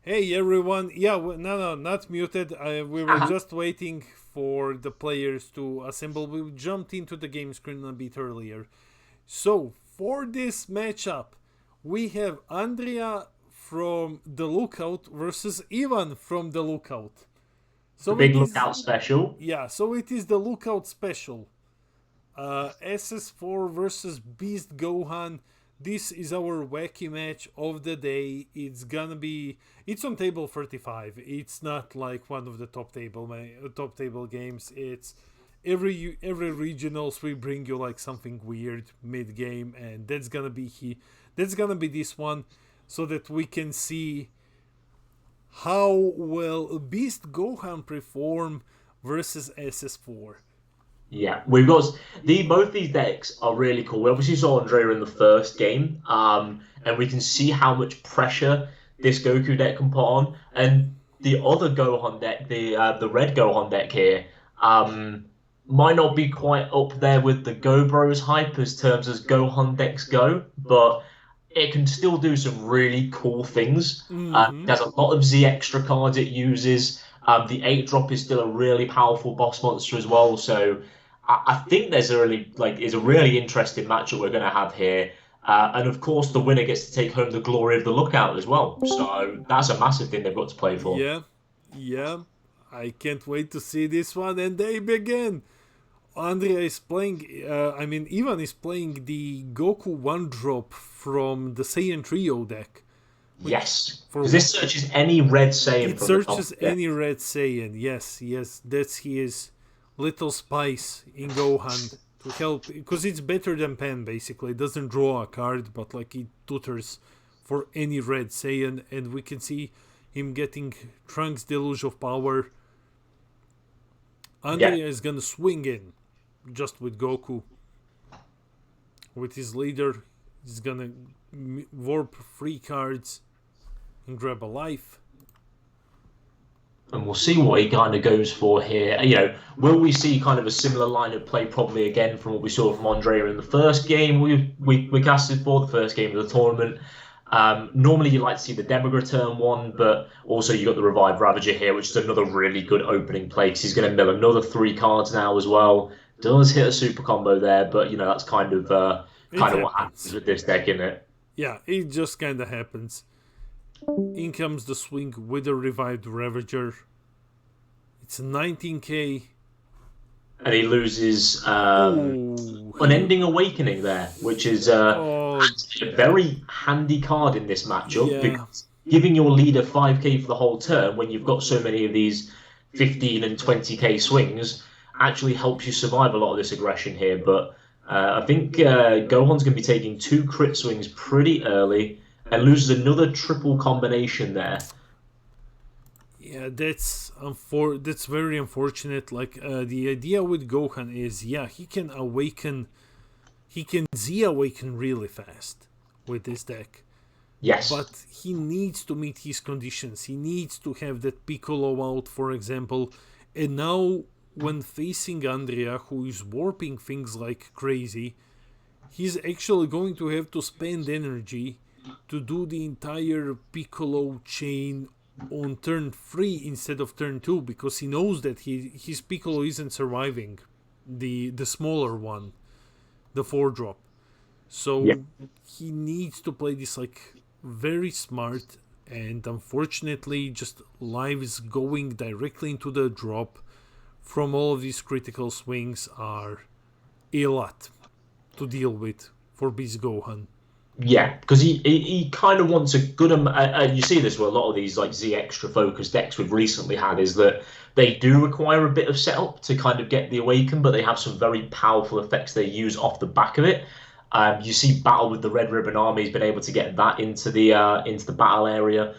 Hey everyone, yeah, no, not muted. We were just waiting for the players to assemble. We jumped into the game screen a bit earlier. So, for this matchup, we have Andrea from the Lookout versus Ivan from the Lookout. So The big Lookout special. Yeah, so it is the Lookout special. SS4 versus Beast Gohan. This is our wacky match of the day. It's on table 35. It's not like one of the top table games. It's every regionals we bring you like something weird mid game, and that's gonna be this one, so that we can see how will Beast Gohan perform versus SS4. Yeah, we've got both these decks are really cool. We obviously saw Andrea in the first game, and we can see how much pressure this Goku deck can put on. And the other Gohan deck, the red Gohan deck here, might not be quite up there with the Go Bros hype as terms as Gohan decks go, but it can still do some really cool things. There's a lot of Z extra cards it uses. The 8-drop is still a really powerful boss monster as well. So I think there's a really interesting matchup we're going to have here. And of course, the winner gets to take home the glory of the Lookout as well. So that's a massive thing they've got to play for. Yeah. I can't wait to see this one. And they begin. Andrea is playing, Ivan is playing the Goku 1-drop from the Saiyan Trio deck. Yes, because this searches any red Saiyan. It searches any red Saiyan, yes. That's his little spice in Gohan to help, because it's better than Pen, basically. It doesn't draw a card, but like it tutors for any red Saiyan, and we can see him getting Trunks Deluge of Power. Andrea is gonna swing in just with Goku. With his leader, he's gonna warp 3 cards and grab a life. And we'll see what he kind of goes for here. You know, will we see kind of a similar line of play probably again from what we saw from Andrea in the first game we casted for, the first game of the tournament? Normally you like to see the Demagra turn 1, but also you got the Revived Ravager here, which is another really good opening play because he's going to mill another 3 cards now as well. Does hit a super combo there, but you know that's kind of what happens with this deck, isn't it? Yeah, it just kind of happens. In comes the swing with the Revived Ravager. It's 19k. And he loses Unending Awakening there, which is a very handy card in this matchup. Because giving your leader 5k for the whole turn when you've got so many of these 15 and 20k swings actually helps you survive a lot of this aggression here. But I think Gohan's going to be taking 2 crit swings pretty early and loses another triple combination there. Yeah, that's very unfortunate. Like the idea with Gohan is, he can awaken, he can Z awaken really fast with this deck. Yes. But he needs to meet his conditions. He needs to have that Piccolo out, for example. And now, when facing Andrea, who is warping things like crazy, he's actually going to have to spend energy to do the entire Piccolo chain on turn 3 instead of turn 2, because he knows that his Piccolo isn't surviving the smaller one, the 4-drop. So he needs to play this like very smart, and unfortunately just lives going directly into the drop from all of these critical swings are a lot to deal with for Beast Gohan. Yeah, because he kind of wants a good you see this with a lot of these like Z extra focused decks we've recently had, is that they do require a bit of setup to kind of get the awaken, but they have some very powerful effects they use off the back of it. You see Battle with the Red Ribbon Army has been able to get that into the battle area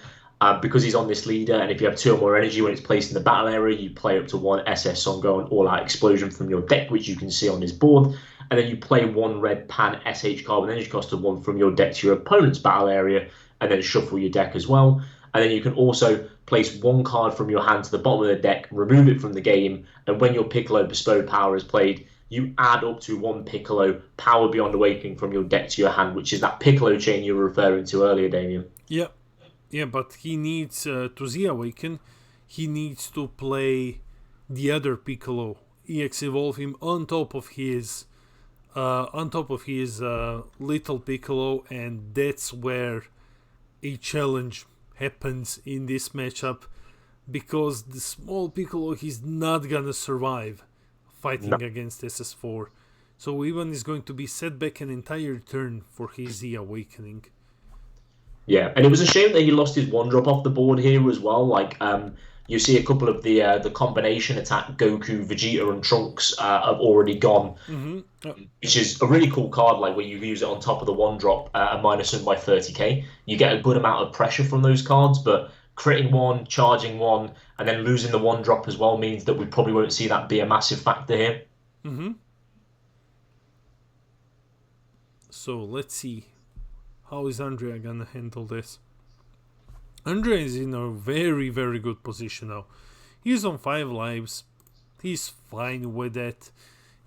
because he's on this leader, and if you have 2 or more energy when it's placed in the battle area, you play up to 1 SS Songo and All Out Explosion from your deck, which you can see on his board, and then you play 1 red Pan SH card with energy cost of 1 from your deck to your opponent's battle area, and then shuffle your deck as well. And then you can also place 1 card from your hand to the bottom of the deck, remove it from the game, and when your Piccolo Bestow Power is played, you add up to 1 Piccolo Power Beyond Awakening from your deck to your hand, which is that Piccolo chain you were referring to earlier, Damien. Yep. Yeah, but he needs to Z awaken. He needs to play the other Piccolo, EX evolve him on top of his little Piccolo, and that's where a challenge happens in this matchup, because the small Piccolo, he's not gonna survive fighting No. against SS4. So Ivan is going to be set back an entire turn for his Z awakening. Yeah, and it was a shame that he lost his one drop off the board here as well. Like, you see a couple of the combination attack Goku, Vegeta, and Trunks have already gone, which is a really cool card. Like where you use it on top of the one drop and minus them by 30k, you get a good amount of pressure from those cards. But critting one, charging one, and then losing the one drop as well means that we probably won't see that be a massive factor here. So let's see. How is Andrea gonna handle this? Andrea is in a very, very good position now. He's on 5 lives. He's fine with that.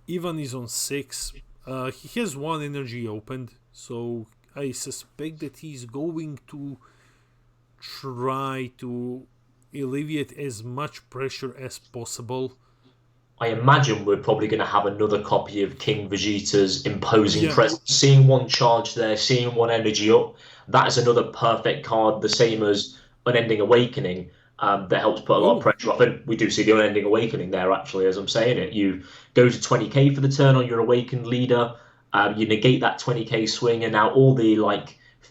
Ivan is on 6. He has 1 energy opened. So I suspect that he's going to try to alleviate as much pressure as possible. I imagine we're probably going to have another copy of King Vegeta's imposing presence. Seeing one charge there, seeing one energy up, that is another perfect card, the same as Unending Awakening, that helps put a lot of pressure off. And we do see the Unending Awakening there, actually, as I'm saying it. You go to 20k for the turn on your Awakened leader, you negate that 20k swing, and now all the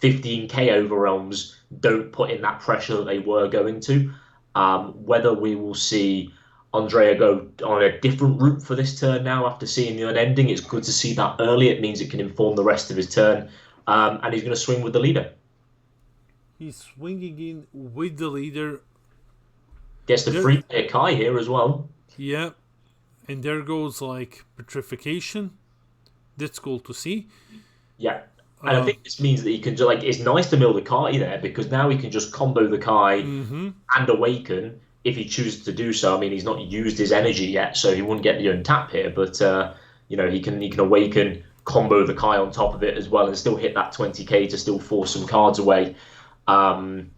15k overwhelms don't put in that pressure that they were going to. Whether we will see Andrea go on a different route for this turn now after seeing the unending, it's good to see that early. It means it can inform the rest of his turn, and he's going to swing with the leader. He's swinging in with the leader. Gets the free player Kai here as well. Yeah, and there goes petrification. That's cool to see. Yeah, and I think this means that he can it's nice to mill the Kai there, because now he can just combo the Kai and awaken if he chooses to do so. I mean, he's not used his energy yet, so he wouldn't get the untap here. But he can awaken, combo the Kai on top of it as well, and still hit that 20k to still force some cards away from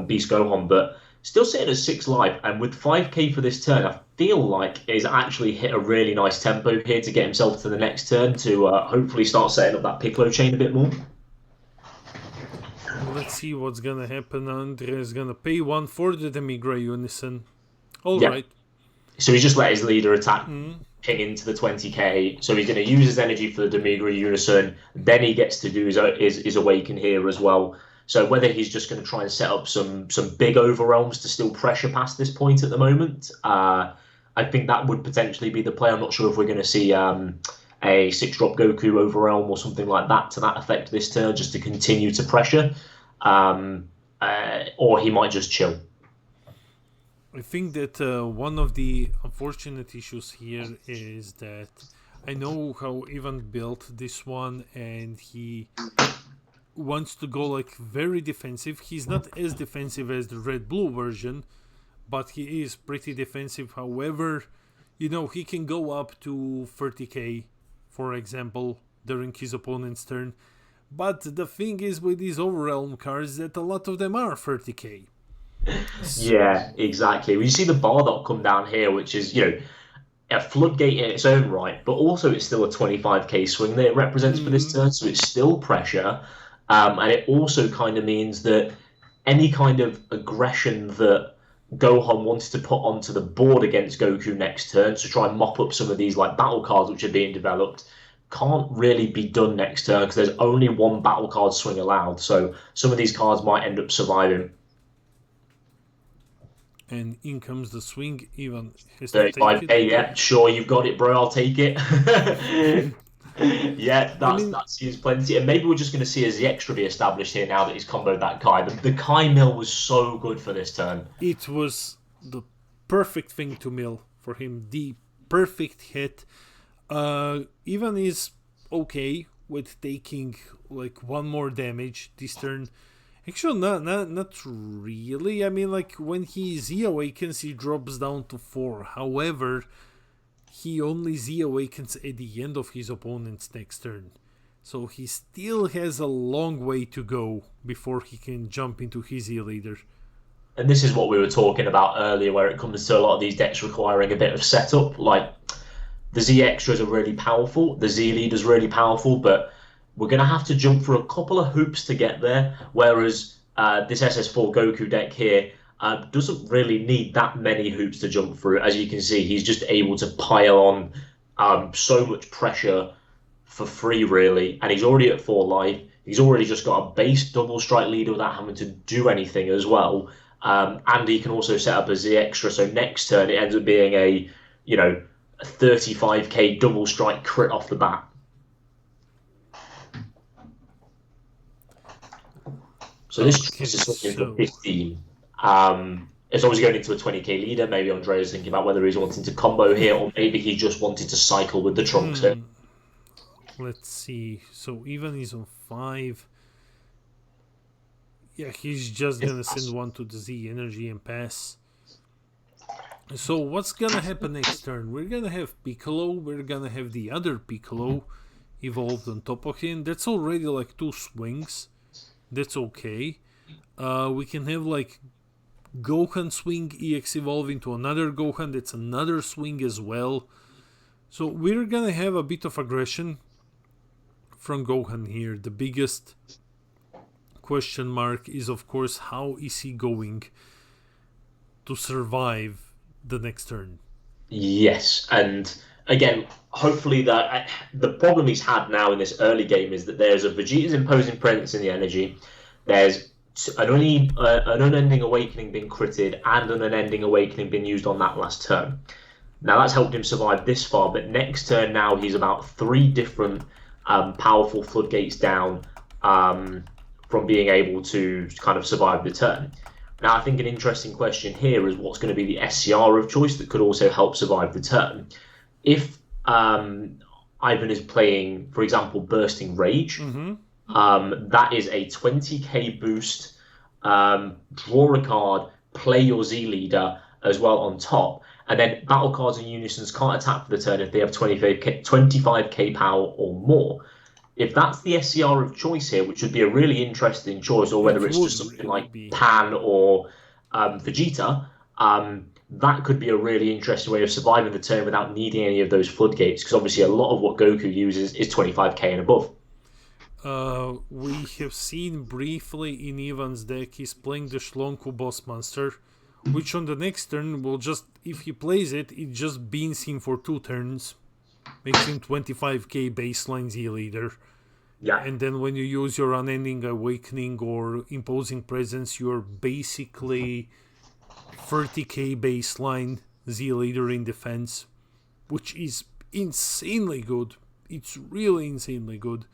Beast Gohan. But still sitting at 6 life, and with 5k for this turn, I feel like he's actually hit a really nice tempo here to get himself to the next turn to hopefully start setting up that Piccolo chain a bit more. Let's see what's gonna happen. Andrea's gonna pay 1 for the Demigra Unison. Alright. So he just let his leader attack ping into the 20k. So he's going to use his energy for the Demigra Unison. Then he gets to do his Awaken here as well. So whether he's just going to try and set up some big overwhelms to still pressure past this point at the moment, I think that would potentially be the play. I'm not sure if we're going to see a 6-drop Goku overwhelm or something like that to that effect this turn, just to continue to pressure. Or he might just chill. I think that one of the unfortunate issues here is that I know how Ivan built this one, and he wants to go very defensive. He's not as defensive as the red-blue version, but he is pretty defensive. However, he can go up to 30k, for example, during his opponent's turn. But the thing is with these Overwhelm cards that a lot of them are 30k. Yeah, exactly. Well, you see the Bardock come down here, which is, a floodgate in its own right, but also it's still a 25k swing that it represents for this turn, so it's still pressure. And it also kind of means that any kind of aggression that Gohan wants to put onto the board against Goku next turn to try and mop up some of these battle cards which are being developed can't really be done next turn, because there's only one battle card swing allowed. So some of these cards might end up surviving. And in comes the swing. Even 35k, yeah, sure, you've got it, bro. I'll take it. Yeah, that seems plenty. And maybe we're just going to see as the extra be established here now that he's comboed that Kai. The Kai mill was so good for this turn. It was the perfect thing to mill for him. The perfect hit. Ivan is okay with taking 1 more damage this turn. Actually, not really. I mean, when he Z awakens, he drops down to 4. However, he only Z awakens at the end of his opponent's next turn. So he still has a long way to go before he can jump into his E-Leader. And this is what we were talking about earlier, where it comes to a lot of these decks requiring a bit of setup. Like, the Z extras are really powerful, the Z leader's really powerful, but we're going to have to jump through a couple of hoops to get there. Whereas this SS4 Goku deck here doesn't really need that many hoops to jump through. As you can see, he's just able to pile on so much pressure for free, really. And he's already at 4 life. He's already just got a base double strike leader without having to do anything as well. And he can also set up a Z extra. So next turn, it ends up being a 35k double strike crit off the bat. So this is something for 15. It's obviously going into a 20k leader. Maybe Andrea's thinking about whether he's wanting to combo here, or maybe he just wanted to cycle with the Trunks here. Let's see. So even he's on 5. Yeah, he's just gonna send one to the Z energy and pass. So what's gonna happen next turn? We're gonna have Piccolo. We're gonna have the other Piccolo evolved on top of him. That's already like 2 swings. That's okay. We can have like Gohan swing EX evolve into another Gohan. That's another swing as well. So we're gonna have a bit of aggression from Gohan here. The biggest question mark is, of course, how is he going to survive the next turn? Yes, and again, hopefully the problem he's had now in this early game is that there's a Vegeta's imposing presence in the energy. There's an unending awakening being critted and an unending awakening being used on that last turn. Now that's helped him survive this far, but next turn now he's about 3 different powerful floodgates down from being able to kind of survive the turn. Now, I think an interesting question here is what's going to be the SCR of choice that could also help survive the turn. If Ivan is playing, for example, Bursting Rage, that is a 20k boost, draw a card, play your Z leader as well on top, and then battle cards and unisons can't attack for the turn if they have 25k power or more. If that's the SCR of choice here, which would be a really interesting choice, or whether it's just something like Pan or Vegeta, that could be a really interesting way of surviving the turn without needing any of those floodgates, because obviously a lot of what Goku uses is 25k and above. We have seen briefly in Ivan's deck, he's playing the Shlonku boss monster, which on the next turn will just, if he plays it, it just beans him for 2 turns. Makes him 25k baseline Z leader. Yeah. And then when you use your unending awakening or imposing presence, you're basically 30k baseline Z leader in defense, which is insanely good. It's really insanely good.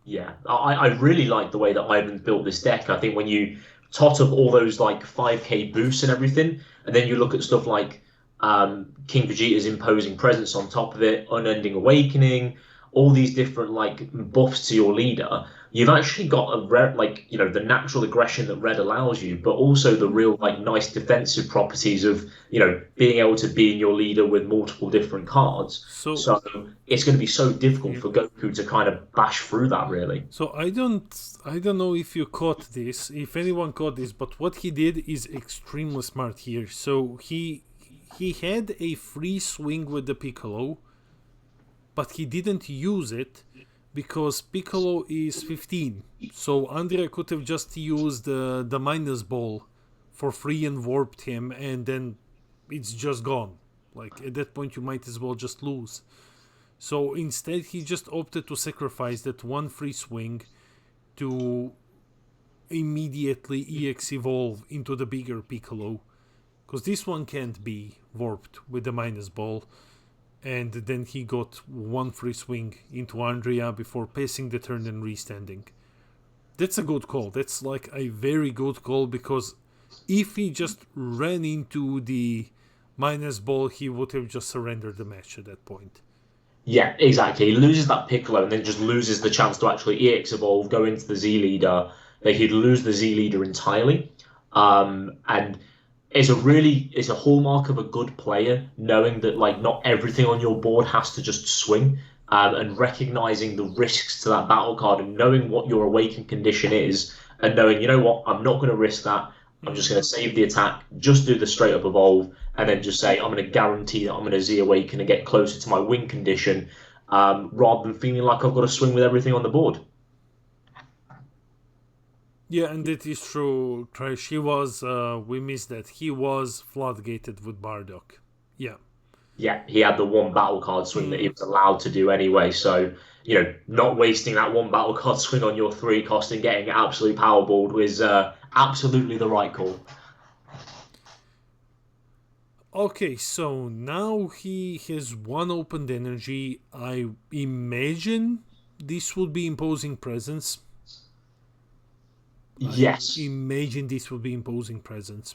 Yeah, I really like the way that Ivan's built this deck. I think when you tot up all those like 5k boosts and everything, and then you look at stuff like King Vegeta's imposing presence on top of it, unending awakening, all these different like buffs to your leader, you've actually got a the natural aggression that red allows you, but also the real like nice defensive properties of being able to be in your leader with multiple different cards. So it's going to be so difficult for Goku to kind of bash through that, really. So I don't know if you caught this, if anyone caught this, but what he did is extremely smart here. So he had a free swing with the Piccolo, but he didn't use it because Piccolo is 15. So Andrea could have just used the minus ball for free and warped him, and then it's just gone. Like, at that point you might as well just lose. So instead he just opted to sacrifice that 1 free swing to immediately EX evolve into the bigger Piccolo, because this one can't be warped with the minus ball. And then he got 1 free swing into Andrea before passing the turn and restanding. That's a good call. That's like a very good call, because if he just ran into the minus ball, he would have just surrendered the match at that point. Yeah, exactly. He loses that Piccolo and then just loses the chance to actually EX evolve, go into the Z leader. Like, he'd lose the Z leader entirely. And it's a hallmark of a good player, knowing that like not everything on your board has to just swing. and recognizing the risks to that battle card and knowing what your awaken condition is and knowing, you know what, I'm not going to risk that. I'm just going to save the attack, just do the straight up evolve, and then just say I'm going to guarantee that I'm going to Z awaken and get closer to my win condition, rather than feeling like I've got to swing with everything on the board. Yeah, and that is true, Trash. He was, we missed that. He was floodgated with Bardock. Yeah. Yeah, he had the one battle card swing that he was allowed to do anyway. So, not wasting that one battle card swing on your 3 cost and getting absolutely powerballed was absolutely the right call. Okay, so now he has 1 opened energy. I imagine this would be imposing presence. Yes. I imagine this would be imposing presence.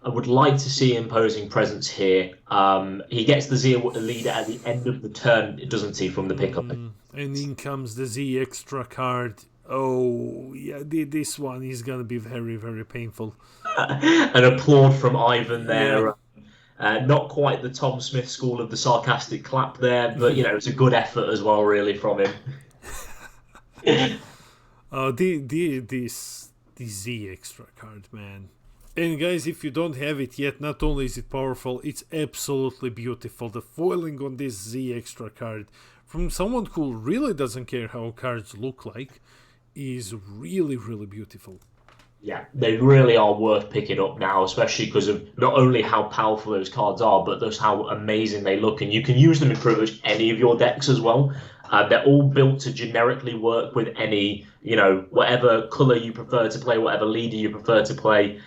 I would like to see imposing presence here. He gets the Z leader at the end of the turn, doesn't he, from the pickup? And in comes the Z extra card. Oh, yeah, this one is going to be very, very painful. An applaud from Ivan there. Yeah. Not quite the Tom Smith school of the sarcastic clap there, but, it's a good effort as well, really, from him. This Z extra card, man. And guys, if you don't have it yet, not only is it powerful, it's absolutely beautiful. The foiling on this Z extra card, from someone who really doesn't care how cards look like, is really, really beautiful. Yeah, they really are worth picking up now, especially because of not only how powerful those cards are, but just how amazing they look. And you can use them in pretty much any of your decks as well. They're all built to generically work with any, whatever color you prefer to play, whatever leader you prefer to play.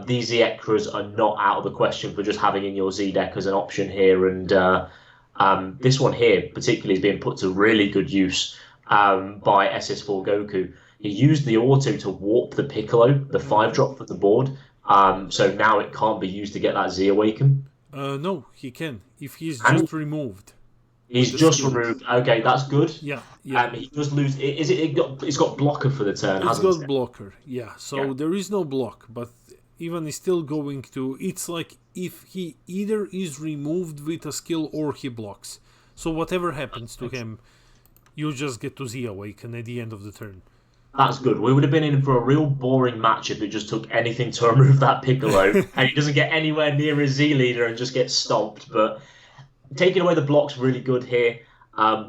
These Z Extras are not out of the question for just having in your Z deck as an option here. And this one here particularly is being put to really good use by SS4 Goku. He used the auto to warp the Piccolo, the 5-drop from the board. So now it can't be used to get that Z Awaken. No, he can. If he's just removed. He's just removed. Okay, that's good. Yeah. He does lose. It's got blocker for the turn, hasn't it? It's got blocker, yeah. So there is no block, but Ivan is still going to... It's like if he either is removed with a skill or he blocks. So whatever happens to him, you just get to Z Awaken at the end of the turn. That's good. We would have been in for a real boring match if it just took anything to remove that Piccolo and he doesn't get anywhere near his Z leader and just gets stomped. But taking away the block's really good here.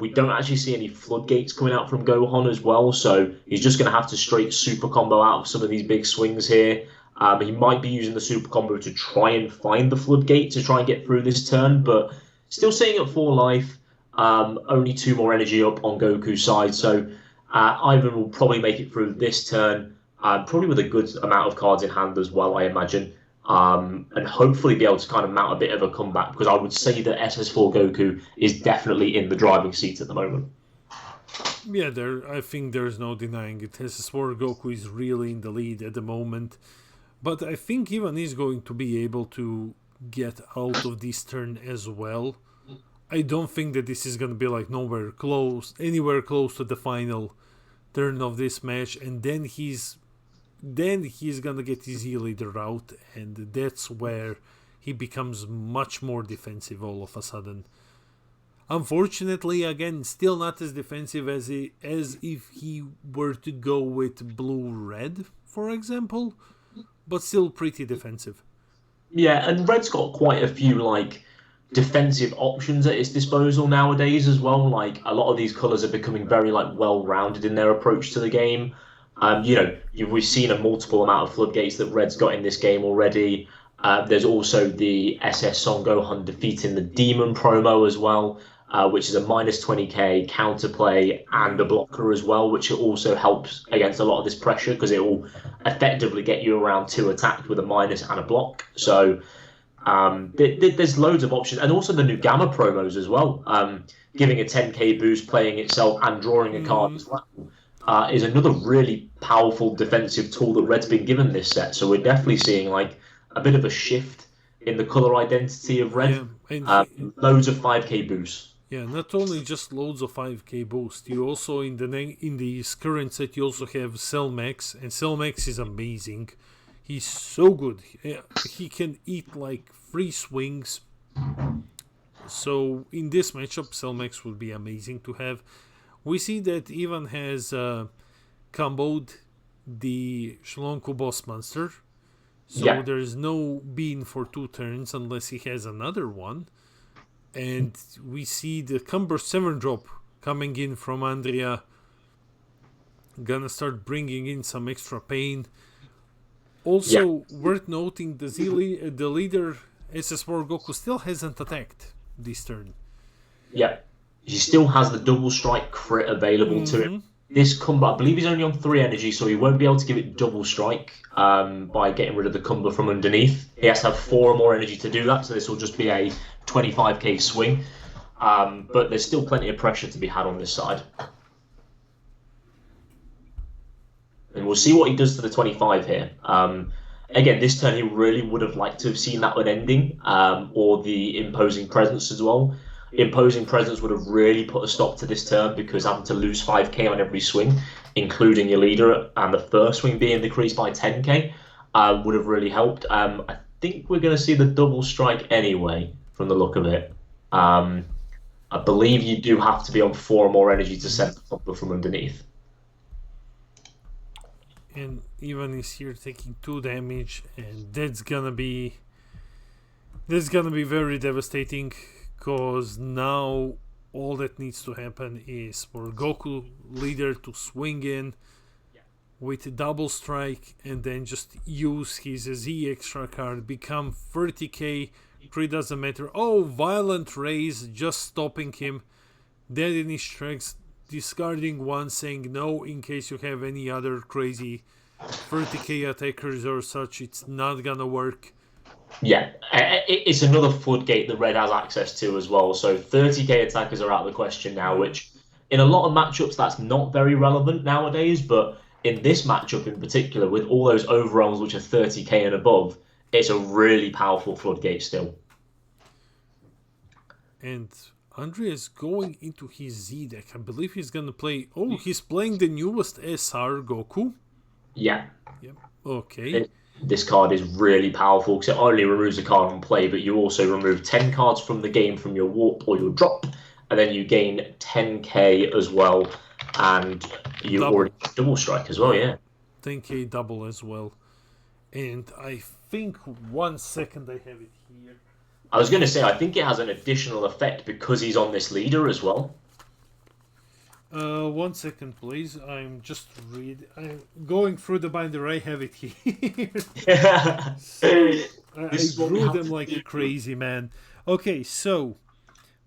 We don't actually see any floodgates coming out from Gohan as well, so he's just going to have to straight super combo out of some of these big swings here. He might be using the super combo to try and find the floodgate to try and get through this turn, but still sitting at 4 life, only 2 more energy up on Goku's side, so Ivan will probably make it through this turn, probably with a good amount of cards in hand as well, I imagine. And hopefully be able to kind of mount a bit of a comeback, because I would say that SS4 Goku is definitely in the driving seat at the moment. Yeah, I think there's no denying it. SS4 Goku is really in the lead at the moment. But I think Ivan is going to be able to get out of this turn as well. I don't think that this is going to be like anywhere close to the final turn of this match, and then he's gonna get his Z leader out, and that's where he becomes much more defensive all of a sudden. Unfortunately, again, still not as defensive as if he were to go with blue-red, for example, but still pretty defensive. Yeah, and Red's got quite a few defensive options at its disposal nowadays as well. Like, a lot of these colours are becoming very well-rounded in their approach to the game. We've seen a multiple amount of floodgates that Red's got in this game already. There's also the SS Son Gohan defeating the Demon promo as well, which is a minus 20k counterplay and a blocker as well, which also helps against a lot of this pressure because it will effectively get you around 2 attacks with a minus and a block. So there's loads of options, and also the new Gamma promos as well, giving a 10k boost, playing itself and drawing a card as well. Is another really powerful defensive tool that Red's been given this set. So we're definitely seeing a bit of a shift in the colour identity of Red. Yeah, loads of 5k boosts. Yeah, not only just loads of 5k boost, you also in the current set you also have Cellmax, and Cellmax is amazing. He's so good. He can eat 3 swings. So in this matchup, Cellmax would be amazing to have. We see that Ivan has comboed the Shlonku boss monster. So there's no bean for 2 turns unless he has another one. And we see the Cumber 7-drop coming in from Andrea. Gonna start bringing in some extra pain. Also, worth noting, the leader SS4 Goku still hasn't attacked this turn. Yeah. He still has the double strike crit available to him. This Cumber, I believe he's only on 3 energy, so he won't be able to give it double strike by getting rid of the Cumber from underneath. He has to have 4 or more energy to do that, so this will just be a 25k swing. But there's still plenty of pressure to be had on this side. And we'll see what he does to the 25 here. Again, this turn he really would have liked to have seen that one ending, or the Imposing Presence as well. Imposing Presence would have really put a stop to this turn, because having to lose 5k on every swing, including your leader, and the first swing being decreased by 10k, would have really helped. I think we're going to see the double strike anyway, from the look of it. I believe you do have to be on 4 or more energy to send the Cumber from underneath. And Ivan is here taking 2 damage, and that's gonna be very devastating, because now all that needs to happen is for Goku leader to swing in with a double strike and then just use his Z extra card, become 30k, crit doesn't matter. Oh, violent raise, just stopping him, dead in his tracks, discarding 1, saying no in case you have any other crazy 30k attackers or such. It's not gonna work. Yeah, it's another floodgate that Red has access to as well. So 30k attackers are out of the question now, which in a lot of matchups that's not very relevant nowadays, but in this matchup in particular, with all those overwhelms which are 30k and above, it's a really powerful floodgate still. And Andre is going into his Z deck. I believe he's gonna play... Oh, he's playing the newest SR Goku? Yeah. Yep. Okay. This card is really powerful because it only removes a card on play, but you also remove 10 cards from the game from your warp or your drop, and then you gain 10k as well, and you already double strike as well, yeah. 10k double as well. And I think 1 second I have it here. I was going to say, I think it has an additional effect because he's on this leader as well. 1 second, please. I'm going through the binder. I have it here. So, I drew them like crazy, man. Okay, so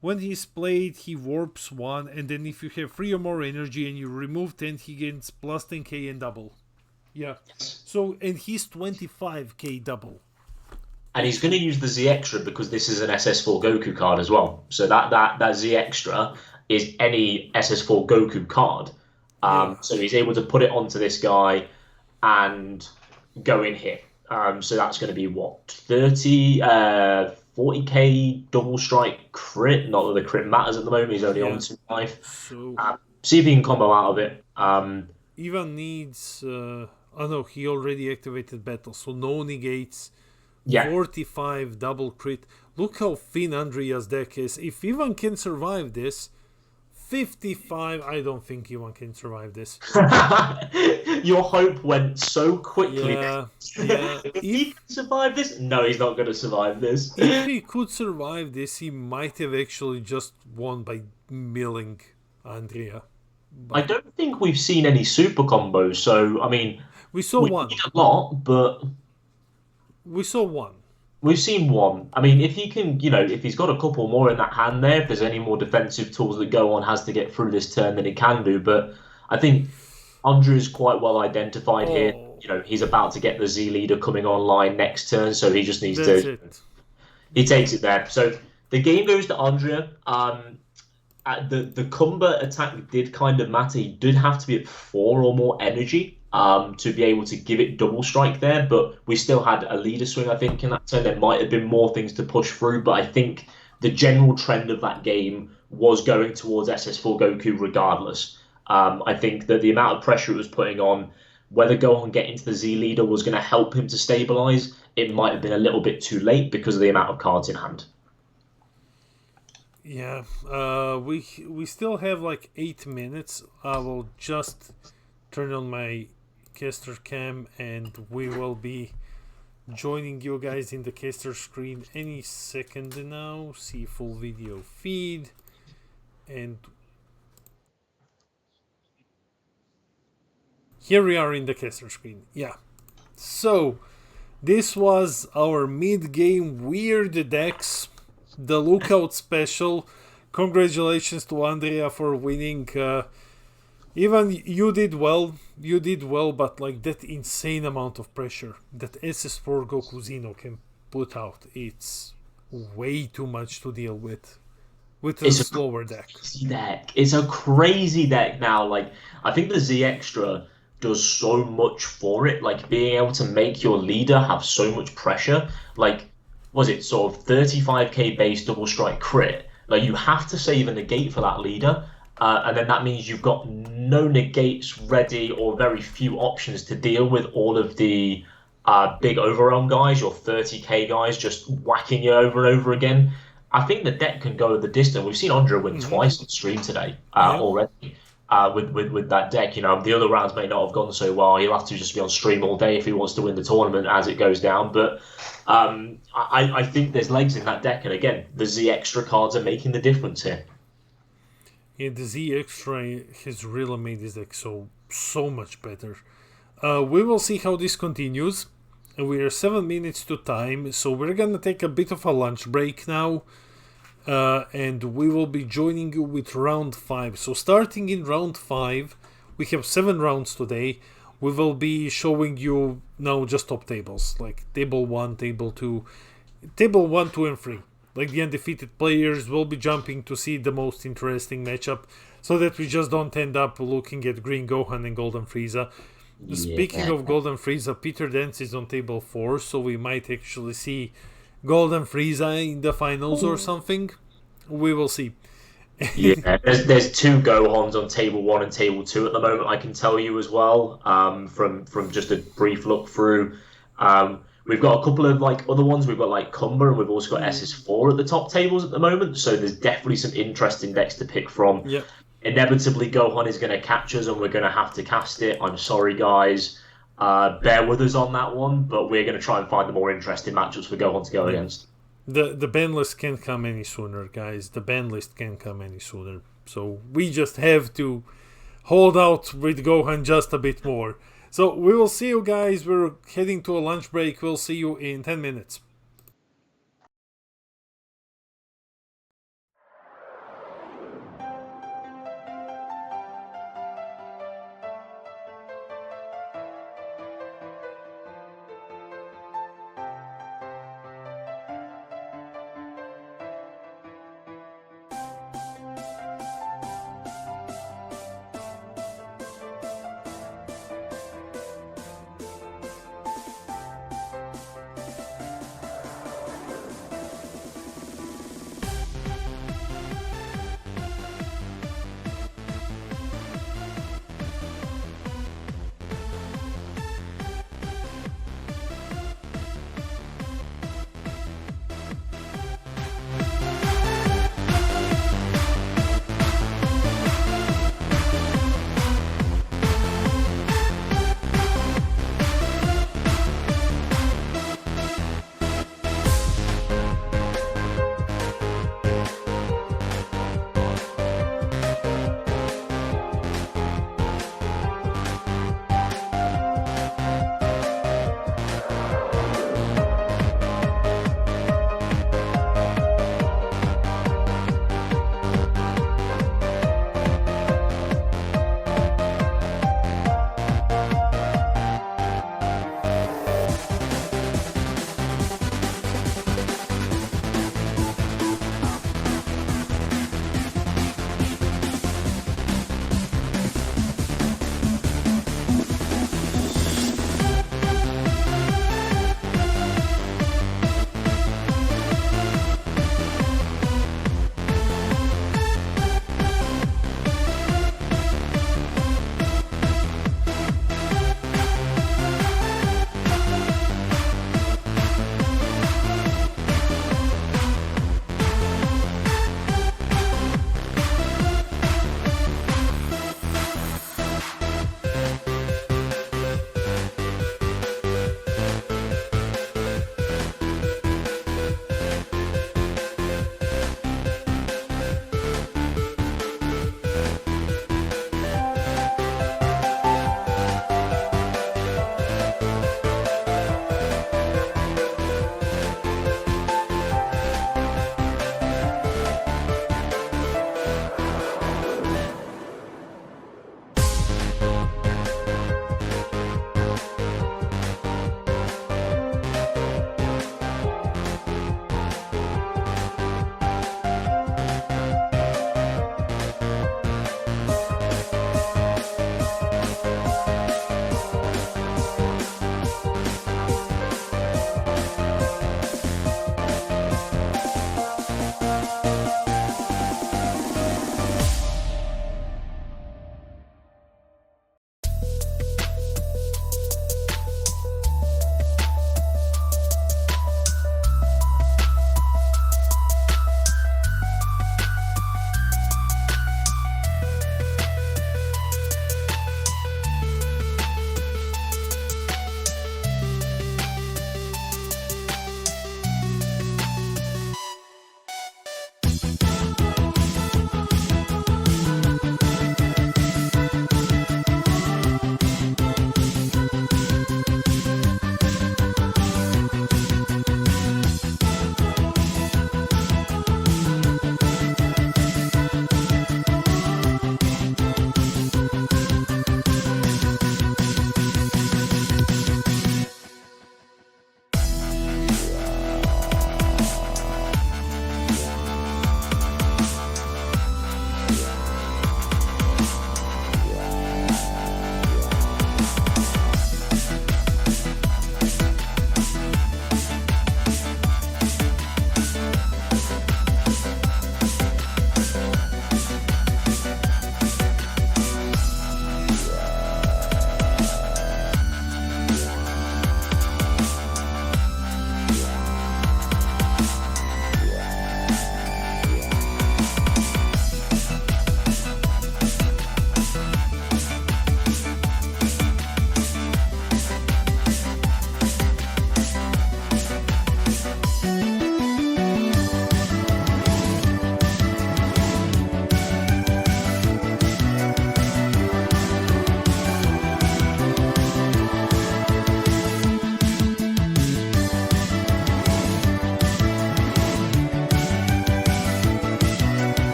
when he's played, he warps 1, and then if you have 3 or more energy and you remove 10, he gains plus 10k and double. Yeah. So, and he's 25k double. And he's going to use the Z Extra because this is an SS4 Goku card as well. So that Z Extra is any SS4 Goku card. So he's able to put it onto this guy and go in here. So that's going to be what? 40k double strike crit. Not that the crit matters at the moment. He's only on 2.5. So, see if he can combo out of it. Ivan needs... oh no, he already activated battle. So no negates. 45 double crit. Look how thin Andrea's deck is. If Ivan can survive this, 55, I don't think Ivan can survive this. Your hope went so quickly. Yeah. If he can survive this? No, he's not going to survive this. If he could survive this, he might have actually just won by milling Andrea. But I don't think we've seen any super combos, so, I mean... We saw one. Need a lot, but... We saw one. We've seen one. I mean, if he can, if he's got a couple more in that hand there, if there's any more defensive tools that Gohan has to get through this turn, then he can do. But I think Andrew's quite well identified here. He's about to get the Z leader coming online next turn, so he just needs to... He takes it there. So the game goes to Andrea. The Cumber attack did kind of matter. He did have to be at 4 or more energy to be able to give it double strike there, but we still had a leader swing, I think, in that turn. There might have been more things to push through, but I think the general trend of that game was going towards SS4 Goku regardless. I think that the amount of pressure it was putting on, whether Gohan getting to the Z leader was going to help him to stabilize, it might have been a little bit too late because of the amount of cards in hand. Yeah, we still have like 8 minutes. I will just turn on my caster cam, and we will be joining you guys in the caster screen any second now. See full video feed, and here we are in the caster screen. Yeah. So this was our mid-game weird decks, the lookout special. Congratulations to Andrea for winning. Even you did well. You did well, but like that insane amount of pressure that SS4 Goku Zeno can put out, it's way too much to deal with a It's a slower deck. crazy deck. It's a crazy deck now. Like, I think the Z Extra does so much for it. Like, being able to make your leader have so much pressure. Like, was it sort of 35k base double strike crit? Like, you have to save a negate for that leader. And then that means you've got no negates ready or very few options to deal with all of the big overwhelm guys, your 30k guys just whacking you over and over again. I think the deck can go the distance. We've seen Andrea win twice on stream today already with that deck. You know, the other rounds may not have gone so well. He'll have to just be on stream all day if he wants to win the tournament as it goes down. But I think there's legs in that deck. And again, the Z Extra cards are making the difference here. Yeah, the Z Extra has really made this deck so much better. We will see how this continues. We are 7 minutes to time, so we're gonna take a bit of a lunch break now. And we will be joining you with round 5. So starting in round 5, we have 7 rounds today. We will be showing you now just top tables, like table 1, table 2, table 1, 2, and 3. Like the undefeated players will be jumping to see the most interesting matchup, so that we just don't end up looking at Green Gohan and Golden Frieza. Yeah. Speaking of Golden Frieza, Peter Dance is on table 4, so we might actually see Golden Frieza in the finals or something. We will see. Yeah, there's 2 Gohans on table 1 and table 2 at the moment. I can tell you as well. From just a brief look through. We've got a couple of like other ones. We've got like Cumber, and we've also got SS4 at the top tables at the moment. So there's definitely some interesting decks to pick from. Yep. Inevitably, Gohan is going to catch us, and we're going to have to cast it. I'm sorry, guys. Bear with us on that one, but we're going to try and find the more interesting matchups for Gohan to go against. The ban list can't come any sooner, guys. The ban list can't come any sooner. So we just have to hold out with Gohan just a bit more. So we will see you guys. We're heading to a lunch break. We'll see you in 10 minutes.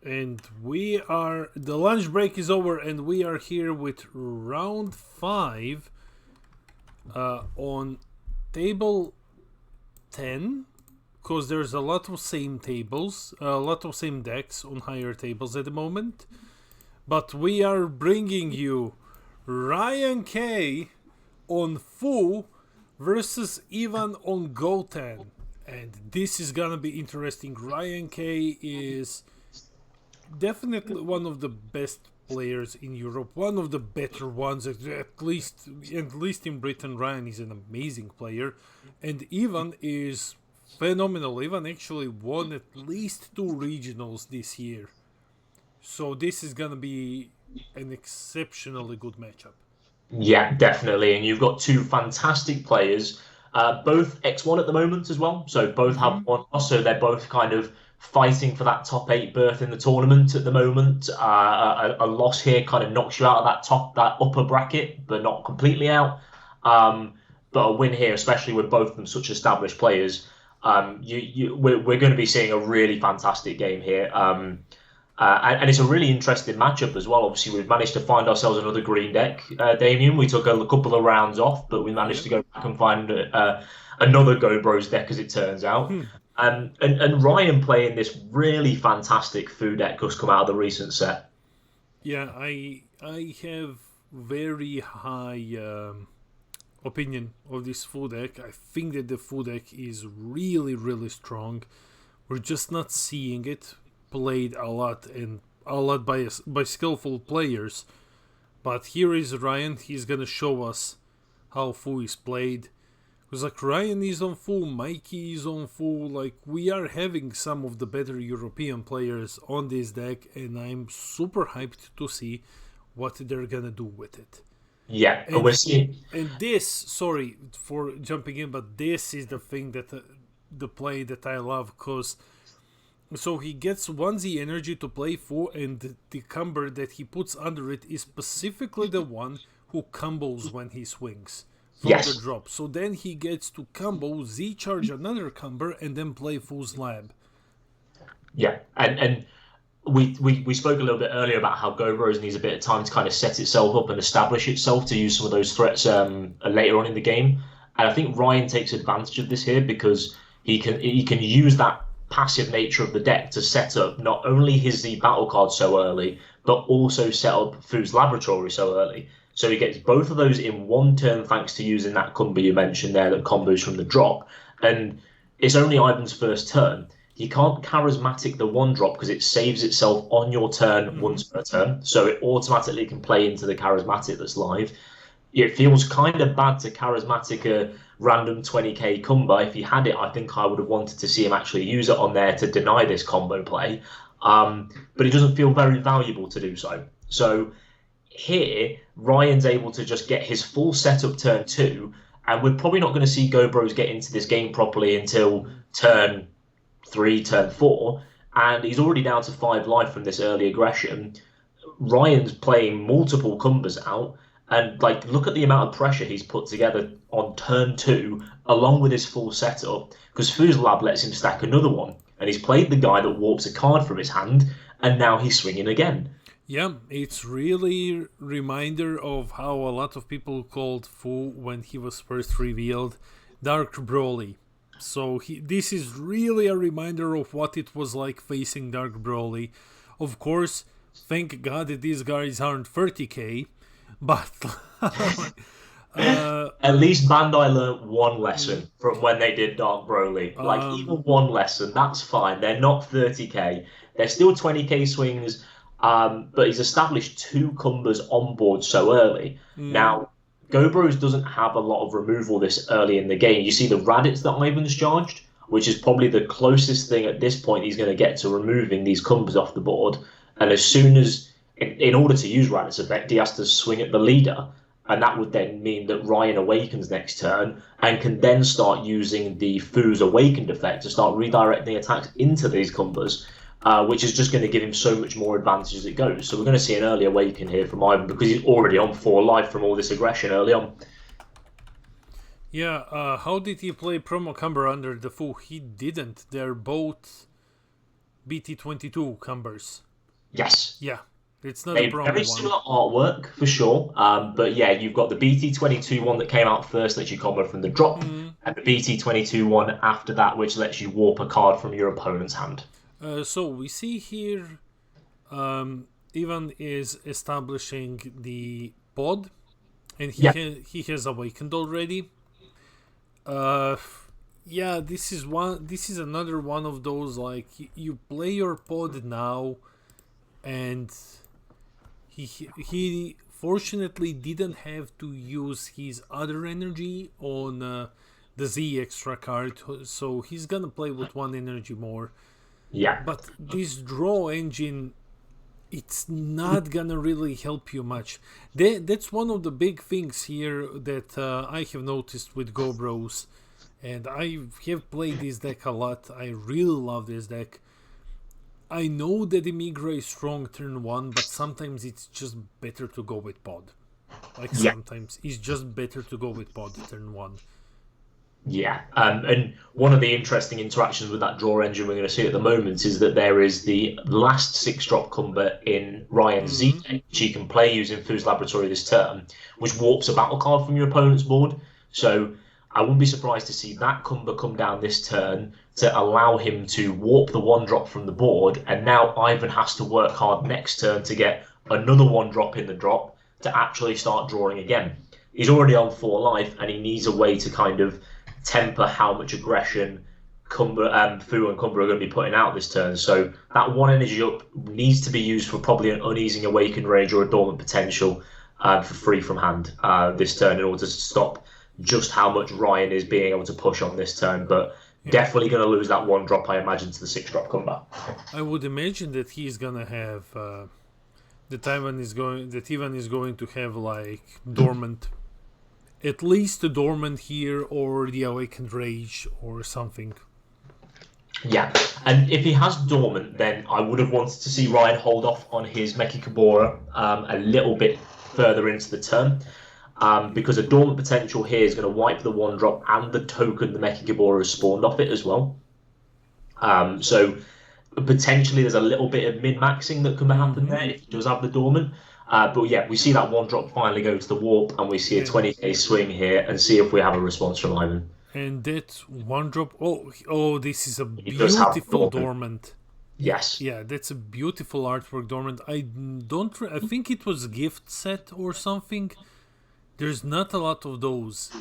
And the lunch break is over, and we are here with round 5 on table 10, because there's a lot of same tables, a lot of same decks on higher tables at the moment. But we are bringing you Ryan K on Fu versus Ivan on Goten. And this is gonna be interesting. Ryan K is definitely one of the best players in Europe, one of the better ones, at least in Britain. Ryan is an amazing player, and Ivan is phenomenal. Ivan actually won at least 2 regionals this year, so this is gonna be an exceptionally good matchup. Yeah, definitely. And you've got 2 fantastic players, both X1 at the moment as well. So both have one loss. So they're both kind of fighting for that top 8 berth in the tournament at the moment. A loss here kind of knocks you out of that upper bracket, but not completely out. But a win here, especially with both of them such established players, we're going to be seeing a really fantastic game here. And it's a really interesting matchup as well. Obviously, we've managed to find ourselves another green deck, Damien. We took a couple of rounds off, but we managed to go back and find another Go Bros deck, as it turns out. And Ryan playing this really fantastic Fu deck has come out of the recent set. Yeah, I have very high opinion of this Fu deck. I think that the Fu deck is really, really strong. We're just not seeing it played a lot by skillful players. But here is Ryan. He's gonna show us how Fu is played. Because like Ryan is on Fu, Mikey is on Fu. Like we are having some of the better European players on this deck, and I'm super hyped to see what they're gonna do with it. Yeah, and we're seeing. And this, sorry for jumping in, but this is the thing that the play that I love, because so he gets 1Z energy to play Fu, and the Cumber that he puts under it is specifically the one who combos when he swings from the drop. So then he gets to combo, Z charge another Cumber, and then play Fu's Lab. Yeah, and we spoke a little bit earlier about how Go Bros needs a bit of time to kind of set itself up and establish itself to use some of those threats later on in the game. And I think Ryan takes advantage of this here because he can use that passive nature of the deck to set up not only his Z battle card so early, but also set up Fu's Laboratory so early. So he gets both of those in one turn thanks to using that Cumber you mentioned there that combos from the drop. And it's only Ivan's first turn. He can't charismatic the 1-drop because it saves itself on your turn once per turn. So it automatically can play into the charismatic that's live. It feels kind of bad to charismatic a random 20k Cumber. If he had it, I think I would have wanted to see him actually use it on there to deny this combo play. But it doesn't feel very valuable to do so. So here, Ryan's able to just get his full setup turn 2, and we're probably not going to see Go Bros get into this game properly until turn 3, turn 4, and he's already down to 5 life from this early aggression. Ryan's playing multiple Cumbers out, and like look at the amount of pressure he's put together on turn 2 along with his full setup, because Fu's Lab lets him stack another one, and he's played the guy that warps a card from his hand, and now he's swinging again. Yeah, it's really reminder of how a lot of people called Fu when he was first revealed Dark Broly. So this is really a reminder of what it was like facing Dark Broly. Of course, thank God that these guys aren't 30k, but at least Bandai learned one lesson from when they did Dark Broly. Like even one lesson, that's fine. They're not 30k. They're still 20k swings. But he's established 2 Cumbers on board so early. Now, Go Bros doesn't have a lot of removal this early in the game. You see the Raditz that Ivan's charged, which is probably the closest thing at this point he's going to get to removing these Cumbers off the board. And as soon as, in order to use Raditz effect, he has to swing at the leader. And that would then mean that Ryan awakens next turn and can then start using the Fu's Awakened effect to start redirecting attacks into these Cumbers. Which is just going to give him so much more advantage as it goes. So we're going to see an early awaken here from Ivan because he's already on 4 life from all this aggression early on. Yeah, how did he play Promo Cumber under the Fu? He didn't. They're both BT22 Cumbers. Yes. Yeah, it's not a They promo very one. similar artwork for sure. But yeah, you've got the BT22 one that came out first, lets you combo from the drop, and the BT22 one after that, which lets you warp a card from your opponent's hand. So we see here, Ivan is establishing the pod, and Yeah. he has awakened already. Uh, yeah, this is one. This is another one of those like you play your pod now, and he fortunately didn't have to use his other energy on the Z extra card, so he's gonna play with one energy more. Yeah. But this draw engine, it's not gonna really help you much. That's one of the big things here that I have noticed with Go Bros, and I have played this deck a lot. I really love this deck. I know that Emigra is strong turn 1, but sometimes it's just better to go with pod. Like Yeah. sometimes it's just better to go with pod turn 1. Yeah, and one of the interesting interactions with that draw engine we're going to see at the moment is that there is the last 6-drop Cumber in Ryan's Z deck, which you can play using Foo's Laboratory this turn, which warps a battle card from your opponent's board. So I wouldn't be surprised to see that Cumber come down this turn to allow him to warp the 1-drop from the board, and now Ivan has to work hard next turn to get another 1-drop in the drop to actually start drawing again. He's already on 4 life, and he needs a way to kind of temper how much aggression Fu and Cumber are going to be putting out this turn. So that 1 energy up needs to be used for probably an Uneasing Awakened Rage or a Dormant Potential for free from hand this turn in order to stop just how much Ryan is being able to push on this turn. But definitely going to lose that 1-drop, I imagine, to the 6-drop Cumber. I would imagine that he's gonna have that Ivan is going to have like dormant, at least a dormant here, or the Awakened Rage or something. Yeah, and if he has dormant, then I would have wanted to see Ryan hold off on his Mechi Kabora a little bit further into the turn, because a dormant potential here is going to wipe the 1-drop and the token the Mechi Kabora has spawned off it as well. So potentially there's a little bit of min-maxing that can happen there if he does have the dormant. But yeah, we see that 1-drop finally go to the warp, and we see a 20k swing here, and see if we have a response from Ivan. And that 1-drop, oh, this is a beautiful dormant. Yes. Yeah, that's a beautiful artwork dormant. I think it was a gift set or something. There's not a lot of those.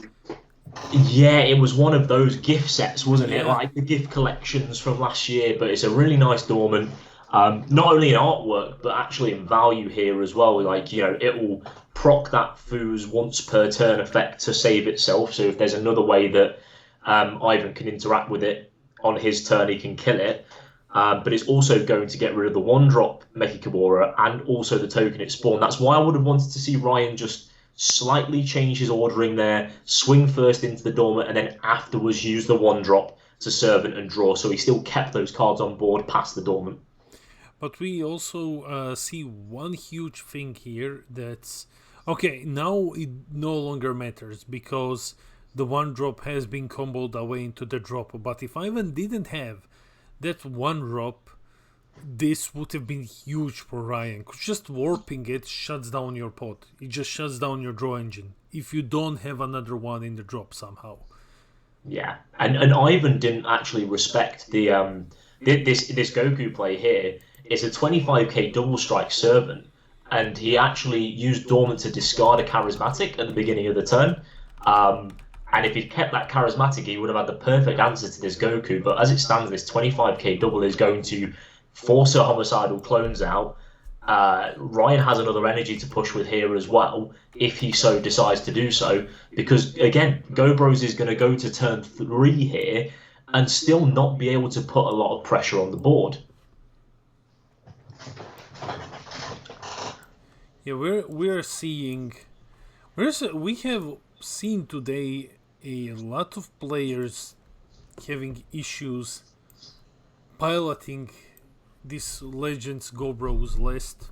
Yeah, it was one of those gift sets, wasn't it? Like the gift collections from last year, but it's a really nice dormant. Not only in artwork, but actually in value here as well. Like, you know, it will proc that Foo's once per turn effect to save itself. So if there's another way that Ivan can interact with it on his turn, he can kill it. But it's also going to get rid of the 1-drop Mechi Kabora and also the token it spawned. That's why I would have wanted to see Ryan just slightly change his ordering there, swing first into the dormant, and then afterwards use the 1-drop to servant and draw. So he still kept those cards on board past the dormant. But we also see one huge thing here that's... Okay, now it no longer matters because the 1-drop has been comboed away into the drop. But if Ivan didn't have that 1-drop, this would have been huge for Ryan. Just warping it shuts down your pot. It just shuts down your draw engine if you don't have another one in the drop somehow. Yeah, and Ivan didn't actually respect the this Goku play here. It's a 25k double strike servant, and he actually used dormant to discard a charismatic at the beginning of the turn. And if he'd kept that charismatic, he would have had the perfect answer to this Goku. But as it stands, this 25k double is going to force her homicidal clones out. Ryan has another energy to push with here as well, if he so decides to do so. Because again, GoBros is going to go to turn 3 here and still not be able to put a lot of pressure on the board. Yeah, we have seen today a lot of players having issues piloting this Legends Go Bros list.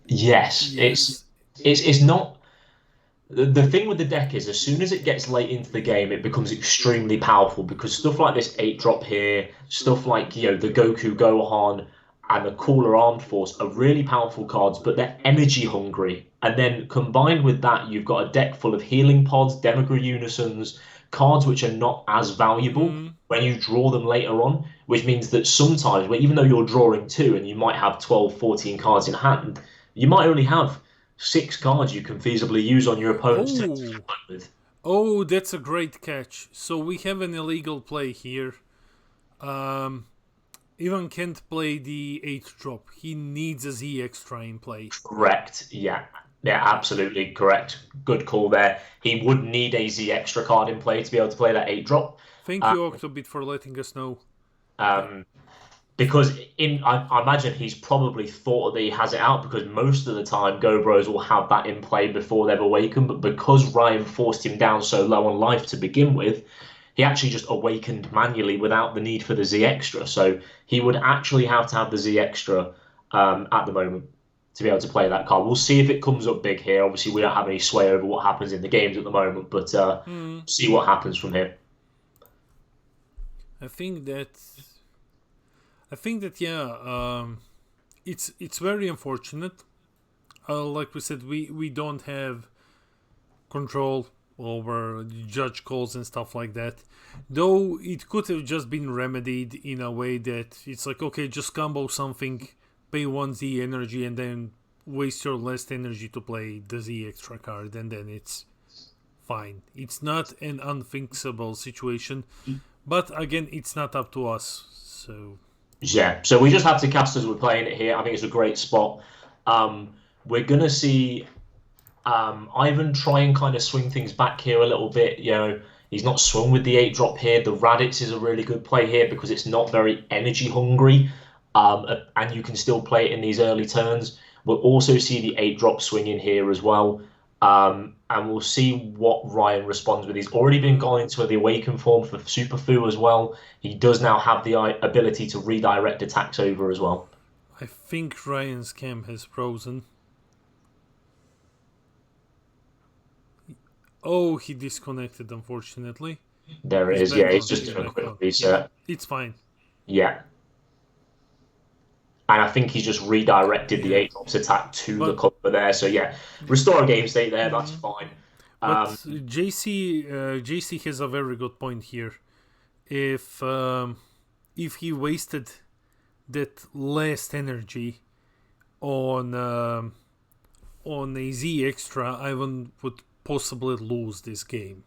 Yes. It's not. The thing with the deck is, as soon as it gets late into the game, it becomes extremely powerful because stuff like this 8-drop here, stuff like, you know, the Goku Gohan and the Cooler Armed Force are really powerful cards, but they're energy hungry. And then combined with that, you've got a deck full of healing pods, Demagogue Unisons, cards which are not as valuable when you draw them later on, which means that sometimes, even though you're drawing 2 and you might have 12, 14 cards in hand, you might only have 6 cards you can feasibly use on your opponent's turn to fight with. Oh, that's a great catch. So we have an illegal play here. Ivan can't play the 8th drop. He needs a Z extra in play. Correct, yeah. Yeah, absolutely correct. Good call there. He would need a Z extra card in play to be able to play that 8 drop. Thank you, Octobit, for letting us know. Because I imagine he's probably thought that he has it out, because most of the time Go Bros will have that in play before they've awakened, but because Ryan forced him down so low on life to begin with, he actually just awakened manually without the need for the Z extra. So he would actually have to have the Z extra at the moment to be able to play that card. We'll see if it comes up big here. Obviously, we don't have any sway over what happens in the games at the moment, but see what happens from here. I think that it's very unfortunate. Like we said, we don't have control over judge calls and stuff like that. Though it could have just been remedied in a way that it's like, okay, just combo something, pay 1 Z energy, and then waste your last energy to play the Z extra card, and then it's fine. It's not an unfixable situation, but again, it's not up to us. So yeah, so we just have to cast as we're playing it here. I think it's a great spot. We're going to see Ivan try and kind of swing things back here a little bit. You know, he's not swung with the 8 drop here. The Raditz is a really good play here because it's not very energy hungry, and you can still play it in these early turns. We'll also see the 8 drop swing in here as well, and we'll see what Ryan responds with. He's already been gone into the Awaken form for Superfu as well. He does now have the ability to redirect attacks over as well. I think Ryan's cam has frozen. Oh, he disconnected, unfortunately. There it is. Yeah, he's just doing a quick reset. Yeah, it's fine. Yeah. And I think he's just redirected the 8 drops attack to the Cumber there. So yeah, restore a game state there. That's fine. But JC has a very good point here. If he wasted that last energy on a Z extra, Ivan would possibly lose this game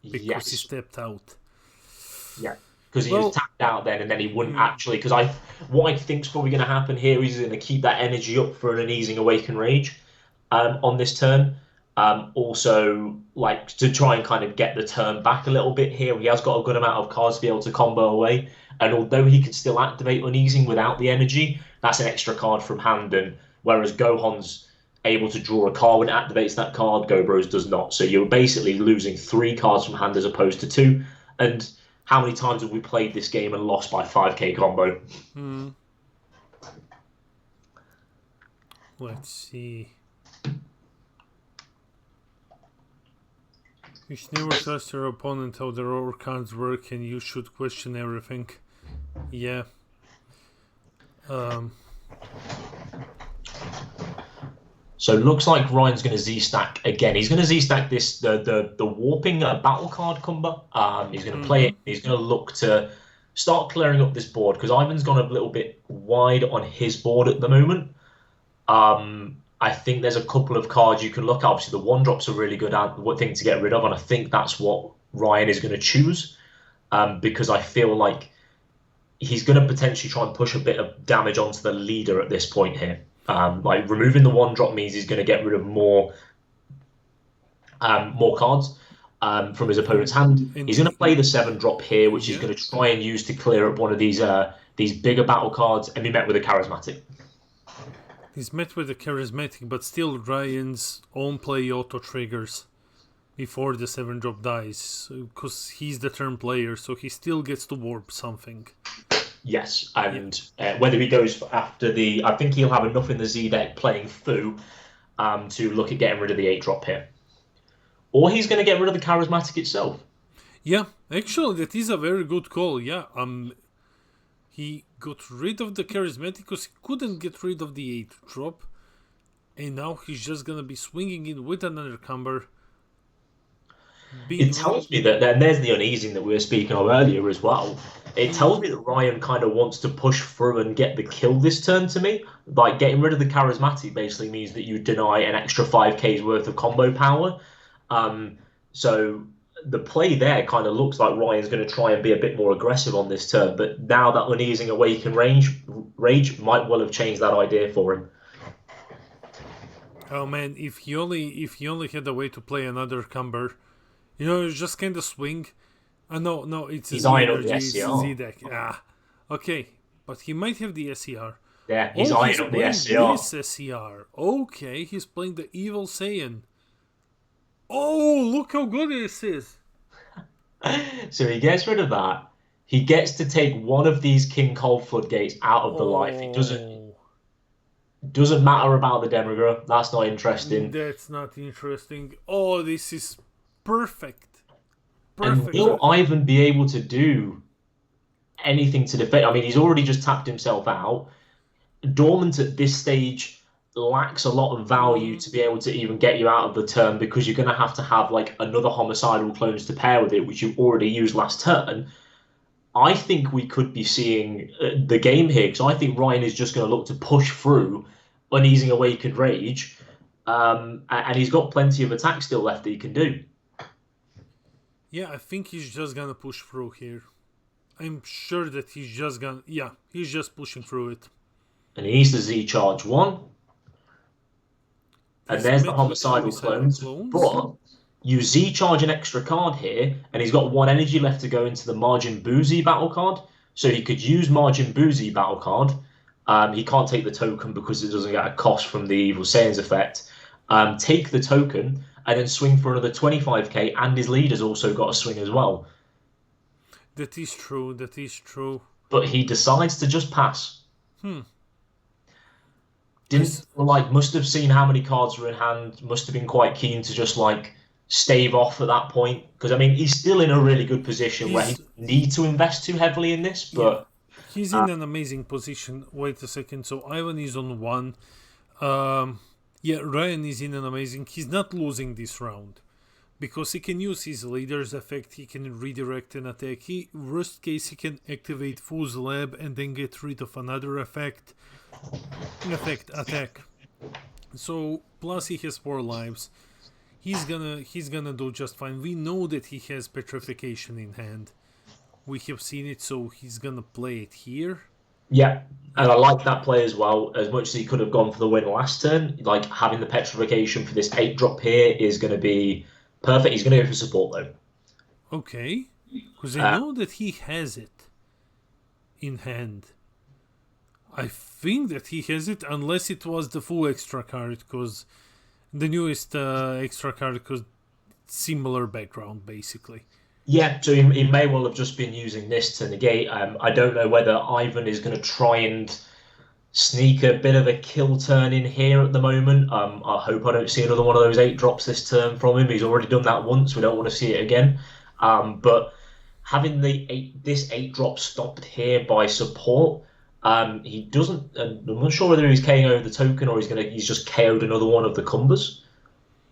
because he stepped out. Yeah, because he was tapped out then, and then he wouldn't actually. Because what I think's probably going to happen here is he's going to keep that energy up for an easing Awaken Rage on this turn. Also, like to try and kind of get the turn back a little bit here. He has got a good amount of cards to be able to combo away, and although he can still activate uneasing without the energy, that's an extra card from hand. And whereas Gohan's able to draw a card when it activates that card, Go Bros does not. So you're basically losing 3 cards from hand as opposed to 2. And how many times have we played this game and lost by 5k combo? Let's see. You should never trust your opponent how their other cards work, and you should question everything. Yeah. So it looks like Ryan's going to Z-stack again. He's going to Z-stack this the warping battle card Cumber. He's going to play it. He's going to look to start clearing up this board because Ivan's gone a little bit wide on his board at the moment. I think there's a couple of cards you can look at. Obviously, the 1-drop's a really good thing to get rid of, and I think that's what Ryan is going to choose because I feel like he's going to potentially try and push a bit of damage onto the leader at this point here. Like removing the 1-drop means he's going to get rid of more cards from his opponent's hand. He's going to play the 7-drop here, which he's going to try and use to clear up one of these bigger battle cards, and be met with a charismatic. He's met with a charismatic, but still Ryan's own play auto triggers before the 7-drop dies, because he's the turn player, so he still gets to warp something. Yes, and whether he goes after I think he'll have enough in the Z deck playing Fu to look at getting rid of the 8-drop here. Or he's going to get rid of the charismatic itself. Yeah, actually, that is a very good call. Yeah, He got rid of the charismatic because he couldn't get rid of the 8 drop. And now he's just gonna be swinging in with another Cumber. It tells me that, and there's the uneasing that we were speaking of earlier as well. It tells me that Ryan kind of wants to push through and get the kill this turn to me. Like, getting rid of the charismatic basically means that you deny an extra 5k's worth of combo power. So the play there kind of looks like Ryan's going to try and be a bit more aggressive on this turn, but now that uneasing awaken rage might well have changed that idea for him. Oh man, if he only had a way to play another Cumber, you know, just kind of swing. No, it's he's Z eyeing up energy, the it's SCR. Z deck. Okay, but he might have the SCR. Yeah, he's eyeing up the SCR. This SCR. Okay, he's playing the evil Saiyan. Oh, look how good this is. So he gets rid of that. He gets to take one of these King Cold Floodgates out of the life. It doesn't matter about the Demigra. That's not interesting. That's not interesting. Oh, this is perfect. And will Ivan be able to do anything to defend? I mean, he's already just tapped himself out. Dormant at this stage lacks a lot of value to be able to even get you out of the turn, because you're going to have like another homicidal clones to pair with it, which you already used last turn. I think we could be seeing the game here, because I think Ryan is just going to look to push through Uneasing Awakened Rage, and he's got plenty of attack still left that he can do. Yeah, I think he's just going to push through here. I'm sure that he's just going to... Yeah, he's just pushing through it. And he needs to Z-charge 1. And there's the homicidal clones. But you Z-charge an extra card here, and he's got 1 energy left to go into the Margin Boozy battle card. So he could use Margin Boozy battle card. He can't take the token because it doesn't get a cost from the Evil Saiyans effect. Take the token, and then swing for another 25k, and his leader's also got a swing as well. That is true, that is true. But he decides to just pass. Must have seen how many cards were in hand, must have been quite keen to just like stave off at that point. Because I mean, he's still in a really good position where he need to invest too heavily in this, but yeah, he's in an amazing position. Wait a second, so Ivan is on 1. Yeah, Ryan is in an amazing... He's not losing this round. Because he can use his leader's effect, he can redirect an attack. Worst case, he can activate Fool's Lab and then get rid of another effect. Attack. So, plus he has 4 lives. He's gonna do just fine. We know that he has Petrification in hand. We have seen it, so he's gonna play it here. Yeah, and I like that play as well. As much as he could have gone for the win last turn, like having the Petrification for this 8 drop here is going to be perfect. He's going to go for support though. Okay, because I know that he has it in hand. I think that he has it, unless it was the full extra card, because the newest extra card, because similar background basically. Yeah, so he may well have just been using this to negate. I don't know whether Ivan is going to try and sneak a bit of a kill turn in here at the moment. I hope I don't see another one of those 8 drops this turn from him. He's already done that once. We don't want to see it again. But having this 8 drop stopped here by support, he doesn't... I'm not sure whether he's KO'd the token or he's just KO'd another one of the Cumbers.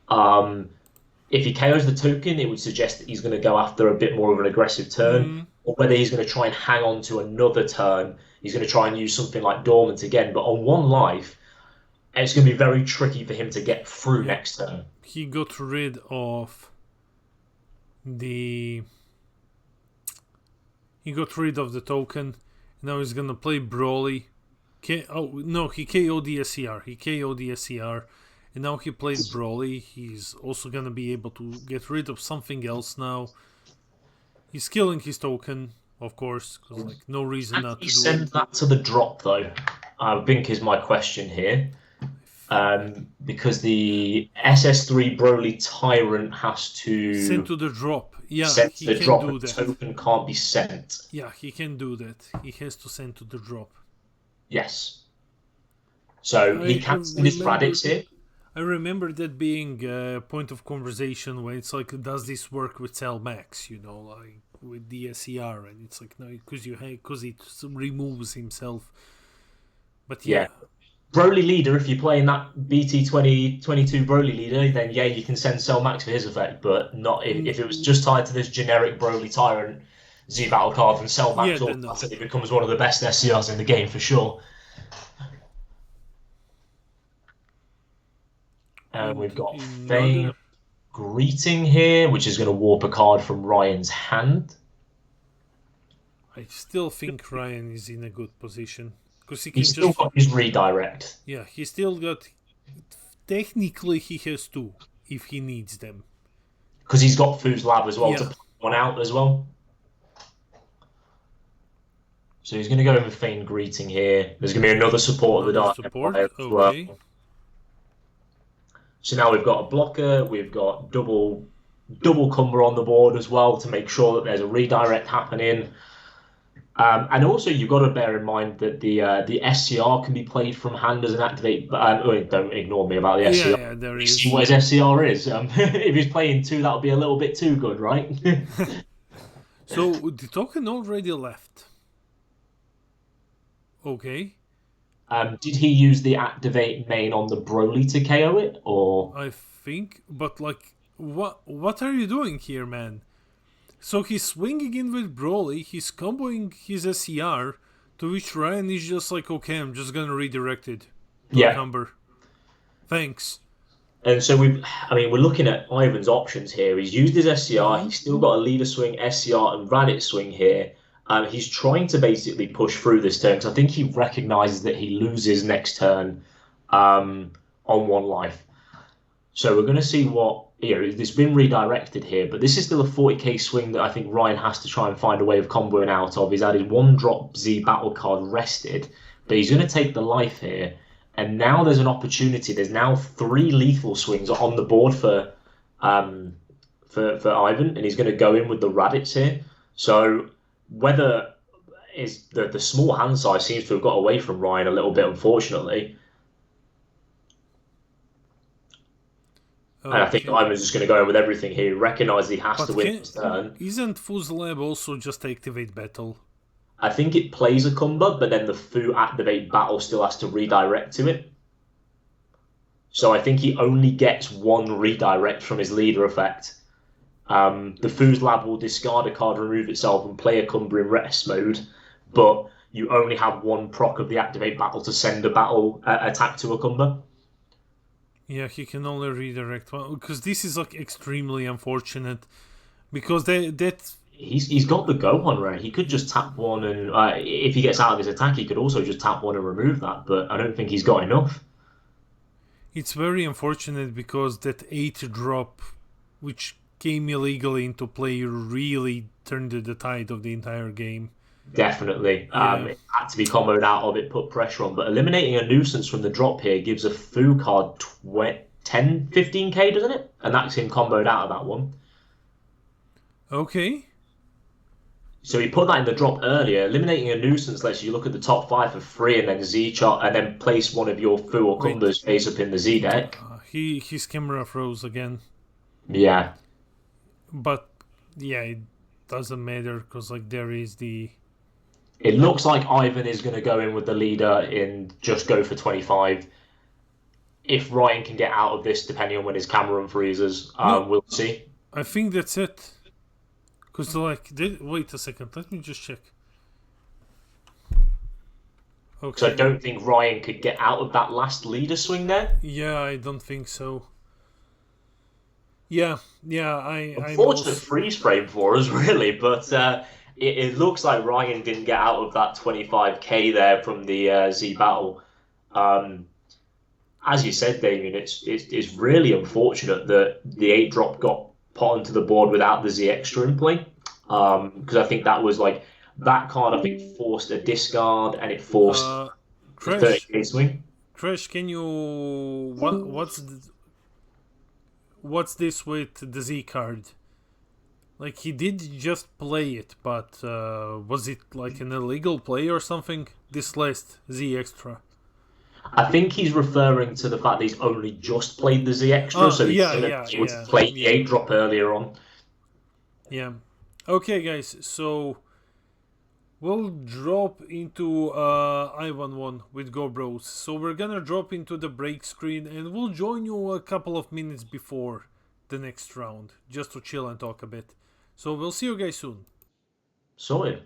If he KOs the token, it would suggest that he's going to go after a bit more of an aggressive turn, or whether he's going to try and hang on to another turn. He's going to try and use something like Dormant again, but on 1 life, it's going to be very tricky for him to get through next turn. He got rid of the... He got rid of the token. Now he's going to play Broly. He KO'd the SCR. And now he played Broly. He's also going to be able to get rid of something else now. He's killing his token, of course, because like no reason not to do it. Send that to the drop, though, I think is my question here. Because the SS3 Broly Tyrant has to... Send to the drop. Yeah, send he to the can drop. do The that. token can't be sent. Yeah, he can do that. He has to send to the drop. Yes. So he can send his Radix here. I remember that being a point of conversation where it's like, does this work with Cell Max? You know, like with the SER, and it's like no, because it removes himself. But yeah. Broly leader, if you're playing that BT 2022 Broly leader, then yeah, you can send Cell Max for his effect, but not if it was just tied to this generic Broly Tyrant Z battle card, then Cell Max automatically becomes one of the best SCRs in the game for sure. And we've got Fame Greeting here, which is going to warp a card from Ryan's hand. I still think Ryan is in a good position. Because He's still got his redirect. Yeah, he still got... Technically, he has two, if he needs them. Because he's got Foo's Lab as well to put one out as well. So he's going to go in with Feigned Greeting here. There's going to be another support of the Dark Empire as well. So now we've got a blocker, we've got double Cumber on the board as well to make sure that there's a redirect happening. And also, you've got to bear in mind that the SCR can be played from hand as an activate. Don't ignore me about the SCR. Yeah, there is. See what his SCR is. If he's playing two, that'll be a little bit too good, right? So the token already left. Okay. Did he use the activate main on the Broly to KO it, or? I think, but like, what are you doing here, man? So he's swinging in with Broly, he's comboing his SCR, to which Ryan is just like, okay, I'm just gonna redirect it. Cumber. Thanks. And so we're looking at Ivan's options here. He's used his SCR, he's still got a leader swing, SCR, and Raditz swing here. He's trying to basically push through this turn, because I think he recognises that he loses next turn on one life. So we're going to see what... It's been redirected here, but this is still a 40k swing that I think Ryan has to try and find a way of comboing out of. He's had his 1-drop Z battle card rested, but he's going to take the life here. And now there's an opportunity. There's now 3 lethal swings on the board for Ivan, and he's going to go in with the Raditz here. So whether is the small hand size seems to have got away from Ryan a little bit, unfortunately. And I think Ivan's just going to go in with everything here. He recognises he has to win his turn. Isn't Foo's Lab also just activate battle? I think it plays a Cumber, but then the Foo activate battle still has to redirect to it. So I think he only gets 1 redirect from his leader effect. The Foo's Lab will discard a card, remove itself, and play a Cumber in rest mode, but you only have 1 proc of the activate battle to send a battle attack to a Cumber. Yeah, he can only redirect one, because this is like extremely unfortunate, because he's got the Gohan rare. He could just tap 1, and if he gets out of his attack, he could also just tap 1 and remove that. But I don't think he's got enough. It's very unfortunate because that 8-drop, which came illegally into play, really turned the tide of the entire game. Definitely. It had to be comboed out of it, put pressure on. But eliminating a nuisance from the drop here gives a Foo card 10, 15k, doesn't it? And that's him comboed out of that one. Okay. So he put that in the drop earlier. Eliminating a nuisance lets you look at the top 5 for free and then Z chart and then place one of your Foo or Cumbers face up in the Z deck. His camera froze again. Yeah. But yeah, it doesn't matter because like there is the... It looks like Ivan is going to go in with the leader in just go for 25. If Ryan can get out of this, depending on when his camera unfreezes, we'll see. I think that's it. Because, like, wait a second, let me just check. Okay. So I don't think Ryan could get out of that last leader swing there? Yeah, I don't think so. Yeah, Unfortunate freeze frame for us, really, but it looks like Ryan didn't get out of that 25k there from the Z battle. As you said, Damien, it's really unfortunate that the 8-drop got put onto the board without the Z extra in play. Because I think that was like, that card I think forced a discard and it forced a 30k swing. Crash, can you... What's this with the Z card? Like, he did just play it, but was it like an illegal play or something? This last Z extra. I think he's referring to the fact that he's only just played the Z extra, so he's able to play the 8-drop earlier on. Yeah. Okay, guys, so we'll drop into I-1-1 with GoBros. So we're gonna drop into the break screen and we'll join you a couple of minutes before the next round, just to chill and talk a bit. So we'll see you guys soon. Sorted.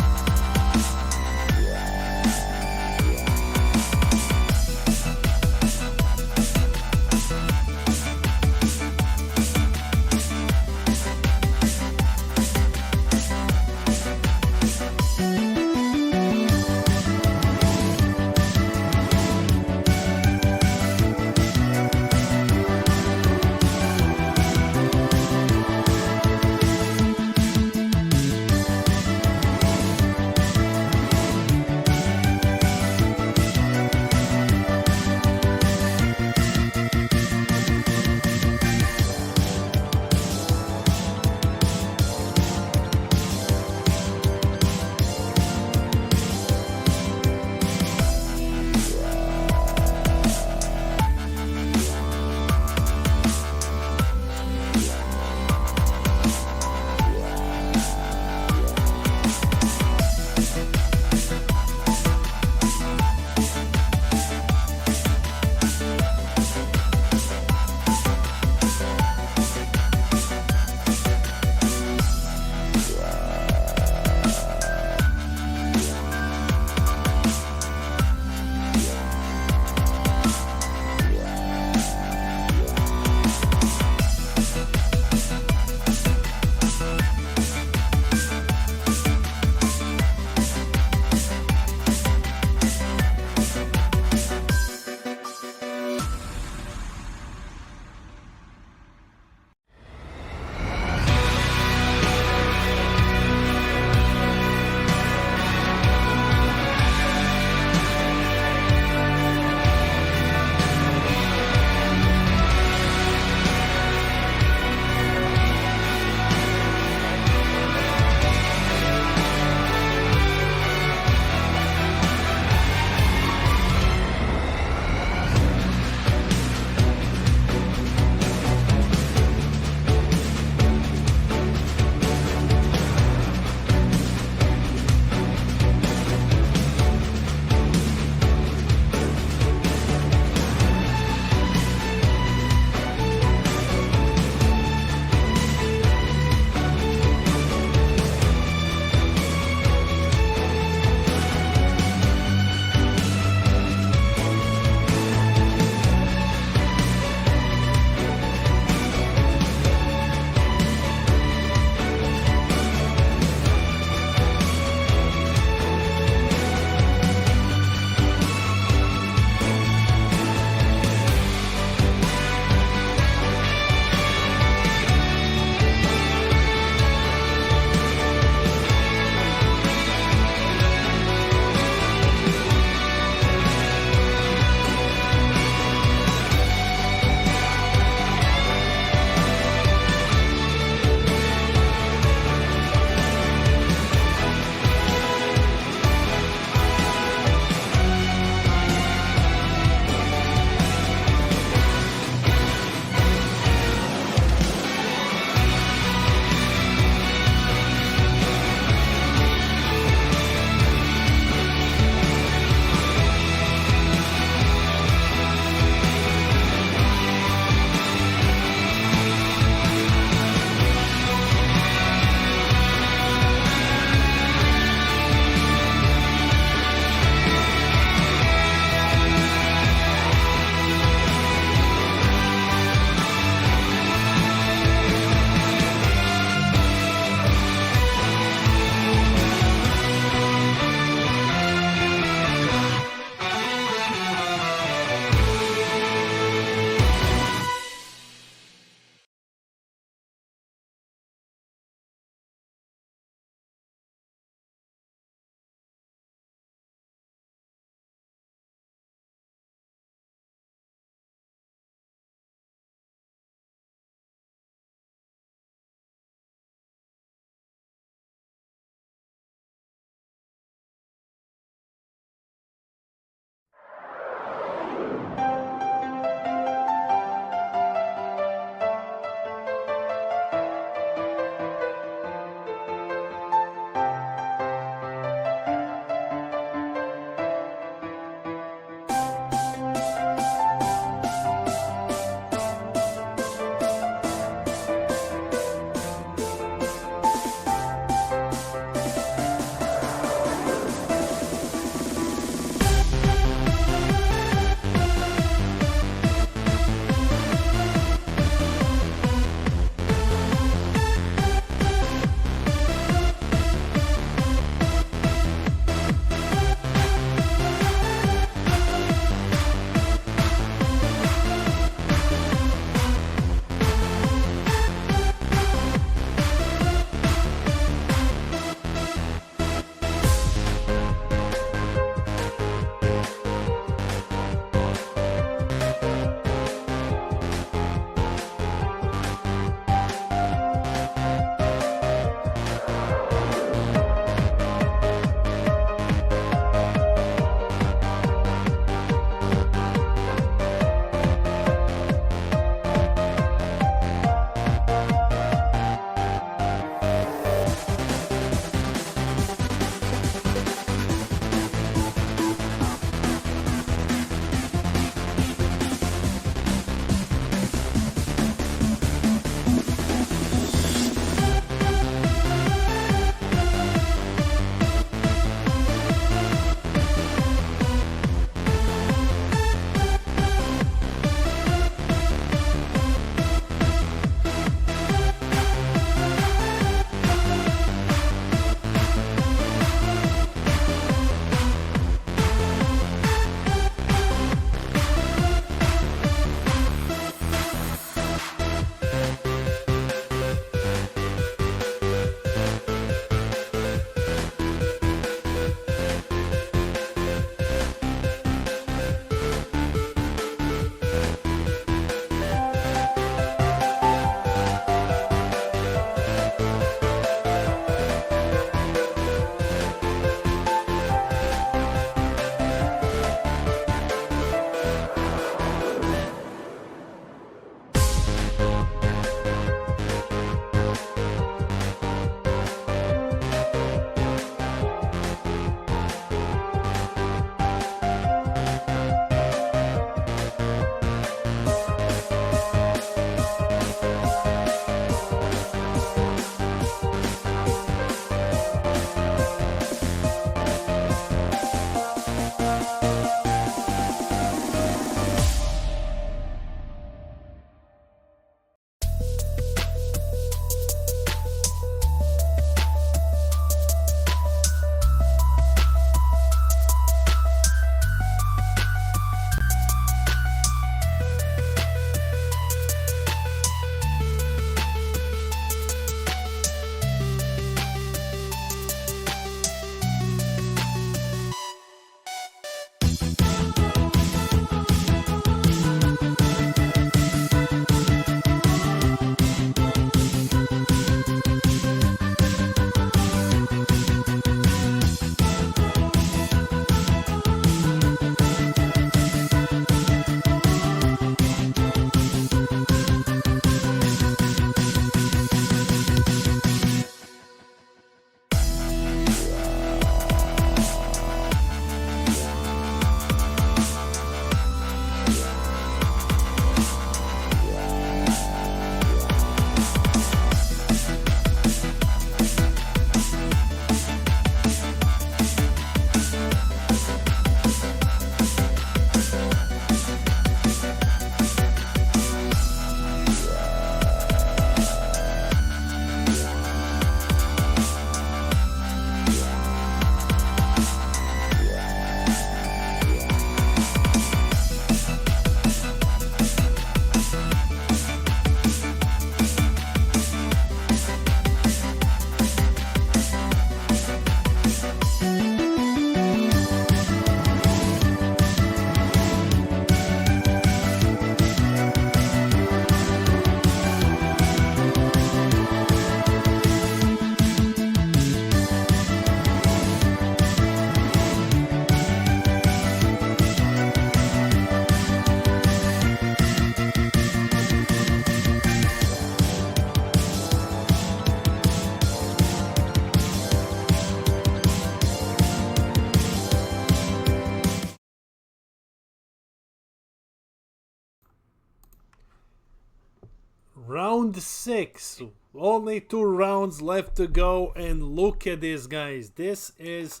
Round 6. Only 2 rounds left to go, and look at this, guys. This is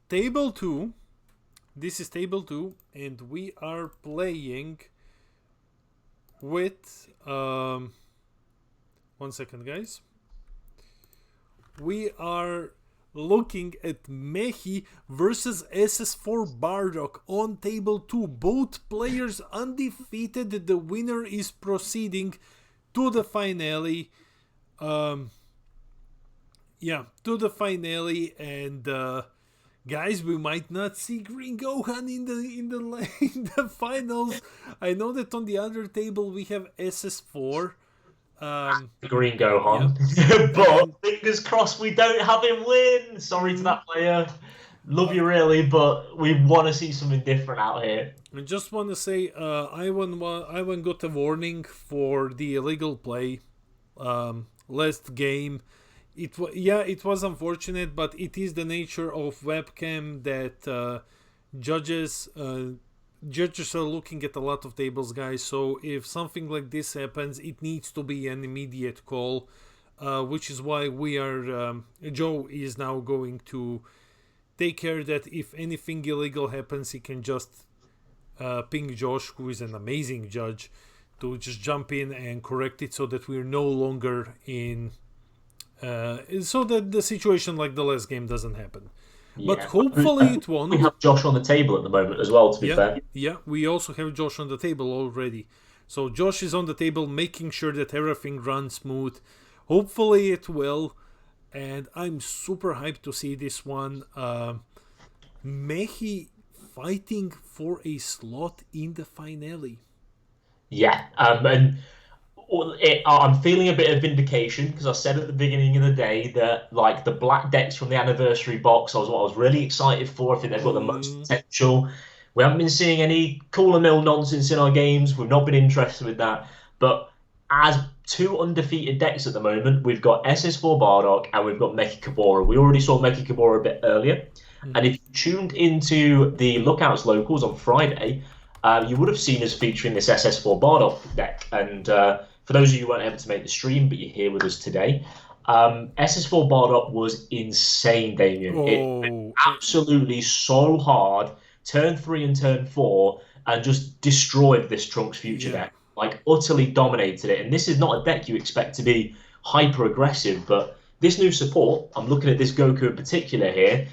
table 2. This is table 2, and we are playing with 1 second, guys. We are looking at Mechi versus SS4 Bardock on table 2. Both players undefeated. The winner is proceeding to the finale. To the finale, and guys, we might not see Green Gohan in the finals. I know that on the other table we have SS4. Green Gohan. Yeah. But fingers crossed we don't have him win. Sorry to that player. Love you really, but we want to see something different out here. I just want to say, Ivan got a warning for the illegal play last game. It was unfortunate, but it is the nature of webcam that judges are looking at a lot of tables, guys. So if something like this happens, it needs to be an immediate call, which is why Joe is now going to take care that if anything illegal happens, he can just ping Josh, who is an amazing judge, to just jump in and correct it so that we're no longer in so that the situation like the last game doesn't happen. But hopefully it won't. We have Josh on the table at the moment as well, to be fair. Yeah, we also have Josh on the table already. So Josh is on the table making sure that everything runs smooth. Hopefully it will. And I'm super hyped to see this one. Mechi fighting for a slot in the finale. Yeah, and I'm feeling a bit of vindication because I said at the beginning of the day that like the black decks from the anniversary box was what I was really excited for. I think they've got the most potential. We haven't been seeing any cooler mill nonsense in our games. We've not been interested with that. But as 2 undefeated decks at the moment, we've got SS4 Bardock and we've got Mechi Kabora. We already saw Mechi Kabora a bit earlier. And if you tuned into the Lookouts locals on Friday, you would have seen us featuring this SS4 Bardock deck. And for those of you who weren't able to make the stream, but you're here with us today, SS4 Bardock was insane, Damien. It went absolutely so hard, turn 3 and turn 4, and just destroyed this Trunks Future deck. Like, utterly dominated it. And this is not a deck you expect to be hyper-aggressive, but this new support, I'm looking at this Goku in particular here,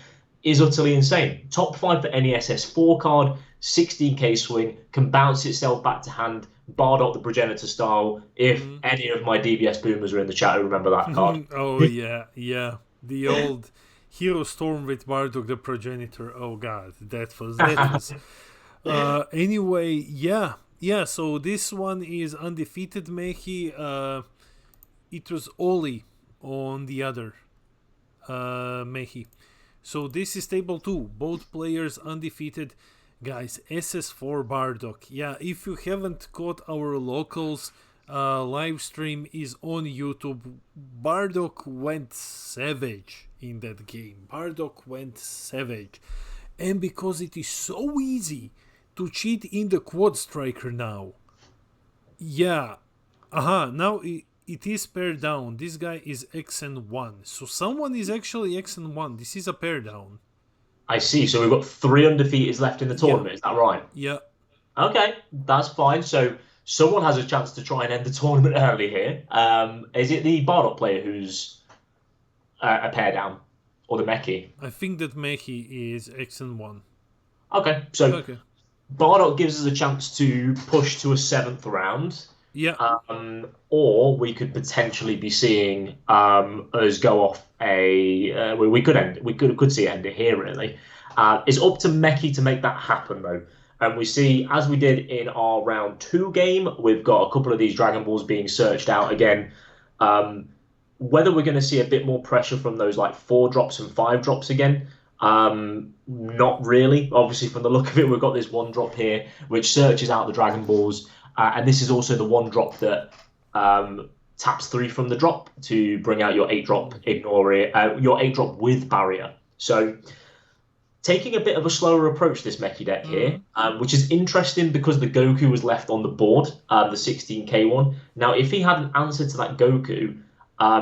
is utterly insane. Top 5 for any SS4 card, 16k swing, can bounce itself back to hand, Bardock the Progenitor style. If any of my DBS boomers are in the chat who remember that card. Oh, yeah. The old Hero Storm with Bardock the Progenitor. Oh, God, that was... anyway, yeah, so this one is undefeated Mechi. It was Oli on the other Mechi. So this is table 2. Both players undefeated. Guys, SS4 Bardock. Yeah, if you haven't caught our locals, live stream is on YouTube. Bardock went savage in that game. Bardock went savage. And because it is so easy to cheat in the Quad Striker now. Yeah. Now it is paired down. This guy is XN1. So someone is actually XN1. This is a pair down. I see. So we've got 3 undefeateds left in the tournament. Is that right? Yeah. Okay, that's fine. So someone has a chance to try and end the tournament early here. Is it the Bardock player who's a pair down? Or the Mechi? I think that Mechi is XN1. Okay, so Bardock gives us a chance to push to a 7th round. Yeah. Or we could potentially be seeing us go off a. We could see it end it here really. It's up to Mechi to make that happen though, and we see as we did in our round 2 game, we've got a couple of these Dragon Balls being searched out again. Whether we're going to see a bit more pressure from those like 4 drops and 5 drops again. Not really. Obviously, from the look of it, we've got this 1 drop here which searches out the Dragon Balls. And this is also the 1 drop that taps 3 from the drop to bring out your 8 drop, ignore it, your 8 drop with barrier. So taking a bit of a slower approach, this Mechi deck here, Mm. which is interesting because the Goku was left on the board, the 16k one. Now, if he had an answer to that Goku,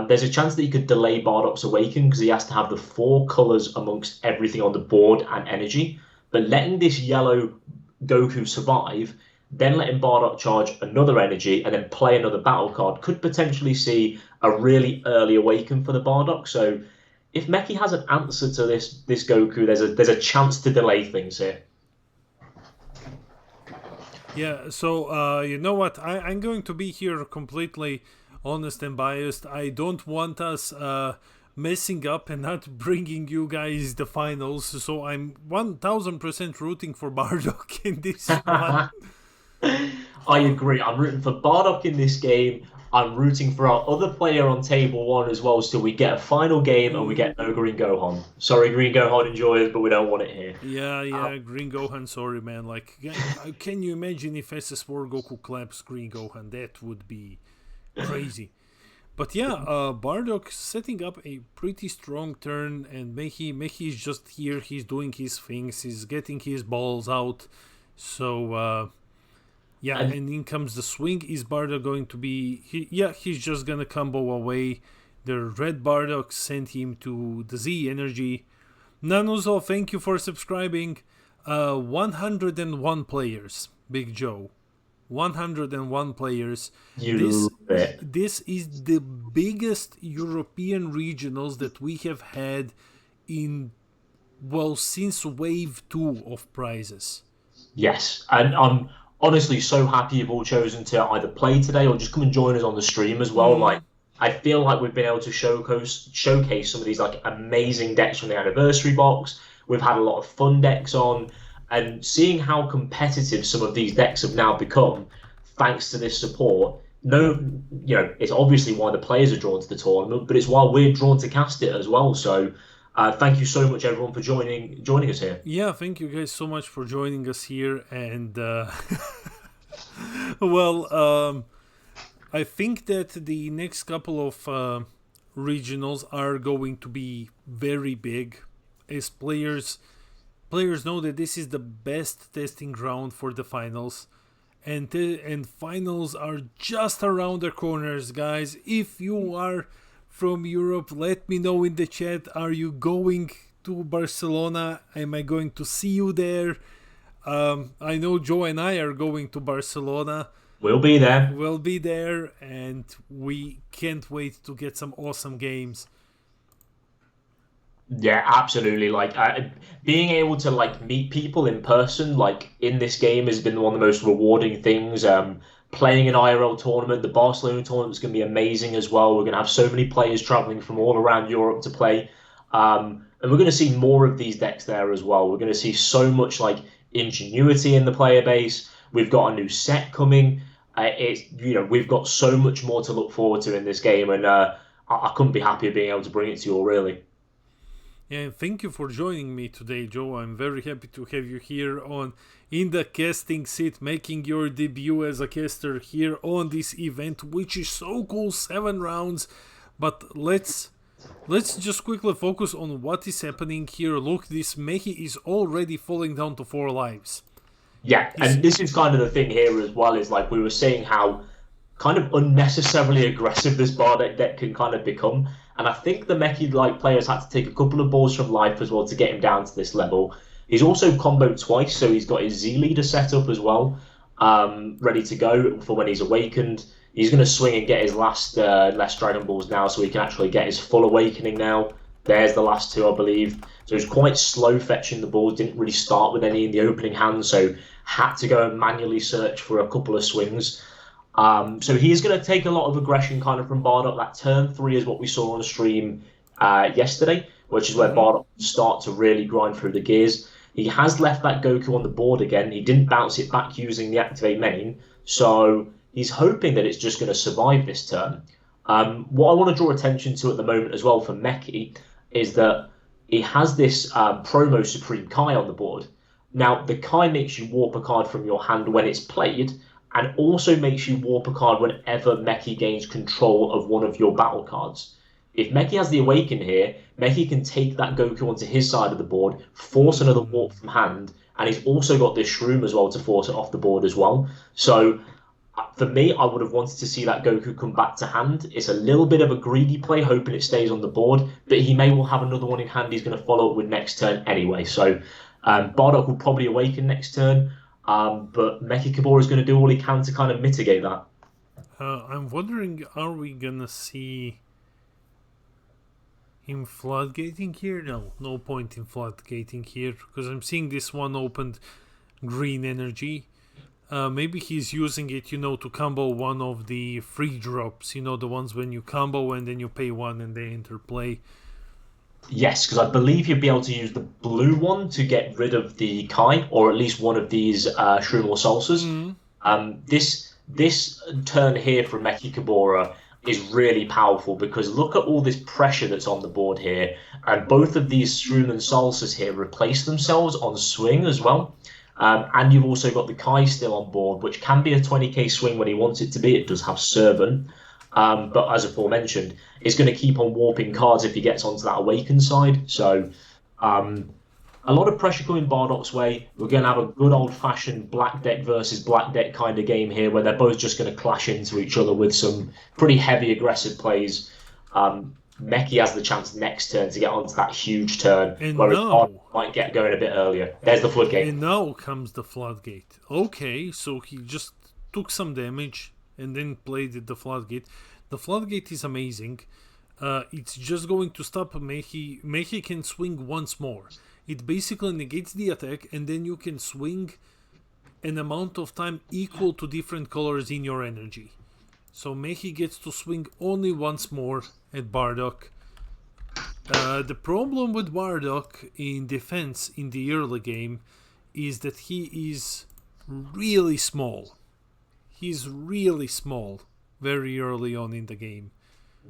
there's a chance that he could delay Bardock's Awaken because he has to have the 4 colors amongst everything on the board and energy. But letting this yellow Goku survive, then letting Bardock charge another energy and then play another battle card could potentially see a really early Awaken for the Bardock. So if Mechi has an answer to this Goku, there's a chance to delay things here. Yeah, so you know what? I'm going to be here completely honest and biased. I don't want us messing up and not bringing you guys the finals. So I'm 1000% rooting for Bardock in this one. I agree. I'm rooting for Bardock in this game. I'm rooting for our other player on table 1 as well, so we get a final game and we get no Green Gohan. Sorry, Green Gohan enjoyers, but we don't want it here. Yeah, Green Gohan, sorry man. Like, can you imagine if SS4 Goku claps Green Gohan? That would be crazy. But yeah, Bardock setting up a pretty strong turn, and Mechi is just here. He's doing his things. He's getting his balls out. So yeah, and in comes the swing. Is Bardock going to be... he's just gonna combo away. The red Bardock sent him to the Z energy. Nanuzo, thank you for subscribing. 101 players, Big Joe. 101 players. This is the biggest European regionals that we have had in, well, since wave 2 of prizes. Yes, and I'm honestly so happy you've all chosen to either play today or just come and join us on the stream as well. Like, I feel like we've been able to showcase some of these like amazing decks from the anniversary box. We've had a lot of fun decks on, and seeing how competitive some of these decks have now become thanks to this support. It's obviously why the players are drawn to the tournament, but it's why we're drawn to cast it as well. So thank you so much, everyone, for joining us here. Yeah, thank you guys so much for joining us here. And well, I think that the next couple of regionals are going to be very big, as players know that this is the best testing ground for the finals. And finals are just around the corners, guys. If you are from Europe, let me know in the chat. Are you going to Barcelona? Am I going to see you there? I know Joe and I are going to Barcelona. We'll be there. We'll be there, and we can't wait to get some awesome games. Yeah, absolutely. Like being able to like meet people in person, like in this game, has been one of the most rewarding things. Playing an IRL tournament, the Barcelona tournament is going to be amazing as well. We're going to have so many players traveling from all around Europe to play, and we're going to see more of these decks there as well. We're going to see so much like ingenuity in the player base. We've got a new set coming. We've got so much more to look forward to in this game, and I couldn't be happier being able to bring it to you all, really. Yeah, and thank you for joining me today, Joe. I'm very happy to have you here in the casting seat, making your debut as a caster here on this event, which is so cool. 7 rounds, but let's just quickly focus on what is happening here. Look, this Mechi is already falling down to 4 lives. Yeah, and this is kind of the thing here as well, is like we were saying how kind of unnecessarily aggressive this Bardock deck can kind of become. And I think the Mechi like players had to take a couple of balls from life as well to get him down to this level. He's also comboed twice, so he's got his Z leader set up as well, ready to go for when he's awakened. He's going to swing and get his last Dragon Balls now, so he can actually get his full awakening now. There's the last 2, I believe. So he's quite slow fetching the balls, didn't really start with any in the opening hand, so had to go and manually search for a couple of swings. So he is going to take a lot of aggression kind of from Bardock. That turn 3 is what we saw on stream yesterday, which is where Bardock start to really grind through the gears. He has left that Goku on the board again. He didn't bounce it back using the Activate main, so he's hoping that it's just going to survive this turn. What I want to draw attention to at the moment as well for Mechi is that he has this promo Supreme Kai on the board. Now, the Kai makes you warp a card from your hand when it's played, and also makes you warp a card whenever Mechi gains control of one of your battle cards. if Mechi has the Awaken here, Mechi can take that Goku onto his side of the board, force another warp from hand, and he's also got this Shroom as well to force it off the board as well. So for me, I would have wanted to see that Goku come back to hand. It's a little bit of a greedy play, hoping it stays on the board, but he may well have another one in hand he's going to follow up with next turn anyway. So Bardock will probably Awaken next turn, but Mechi Kibora is going to do all he can to kind of mitigate that. I'm wondering, are we going to see him floodgating here? No point in floodgating here, because I'm seeing this one opened green energy. Maybe he's using it, to combo one of the free drops, the ones when you combo and then you pay one and they enter play. Yes, because I believe you'd be able to use the blue one to get rid of the Kai, or at least one of these Shroom or Salsas. This turn here from Mechi Kibora is really powerful, because look at all this pressure that's on the board here, and both of these Shroom and Salsas here replace themselves on swing as well. And you've also got the Kai still on board, which can be a 20k swing when he wants it to be. It does have Servant, but as aforementioned, it's going to keep on warping cards if he gets onto that Awaken side. So a lot of pressure coming Bardock's way. We're going to have a good old-fashioned black deck versus black deck kind of game here, where they're both just going to clash into each other with some pretty heavy aggressive plays. Mechi has the chance next turn to get onto that huge turn, whereas Bardock might get going a bit earlier. There's the floodgate. And now comes the floodgate. Okay, so he just took some damage and then played the floodgate. The floodgate is amazing. It's just going to stop Mechi. Mechi can swing once more. It basically negates the attack, and then you can swing an amount of time equal to different colors in your energy. So Mechi gets to swing only once more at Bardock. The problem with Bardock in defense in the early game is that he is really small. He's really small very early on in the game.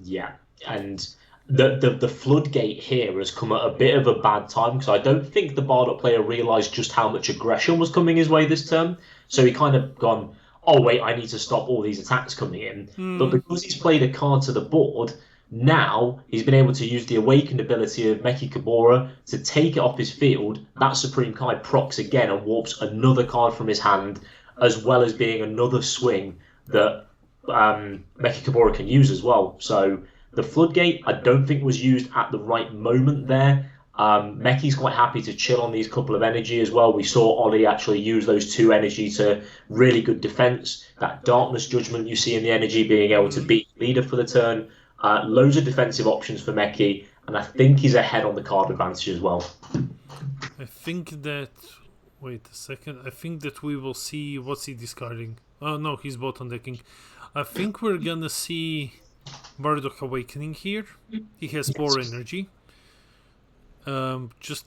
Yeah, and the floodgate here has come at a bit of a bad time, because I don't think the Bardock player realised just how much aggression was coming his way this turn. So he kind of gone, oh wait, I need to stop all these attacks coming in. But because he's played a card to the board, now he's been able to use the Awakened ability of Mechi Kibora to take it off his field. That Supreme Kai procs again and warps another card from his hand, as well as being another swing that Mechi Kibora can use as well. So the floodgate, I don't think was used at the right moment there. Mechi's quite happy to chill on these couple of energy as well. We saw Ollie actually use those 2 energy to really good defense. That Darkness Judgment you see in the energy, being able to beat leader for the turn. Loads of defensive options for Mechi, and I think he's ahead on the card advantage as well. I think that... Wait a second. I think that we will see... What's he discarding? Oh, no, he's bottom decking. I think we're gonna see Bardock Awakening here. He has 4 energy. Just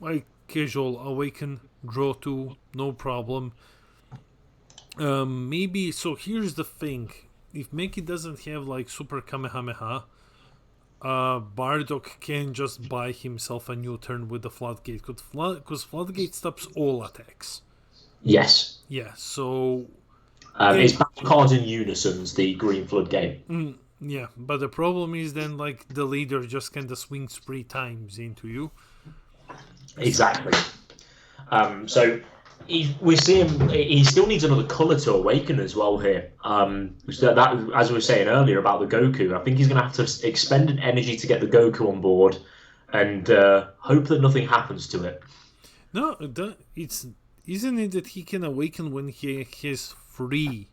like casual Awaken, draw 2, no problem. Maybe... So here's the thing. If Mechi doesn't have like Super Kamehameha, Bardock can just buy himself a new turn with the Floodgate, because Floodgate stops all attacks. Yes. Yeah, so... it's back to cards in unisons, the green Floodgate. Yeah, but the problem is then like the leader just kind of swings 3 times into you. Exactly. So we see him. He still needs another color to awaken as well here. That, as we were saying earlier about the Goku, I think he's going to have to expend an energy to get the Goku on board, and hope that nothing happens to it. No, isn't it that he can awaken when he has 3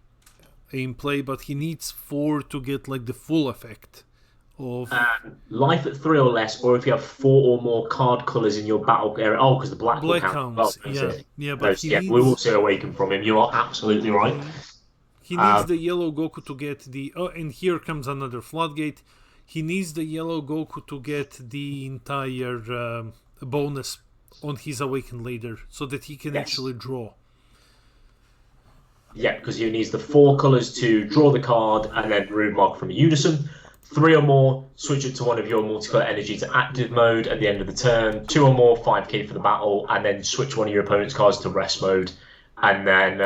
in play, but he needs 4 to get like the full effect of life at 3 or less, or if you have 4 or more card colors in your battle area. Oh, because the black counts. Well, yeah, but we will see awaken from him. You are absolutely right. He needs the yellow Goku to get the... Oh, and here comes another floodgate. He needs the yellow Goku to get the entire bonus on his awakened leader, so that he can actually draw. Yeah, because he needs the 4 colors to draw the card and then rune mark from a unison. 3 or more, switch it to one of your multicolor energy to active mode at the end of the turn. 2 or more, 5k for the battle, and then switch one of your opponent's cards to rest mode. And then,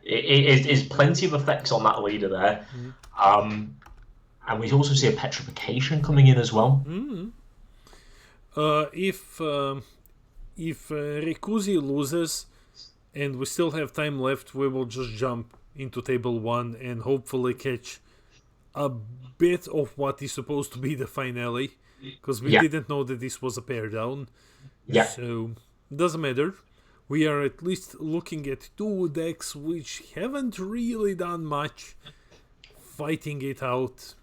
it is plenty of effects on that leader there. And we also see a petrification coming in as well. If Rikuzi loses and we still have time left, we will just jump into table 1 and hopefully catch a bit of what is supposed to be the finale, because we didn't know that this was a pair down. Yeah. So doesn't matter. We are at least looking at 2 decks which haven't really done much, fighting it out.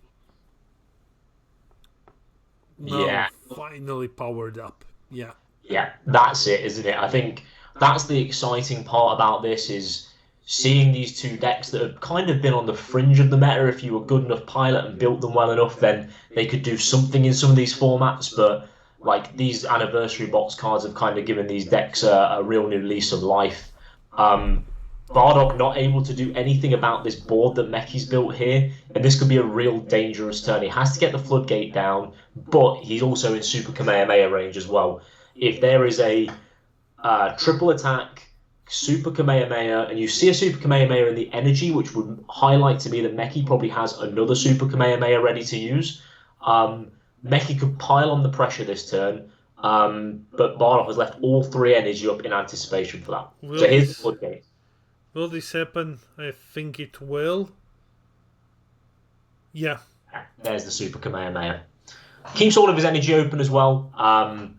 Now finally powered up. Yeah. Yeah, that's it, isn't it? I think that's the exciting part about this, is seeing these 2 decks that have kind of been on the fringe of the meta. If you were good enough pilot and built them well enough, then they could do something in some of these formats. But like, these anniversary box cards have kind of given these decks a real new lease of life. Bardock not able to do anything about this board that Mechi's built here, and this could be a real dangerous turn. He has to get the floodgate down, but he's also in Super Kamehameha range as well. If there is a triple attack, Super Kamehameha, and you see a Super Kamehameha in the energy, which would highlight to me that Mechi probably has another Super Kamehameha ready to use, Mechi could pile on the pressure this turn, but Bardock has left all 3 energy up in anticipation for that. So here's the floodgate. Will this happen? I think it will. Yeah. There's the Super Kamehameha. Keeps all of his energy open as well. I'm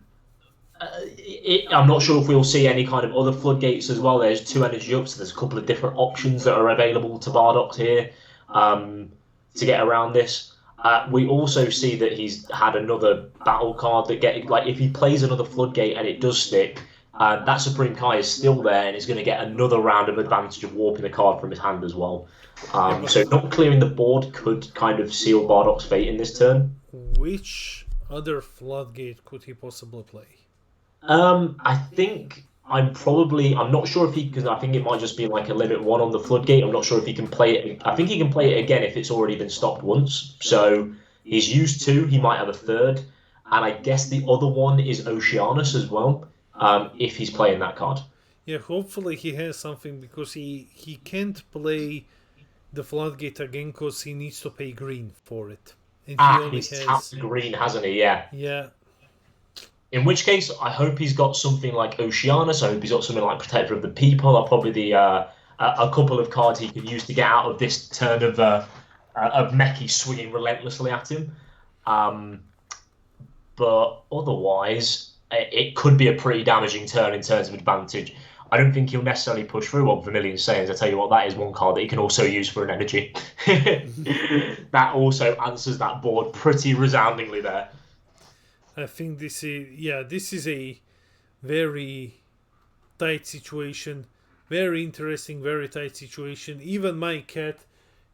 not sure if we'll see any kind of other floodgates as well. There's 2 energy up, so there's a couple of different options that are available to Bardock here to get around this. We also see that he's had another battle card that if he plays another floodgate and it does stick, that Supreme Kai is still there and is going to get another round of advantage of warping the card from his hand as well. So not clearing the board could kind of seal Bardock's fate in this turn. Which other floodgate could he possibly play? I think I'm not sure if because I think it might just be like a limit 1 on the floodgate. I'm not sure if he can play it. I think he can play it again if it's already been stopped once. So he's used 2, he might have a 3rd. And I guess the other one is Oceanus as well, if he's playing that card. Yeah, hopefully he has something, because he can't play the floodgate again because he needs to pay green for it. And he's tapped green, hasn't he? Yeah. Yeah. In which case, I hope he's got something like Oceanus. I hope he's got something like Protector of the People, or probably a couple of cards he could use to get out of this turn of Mechi swinging relentlessly at him. But otherwise, it could be a pretty damaging turn in terms of advantage. I don't think he'll necessarily push through on Vermilion Saiyans. I tell you what, that is one card that he can also use for an energy. That also answers that board pretty resoundingly there. I think this is a very tight situation. Very interesting, very tight situation. Even my cat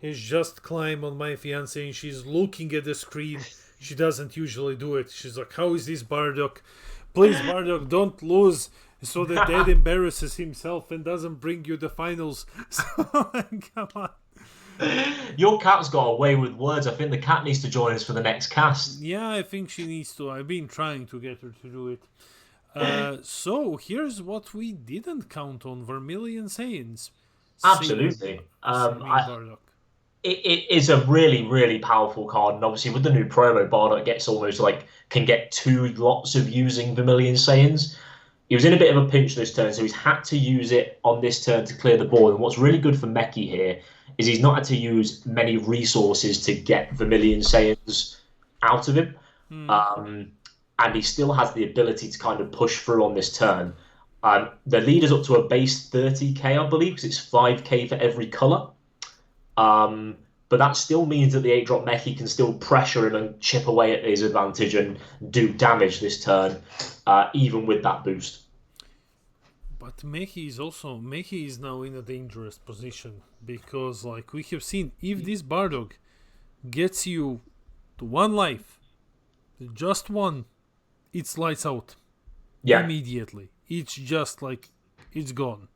has just climbed on my fiancé and she's looking at the screen. She doesn't usually do it. She's like, how is this Bardock? Please, Bardock, don't lose, so that Dad embarrasses himself and doesn't bring you the finals. So, come on. Your cat's got a way with words. I think the cat needs to join us for the next cast. Yeah, I think she needs to. I've been trying to get her to do it. So here's what we didn't count on: Vermilion Saiyans. Absolutely. It is a really, really powerful card, and obviously with the new promo, Bardock gets almost can get 2 lots of using Vermilion Saiyans. He was in a bit of a pinch this turn, so he's had to use it on this turn to clear the board. And what's really good for Mechi here is he's not had to use many resources to get Vermilion Saiyans out of him. And he still has the ability to kind of push through on this turn. The lead is up to a base 30k, I believe, because it's 5k for every colour. But that still means that the 8-drop Mechi can still pressure him and chip away at his advantage and do damage this turn, even with that boost. But Mechi is now in a dangerous position, because we have seen, if this Bardock gets you to 1 life, just 1, it's lights out. Yeah. Immediately. It's just it's gone.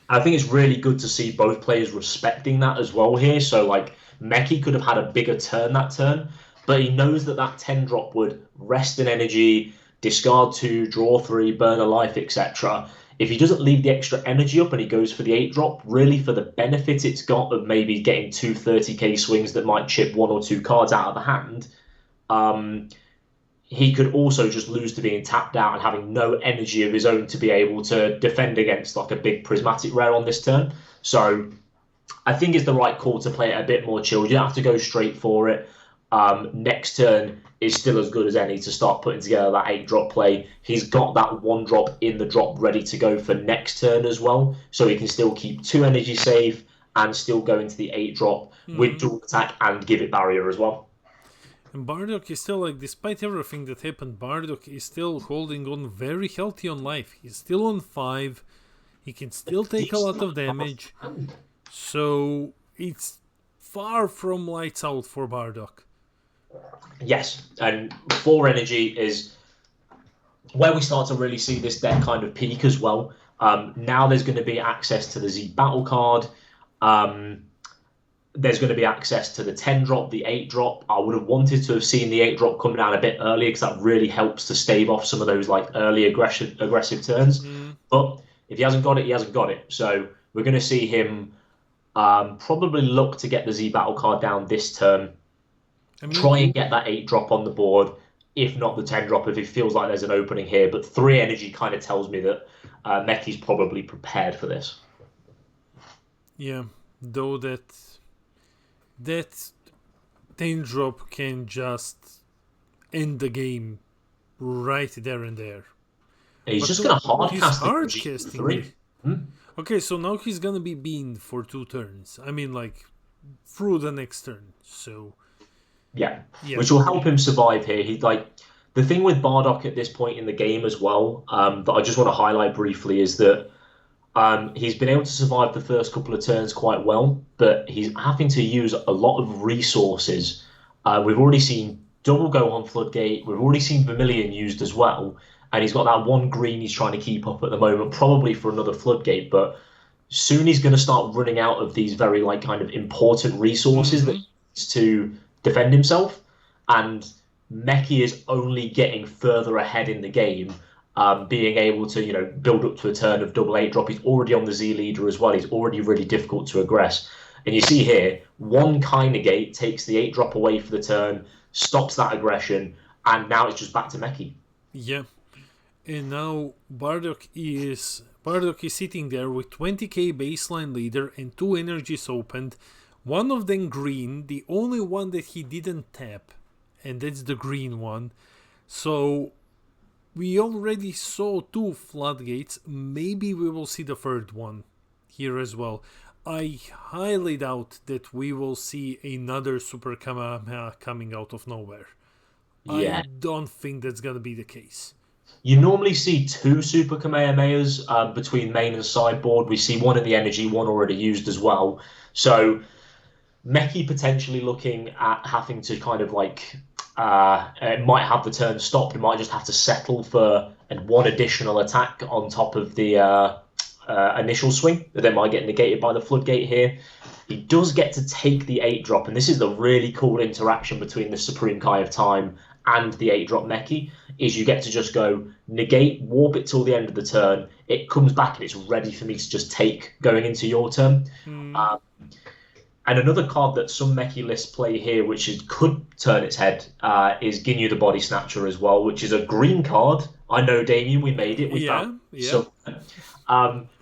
I think it's really good to see both players respecting that as well here. So, Mechi could have had a bigger turn that turn, but he knows that 10-drop would rest in energy, discard 2, draw 3, burn a life, etc. if he doesn't leave the extra energy up and he goes for the 8-drop, really for the benefit it's got of maybe getting 230k swings that might chip 1 or 2 cards out of the hand, he could also just lose to being tapped out and having no energy of his own to be able to defend against like a big prismatic rare on this turn. So I think it's the right call to play it a bit more chilled. You don't have to go straight for it. Next turn is still as good as any to start putting together that 8-drop play. He's got that 1-drop in the drop ready to go for next turn as well, so he can still keep 2 energy safe and still go into the 8-drop with dual attack and give it barrier as well. And Bardock is still, like, despite everything that happened, Bardock is still holding on very healthy on life. He's still on 5. He can still take a lot of damage. So it's far from lights out for Bardock. Yes, and 4 energy is where we start to really see this deck kind of peak as well. Now there's going to be access to the Z Battle card. There's going to be access to the 10-drop, the 8-drop. I would have wanted to have seen the 8-drop come down a bit earlier because that really helps to stave off some of those like early aggressive turns. But if he hasn't got it, he hasn't got it. So we're going to see him probably look to get the Z Battle card down this turn. Try and get that 8-drop on the board, if not the 10-drop, if it feels like there's an opening here. But 3 energy kind of tells me that Mechi's probably prepared for this. Yeah, though that 10-drop can just end the game right there and there. He's just going to hard casting 3. Okay, so now he's going to be beamed for 2 turns. I mean, like, through the next turn. So... Yeah, which will help him survive here. He the thing with Bardock at this point in the game as well, that I just want to highlight briefly is that he's been able to survive the first couple of turns quite well, but he's having to use a lot of resources. We've already seen double Gohan Floodgate, we've already seen Vermilion used as well, and he's got that 1 green he's trying to keep up at the moment, probably for another Floodgate, but soon he's going to start running out of these very like kind of important resources that he needs to defend himself, and Mechi is only getting further ahead in the game, being able to build up to a turn of double 8-drop. He's already on the Z leader as well. He's already really difficult to aggress, and you see here 1 kind negate takes the 8-drop away for the turn, stops that aggression, and now it's just back to Mechi. Yeah, and now Bardock is sitting there with 20k baseline leader and 2 energies opened. One of them green, the only one that he didn't tap, and that's the green one. So we already saw 2 floodgates. Maybe we will see the 3rd one here as well. I highly doubt that we will see another Super Kamehameha coming out of nowhere. Yeah. I don't think that's going to be the case. You normally see 2 Super Kamehamehas between main and sideboard. We see 1 in the energy, 1 already used as well. So Mechi potentially looking at having to kind of like it might have the turn stopped. It might just have to settle for 1 additional attack on top of the initial swing that then might get negated by the floodgate here. He does get to take the 8-drop, and this is the really cool interaction between the Supreme Kai of Time and the 8-drop Mechi, is you get to just go negate, warp it till the end of the turn. It comes back and it's ready for me to just take going into your turn. And another card that some Mechi lists play here, which could turn its head, is Ginyu the Body Snatcher as well, which is a green card. I know, Damien, we made it.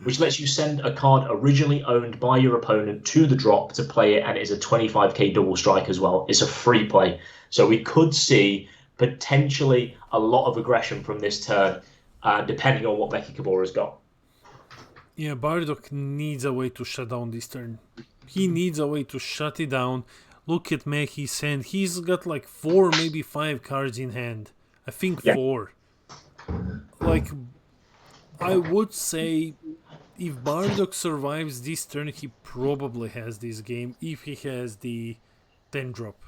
Which lets you send a card originally owned by your opponent to the drop to play it, and it is a 25k double strike as well. It's a free play. So we could see potentially a lot of aggression from this turn, depending on what Mechi Kabura's got. Yeah, Bardock needs a way to shut down this turn. He needs a way to shut it down. Look at Mechi's hand. He's got like 4, maybe 5 cards in hand. I think 4. Like, I would say if Bardock survives this turn, he probably has this game if he has the 10-drop.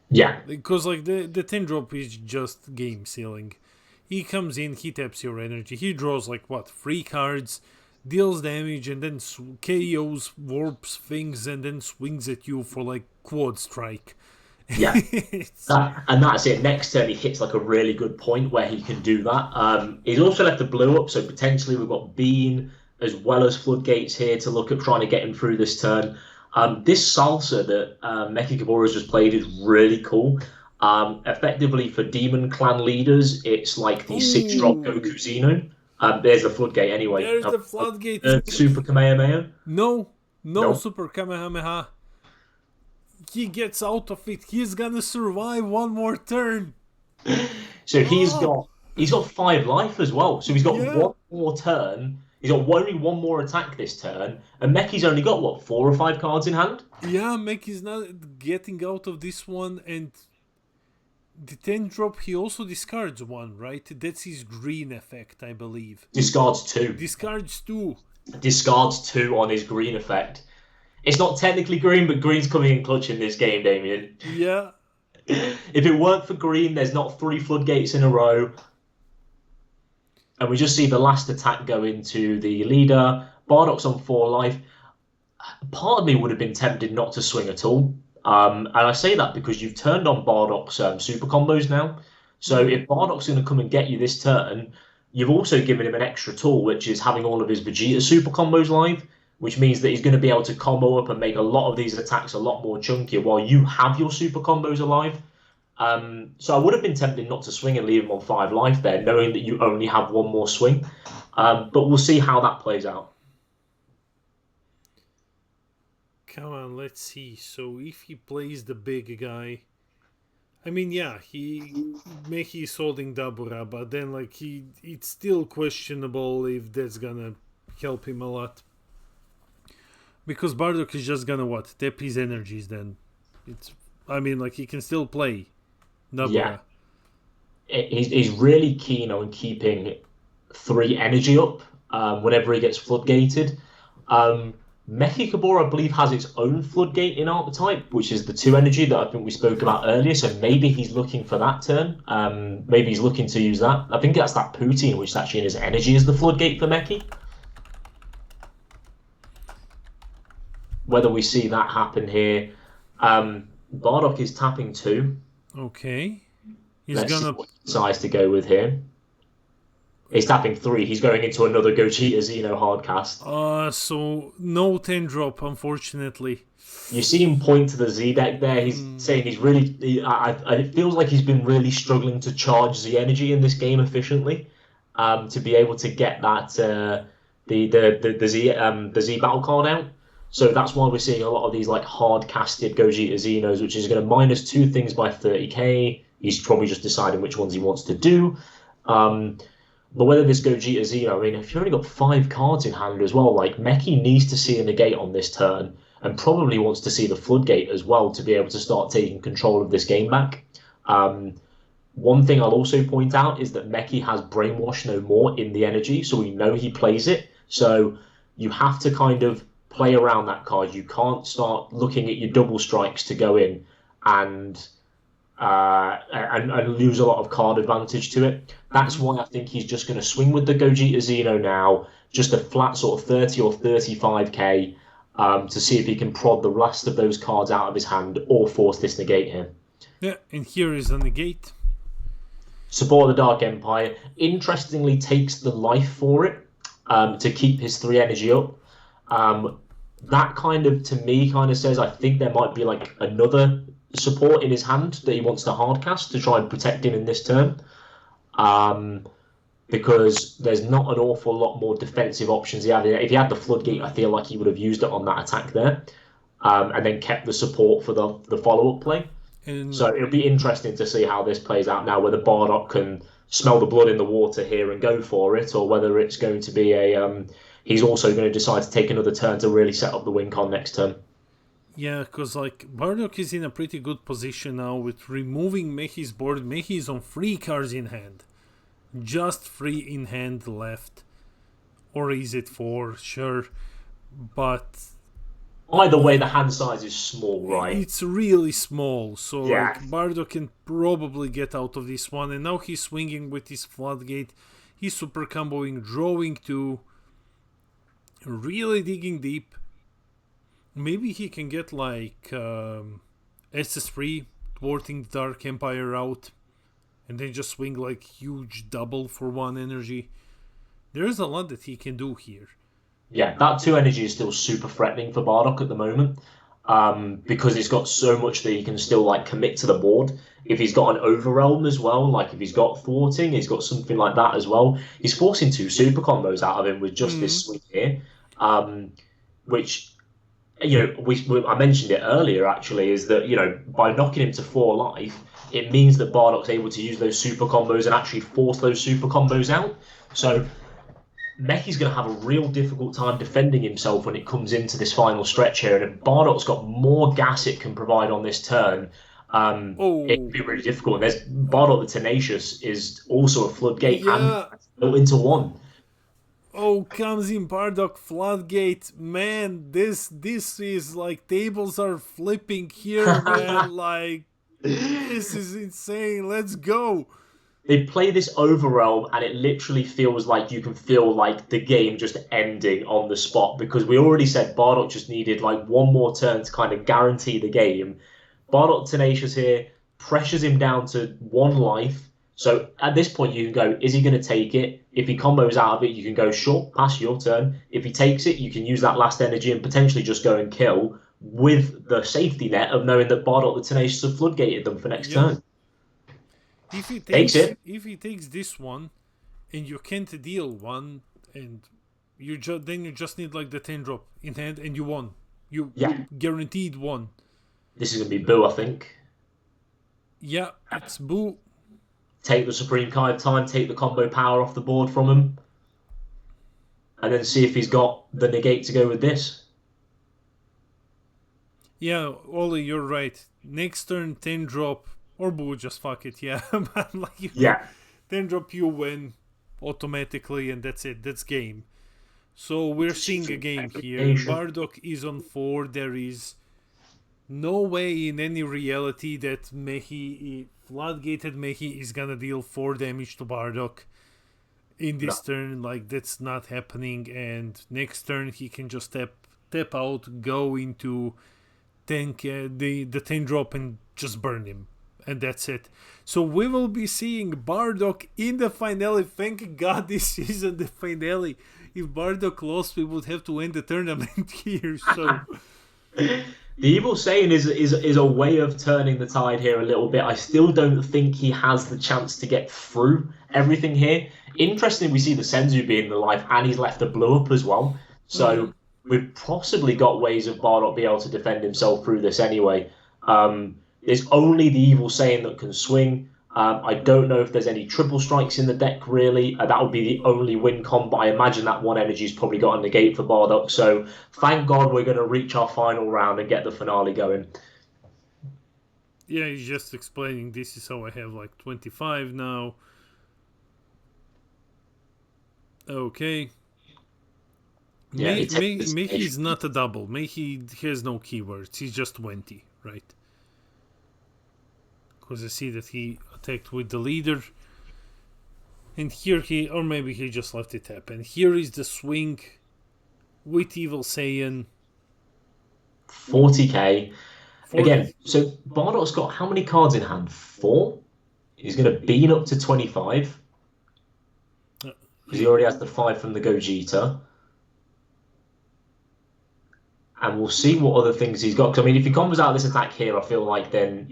Yeah. Because like the 10-drop is just game sealing. He comes in, he taps your energy. He draws like 3 cards, deals damage, and then KOs, warps things, and then swings at you for like quad strike. Yeah. And that's it. Next turn, he hits like a really good point where he can do that. He's also left the blue up, so potentially we've got Bean as well as Floodgates here to look at trying to get him through this turn. This salsa that Mechi Kabura's just played is really cool. Effectively, for Demon Clan leaders, it's like the 6-drop Goku Zeno. There's the Floodgate anyway. There's the floodgate. Super Kamehameha? No No. Super Kamehameha. He gets out of it. He's gonna survive one more turn. So he's got 5 life as well. So he's got one more turn. He's got only one more attack this turn, and Mechi's only got what, 4 or 5 cards in hand. Yeah, Mechi's not getting out of this one, and the 10-drop he also discards one, right? That's his green effect, I believe. Discards 2. Discards 2. Discards 2 on his green effect. It's not technically green, but green's coming in clutch in this game, Damien. Yeah. If it weren't for green, there's not 3 floodgates in a row. And we just see the last attack go into the leader. Bardock's on 4 life. Part of me would have been tempted not to swing at all. And I say that because you've turned on Bardock's super combos now. So if Bardock's going to come and get you this turn, you've also given him an extra tool, which is having all of his Vegeta super combos live, which means that he's going to be able to combo up and make a lot of these attacks a lot more chunkier while you have your super combos alive. So I would have been tempted not to swing and leave him on 5 life there, knowing that you only have one more swing. But we'll see how that plays out. Come on, let's see. So if he plays the big guy, I mean, yeah, Mechi is holding Dabura, but then like it's still questionable if that's gonna help him a lot. Because Bardock is just gonna tap his energies then. He can still play Dabura. Yeah. He's really keen on keeping 3 energy up whenever he gets floodgated. Mechi Kabura, I believe, has its own floodgate in Archetype, which is the 2 energy that I think we spoke about earlier. So maybe he's looking for that turn. Maybe he's looking to use that. I think that's that Poutine, which actually in his energy is the floodgate for Mechi. Whether we see that happen here. Bardock is tapping 2. Okay. Let's see what he decides to go with here. He's tapping 3. He's going into another Gogeta Zeno hardcast. So no 10-drop, unfortunately. You see him point to the Z deck there. He's saying he's really... it feels like he's been really struggling to charge Z energy in this game efficiently. To be able to get that the Z battle card out. So that's why we're seeing a lot of these like hard-casted Gogeta Zenos, which is going to minus 2 things by 30k. He's probably just deciding which ones he wants to do. But whether this Gogeta Zeno, I mean, if you've only got 5 cards in hand as well, like Mechi needs to see a negate on this turn and probably wants to see the floodgate as well to be able to start taking control of this game back. One thing I'll also point out is that Mechi has Brainwash No More in the energy, so we know he plays it. So you have to kind of play around that card. You can't start looking at your double strikes to go in and lose a lot of card advantage to it. That's why I think he's just going to swing with the Gogeta Zeno now, just a flat sort of 30 or 35k to see if he can prod the last of those cards out of his hand or force this negate here. Yeah, and here is the negate. Support of the Dark Empire. Interestingly, takes the life for it to keep his 3 energy up. That kind of, to me, kind of says I think there might be like another support in his hand that he wants to hardcast to try and protect him in this turn. Because there's not an awful lot more defensive options he had. If he had the Floodgate, I feel like he would have used it on that attack there. And then kept the support for the follow-up play. So it'll be interesting to see how this plays out now, whether Bardock can smell the blood in the water here and go for it, or whether it's going to be he's also going to decide to take another turn to really set up the win con next turn. Yeah, because like Bardock is in a pretty good position now with removing Mechi's board. Mechi is on 3 cards in hand. Just 3 in hand left. Or is it 4? Sure. But either way, the hand size is small, right? It's really small. So yeah. Like, Bardock can probably get out of this one. And now he's swinging with his Floodgate. He's super comboing, drawing 2. Really digging deep. Maybe he can get like SS3 thwarting the Dark Empire out, and then just swing like huge double for 1 energy. There is a lot that he can do here. Yeah, that 2 energy is still super threatening for Bardock at the moment. Because he's got so much that he can still like commit to the board. If he's got an overwhelm as well, like if he's got thwarting, he's got something like that as well. He's forcing 2 super combos out of him with just this swing here, which I mentioned it earlier actually, is that by knocking him to 4 life, it means that Bardock's able to use those super combos and actually force those super combos out. So Mechi's going to have a real difficult time defending himself when it comes into this final stretch here. And if Bardock's got more gas it can provide on this turn, it can be really difficult. And there's Bardock the Tenacious is also a floodgate and built into 1. Oh, comes in Bardock Floodgate. Man, this is like tables are flipping here, man. Like, this is insane. Let's go. They play this overwhelm, and it literally feels like you can feel like the game just ending on the spot, because we already said Bardock just needed like 1 more turn to kind of guarantee the game. Bardock Tenacious here pressures him down to 1 life. So at this point, you can go, is he going to take it? If he combos out of it, you can go, sure, pass your turn. If he takes it, you can use that last energy and potentially just go and kill with the safety net of knowing that Bardock the Tenacious have floodgated them for next turn. If he takes this one, and you can't deal 1, and you just need like the 10 drop in hand, and you won. You guaranteed 1. This is gonna be Boo, I think. Yeah, it's Boo. Take the Supreme Kai of Time, take the combo power off the board from him, and then see if he's got the negate to go with this. Yeah, Ollie, you're right. Next turn, 10 drop. Or Boo, just fuck it, yeah. 10 drop, you win automatically, and that's it. That's game. So we're seeing a game here. Bardock is on 4. There is no way in any reality that Mechi, floodgated Mechi, is gonna deal 4 damage to Bardock in this turn. Like, that's not happening. And next turn, he can just tap out, go into tank the 10 drop, and just burn him. And that's it. So we will be seeing Bardock in the finale. Thank God this isn't the finale. If Bardock lost, we would have to end the tournament here. So the evil saying is a way of turning the tide here a little bit. I still don't think he has the chance to get through everything here. Interestingly, we see the Senzu being the life, and he's left a blow up as well. So we've possibly got ways of Bardock being able to defend himself through this anyway. There's only the evil saying that can swing. I don't know if there's any triple strikes in the deck, really. That would be the only win con, but I imagine that 1 energy's probably got a negate for Bardock. So thank God we're going to reach our final round and get the finale going. Yeah, he's just explaining this is how I have like 25 now. Okay. Yeah, Mechi's not a double. Mechi has no keywords. He's just 20, right? Because I see that he attacked with the leader. And here or maybe he just left it tap. And here is the swing with Evil Saiyan. 40k. Again, so Bardock's got how many cards in hand? 4? He's going to bean up to 25. Because he already has the 5 from the Gogeta. And we'll see what other things he's got. Because, I mean, if he combos out this attack here, I feel like then,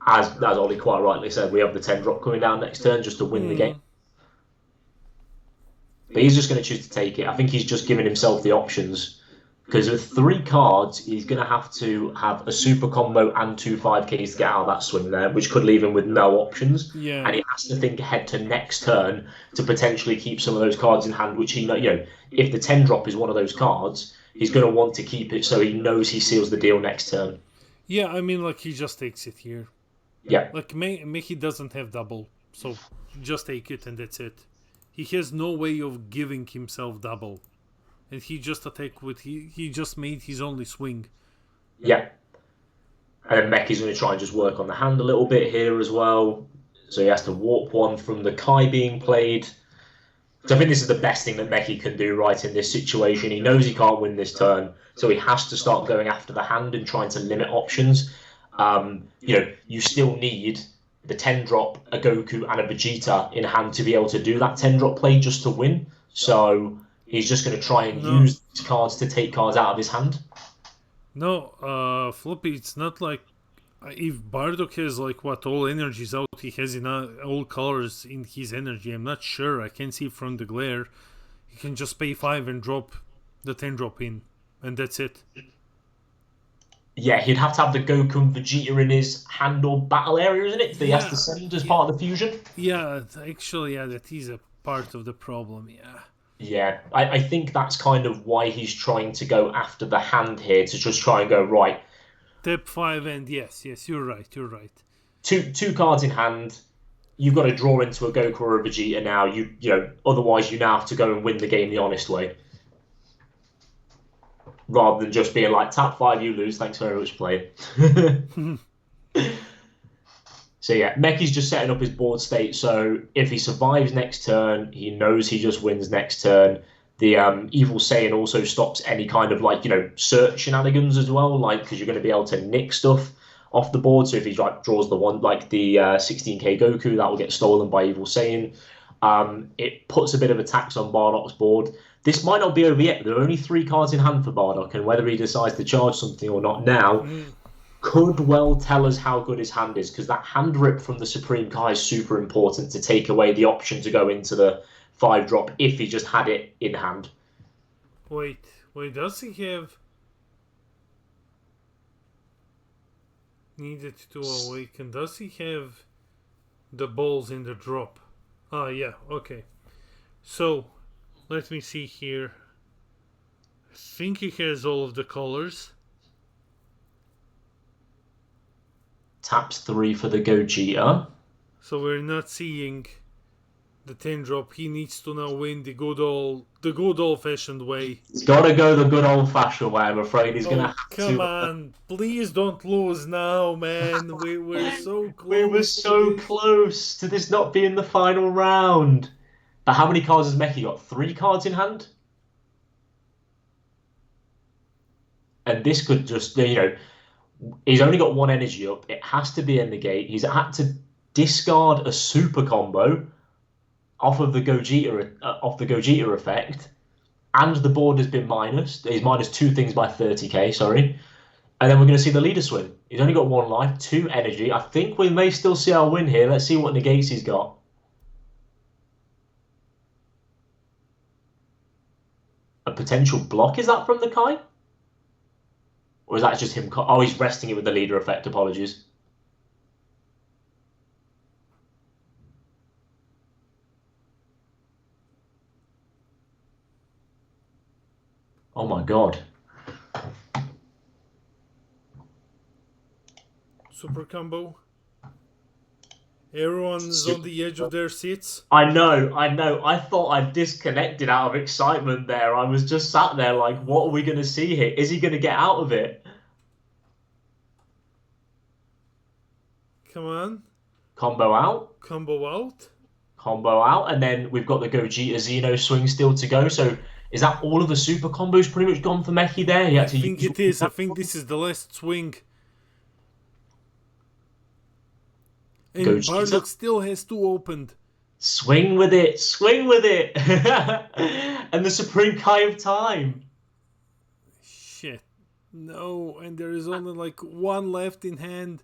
as Ollie quite rightly said, we have the 10 drop coming down next turn just to win the game. But he's just going to choose to take it. I think he's just giving himself the options. Because with 3 cards, he's going to have a super combo and 2 5Ks to get out of that swing there, which could leave him with no options. Yeah. And he has to think ahead to next turn to potentially keep some of those cards in hand, which if the 10 drop is one of those cards, he's going to want to keep it so he knows he seals the deal next turn. Yeah, I mean, like, he just takes it here. Yeah. Like, Mechi doesn't have double, so just take it and that's it. He has no way of giving himself double. And he just attacked with... He just made his only swing. Yeah. And then Mechi's going to try and just work on the hand a little bit here as well. So he has to warp 1 from the Kai being played. So I think this is the best thing that Mechi can do right in this situation. He knows he can't win this turn, so he has to start going after the hand and trying to limit options. You still need the 10-drop, a Goku, and a Vegeta in hand to be able to do that 10-drop play just to win. So he's just going to try and use these cards to take cards out of his hand. No, Floppy, it's not like if Bardock has like what all energies out, he has in all colors in his energy. I'm not sure. I can see from the glare. He can just pay 5 and drop the 10-drop in, and that's it. Yeah, he'd have to have the Goku and Vegeta in his hand or battle area, isn't it? That he has to send as part of the fusion. Yeah, actually, that is a part of the problem. Yeah. Yeah, I think that's kind of why he's trying to go after the hand here, to just try and go, right, Tap 5 and yes, you're right. Two cards in hand. You've got to draw into a Goku or a Vegeta now. Otherwise you now have to go and win the game the honest way, rather than just being like, tap 5, you lose. Thanks very much, play. So yeah, Mechi's just setting up his board state. So if he survives next turn, he knows he just wins next turn. The Evil Saiyan also stops any kind of search shenanigans as well, because you're going to be able to nick stuff off the board. So if he draws the 16k Goku, that will get stolen by Evil Saiyan. It puts a bit of a tax on Bardock's board. This might not be over yet. There are only 3 cards in hand for Bardock, and whether he decides to charge something or not now could well tell us how good his hand is, because that hand rip from the Supreme Kai is super important to take away the option to go into the 5-drop if he just had it in hand. Wait, does he have needed to awaken? Does he have the balls in the drop? Ah, yeah, okay. So, let me see here. I think he has all of the colors. Taps 3 for the Gogeta. So we're not seeing the 10-drop. He needs to now win the good old-fashioned way. He's got to go the good old-fashioned way. I'm afraid he's going to have to. Come on, please don't lose now, man. We're so close. We were so close to this not being the final round. But how many cards has Mechi got? 3 cards in hand? And this could just, he's only got 1 energy up. It has to be a negate. He's had to discard a super combo off the Gogeta effect, and the board has been minused. He's minus 2 things by 30k, sorry. And then we're going to see the leader swing. He's only got 1 life, 2 energy. I think we may still see our win here. Let's see what negates he's got. A potential block, is that from the Kai? Or is that just him? Oh, he's resting it with the leader effect. Apologies. Oh my god. Super combo. Everyone's on the edge of their seats. I know. I thought I disconnected out of excitement there. I was just sat there like, what are we going to see here? Is he going to get out of it? Come on. Combo out. Combo out. Combo out. And then we've got the Gogeta Zeno swing still to go. So is that all of the super combos pretty much gone for Mechi there? I think it is. I think this is the last swing. And Bardock still has 2 opened. Swing with it. Swing with it. And the Supreme Kai of Time. Shit. No, and there is only 1 left in hand.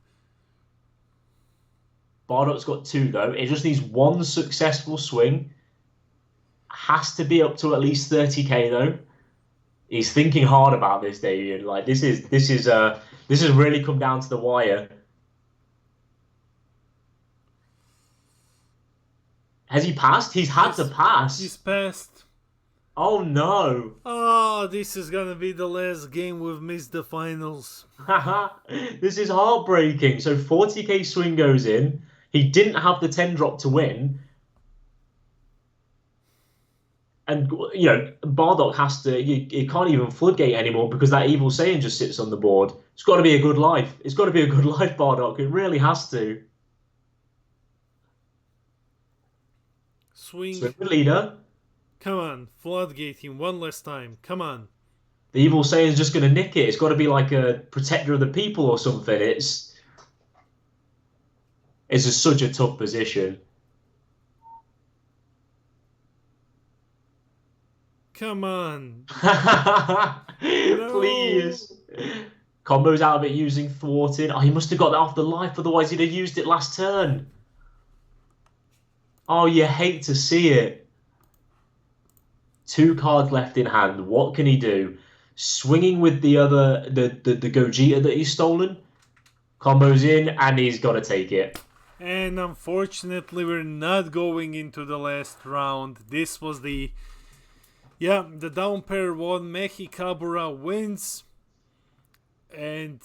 Bardock's got 2 though. It just needs 1 successful swing. Has to be up to at least 30k though. He's thinking hard about this, Davian. This has really come down to the wire. Has he passed? He's had to pass. He's passed. Oh no. Oh, this is gonna be the last game. We've missed the finals. This is heartbreaking. So 40k swing goes in. He didn't have the 10-drop to win. And, Bardock has to... He can't even floodgate anymore because that Evil Saiyan just sits on the board. It's got to be a good life. It's got to be a good life, Bardock. It really has to. Swing. Swing the leader. Come on. Floodgate him one last time. Come on. The Evil Saiyan's just going to nick it. It's got to be like a protector of the people or something. It's It's such a tough position. Come on. Please. Combo's out of it using thwarting. Oh, he must have got that off the life, otherwise he'd have used it last turn. Oh, you hate to see it. 2 cards left in hand. What can he do? Swinging with the Gogeta that he's stolen. Combo's in, and he's got to take it. And unfortunately, we're not going into the last round. This was the down pair one. Mechi Kabura wins. And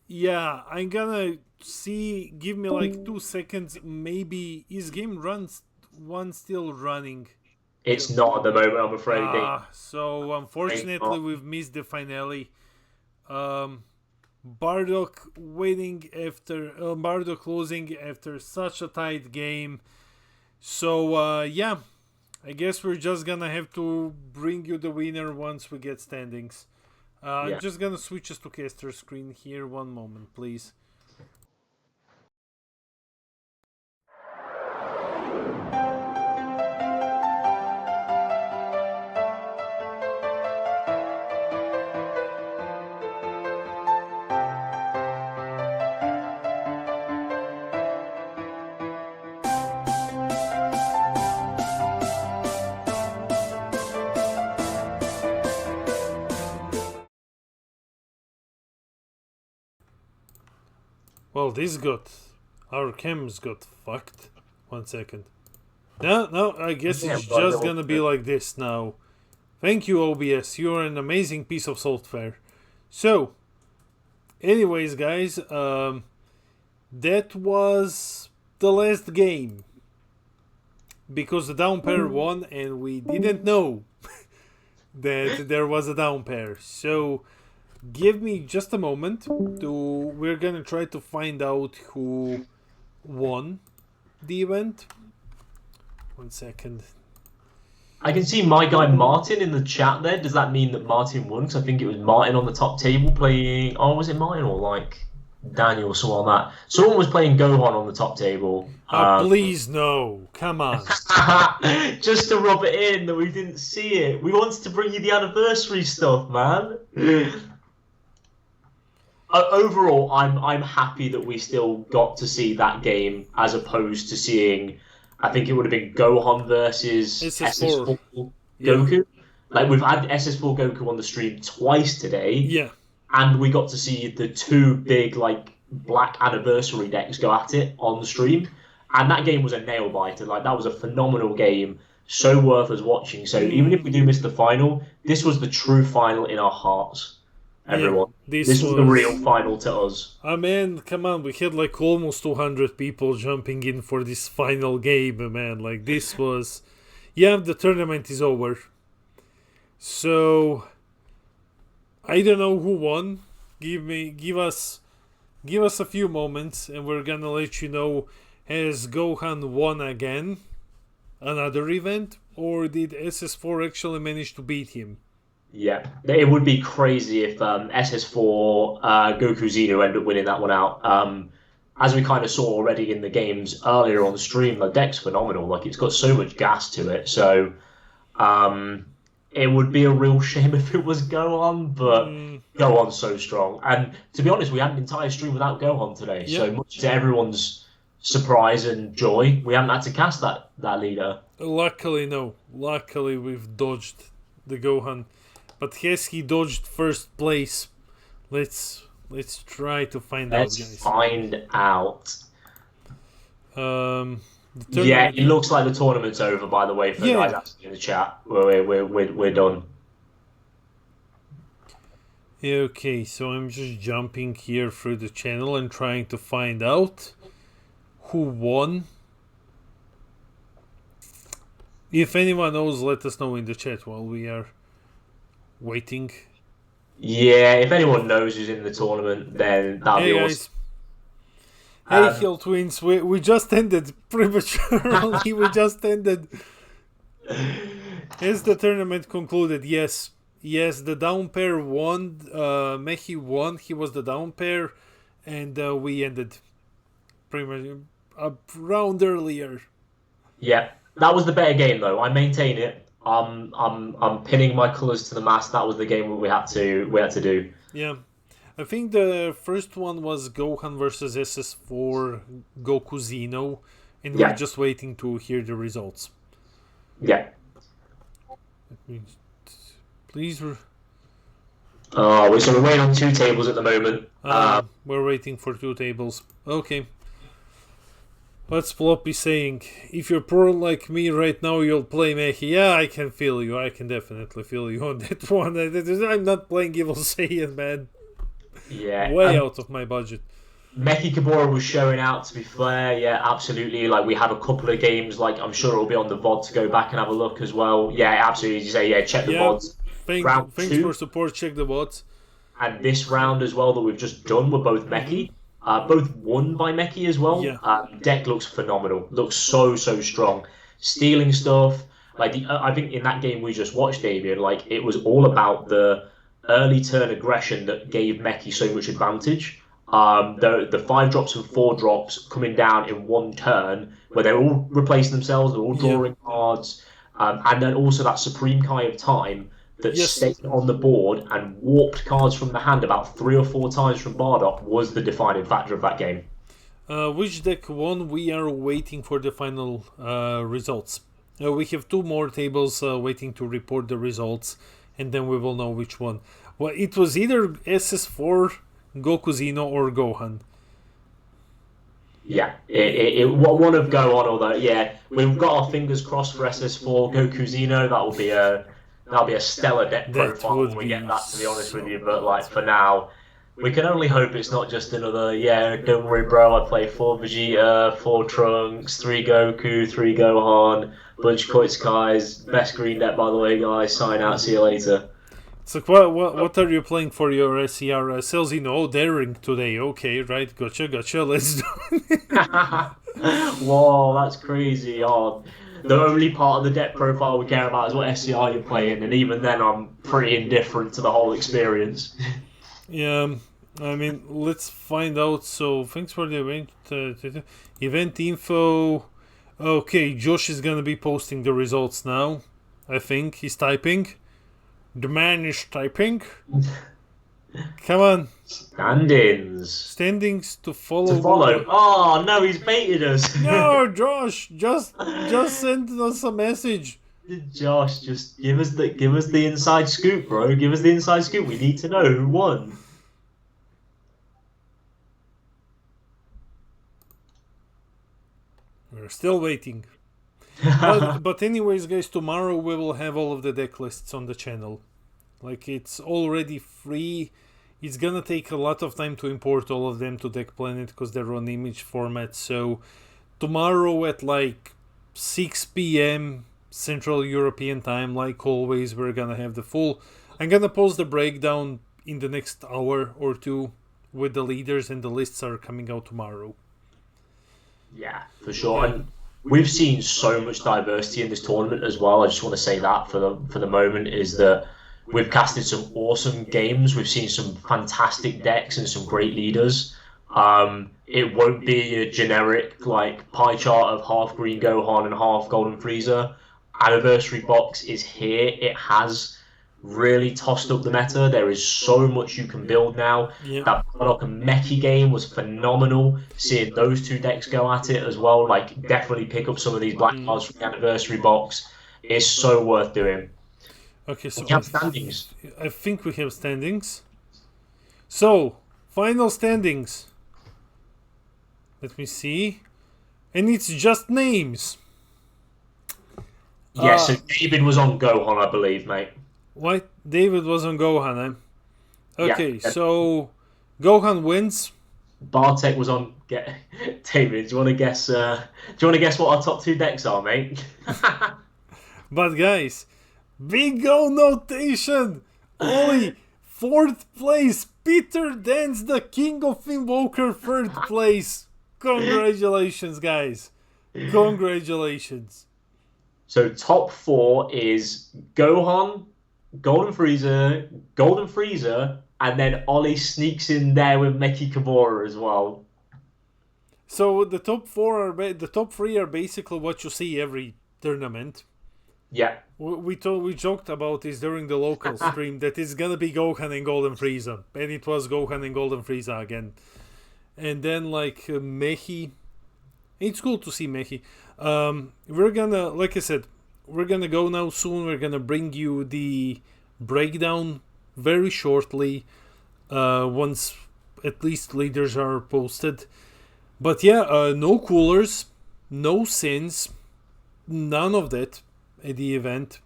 yeah, I'm gonna see. Give me like 2 seconds. Maybe is game runs one still running? It's not at the moment, I'm afraid. So unfortunately, we've missed the finale. Bardock winning after Bardock losing after such a tight game. So yeah, I guess we're just gonna have to bring you the winner once we get standings. I'm just gonna switch us to caster screen here. One moment, please. Well, our cams got fucked. 1 second. No, I guess it's just gonna be like this now. Thank you, OBS. You're an amazing piece of software. So, anyways, guys, that was the last game. Because the down pair won, and we didn't know that there was a down pair. So, give me just a moment. We're gonna try to find out who won the event. 1 second. I can see my guy Martin in the chat there. Does that mean that Martin won? Because I think it was Martin on the top table playing... Oh, was it Martin or like Daniel or someone like that? Someone was playing Gohan on the top table. Please, no. Come on. Just to rub it in that we didn't see it. We wanted to bring you the anniversary stuff, man. Overall, I'm happy that we still got to see that game as opposed to seeing... I think it would have been Gohan versus SS4 Goku. Yeah. Like, we've had SS4 Goku on the stream twice today. Yeah. And we got to see the 2 big, like, black anniversary decks go at it on the stream. And that game was a nail-biter. Like, that was a phenomenal game. So worth us watching. So even if we do miss the final, this was the true final in our hearts. Everyone. Yeah, this was the real final to us. I mean, come on, we had like almost 200 people jumping in for this final game, man. Like, this was... Yeah, the tournament is over. So, I don't know who won. Give us a few moments, and we're gonna let you know, has Gohan won again another event, or did SS4 actually manage to beat him? Yeah, it would be crazy if SS4 Goku Zeno ended up winning that one out. As we kind of saw already in the games earlier on the stream, the deck's phenomenal. Like, it's got so much gas to it. So it would be a real shame if it was Gohan, but Gohan's so strong. And to be honest, we had an entire stream without Gohan today. Yep. So much to everyone's surprise and joy, we haven't had to cast that leader. Luckily, no. Luckily, we've dodged the Gohan. But has he dodged first place? Let's try to find out, guys. Let's find out. Yeah, it looks like the tournament's over. By the way, for guys asking in the chat, we're done. Okay, so I'm just jumping here through the channel and trying to find out who won. If anyone knows, let us know in the chat while we are waiting. Yeah, if anyone knows who's in the tournament, then that'll be awesome. Hey, Hill Twins, we just ended prematurely. We just ended. Is the tournament concluded? Yes, the down pair won. Mechi won. He was the down pair, and we ended a round earlier. Yeah, that was the better game though. I maintain it. I'm pinning my colours to the mast. That was the game we had to do. Yeah. I think the first one was Gohan versus SS4 Goku Zeno, and we're just waiting to hear the results. Yeah. Please. So we're waiting on 2 tables at the moment. We're waiting for 2 tables. Okay. What's Floppy saying? If you're pro like me right now, you'll play Mechi. Yeah, I can feel you. I can definitely feel you on that one. I'm not playing Evil Saiyan, man. Yeah. Way out of my budget. Mechi Kimura was showing out, to be fair. Yeah, absolutely. Like, we have a couple of games, like, I'm sure it'll be on the VOD to go back and have a look as well. Yeah, absolutely. As you say, check the VODs. Thanks for support. Check the VODs. And this round as well that we've just done were both Mechi. Both won by Mechi as well. Yeah. Deck looks phenomenal. Looks so strong. Stealing stuff. Like, I think in that game we just watched, Damien, like, it was all about the early turn aggression that gave Mechi so much advantage. The 5 drops and 4 drops coming down in one turn, where they're all replacing themselves, they're all drawing cards, and then also that Supreme Kai of Time that stayed on the board and warped cards from the hand about 3 or 4 times from Bardock was the defining factor of that game. Which deck won? We are waiting for the final results. We have 2 more tables waiting to report the results, and then we will know which one. Well, it was either SS4, Goku Zeno, or Gohan. Yeah, one of Gohan, although we've got our fingers crossed for SS4 Goku Zeno. That'll be a stellar deck profile when we get that, to be honest with you. But like for now, we can only hope it's not just another. Don't worry, bro. I play 4 Vegeta, 4 Trunks, 3 Goku, 3 Gohan, bunch of Koitskais. Best green deck, by the way, guys. Sign out. See you later. So what are you playing for your SCR? Celzino, daring today. Okay, right. Gotcha. Let's do it. Whoa, that's crazy. Oh, the only part of the deck profile we care about is what SCR you're playing, and even then I'm pretty indifferent to the whole experience. Yeah, I mean, let's find out. So thanks for the event. Event info. Okay, Josh is gonna be posting the results now. I think he's typing. The man is typing. Come on. Standings to follow. Oh no, he's baited us. No, Josh, just send us a message. Josh, just give us the inside scoop, bro. Give us the inside scoop. We need to know who won. We're still waiting. But anyways, guys, tomorrow we will have all of the deck lists on the channel. Like, it's already free. It's gonna take a lot of time to import all of them to Deck Planet because they're on image format. So tomorrow at like 6 p.m. Central European time, like always, we're gonna have the full. I'm gonna post the breakdown in the next hour or 2 with the leaders, and the lists are coming out tomorrow. Yeah, for sure. And we've seen so much diversity in this tournament as well. I just want to say that for the moment is that we've casted some awesome games. We've seen some fantastic decks and some great leaders. It won't be a generic like pie chart of half green Gohan and half golden Frieza. Anniversary box is here. It has really tossed up the meta. There is so much you can build now. Yeah. That Bardock and Mechi game was phenomenal. Seeing those 2 decks go at it as well, like definitely pick up some of these black cards from the anniversary box. It's so worth doing. Okay, so we have standings. I think we have standings. So, final standings. Let me see. And it's just names. Yeah, so David was on Gohan, I believe, mate. What? David was on Gohan, eh? Okay, yeah. So Gohan wins. Bartek was on. David, do you want to guess? What our top 2 decks are, mate? But guys, big go notation. Only 4th place. Peter Dance, the king of Invoker, 3rd place. Congratulations, guys. Congratulations. So top 4 is Gohan, Golden Frieza, and then Ollie sneaks in there with Mechi Kimura as well. So the top four the top three are basically what you see every tournament. Yeah. We joked about this during the local stream that it's gonna be Gohan and Golden Frieza, and it was Gohan and Golden Frieza again. And then like Mechi, it's cool to see Mechi. We're gonna, like I said, we're gonna go now soon. We're gonna bring you the breakdown very shortly, once at least leaders are posted. But yeah, no coolers, no sins, none of that at the event.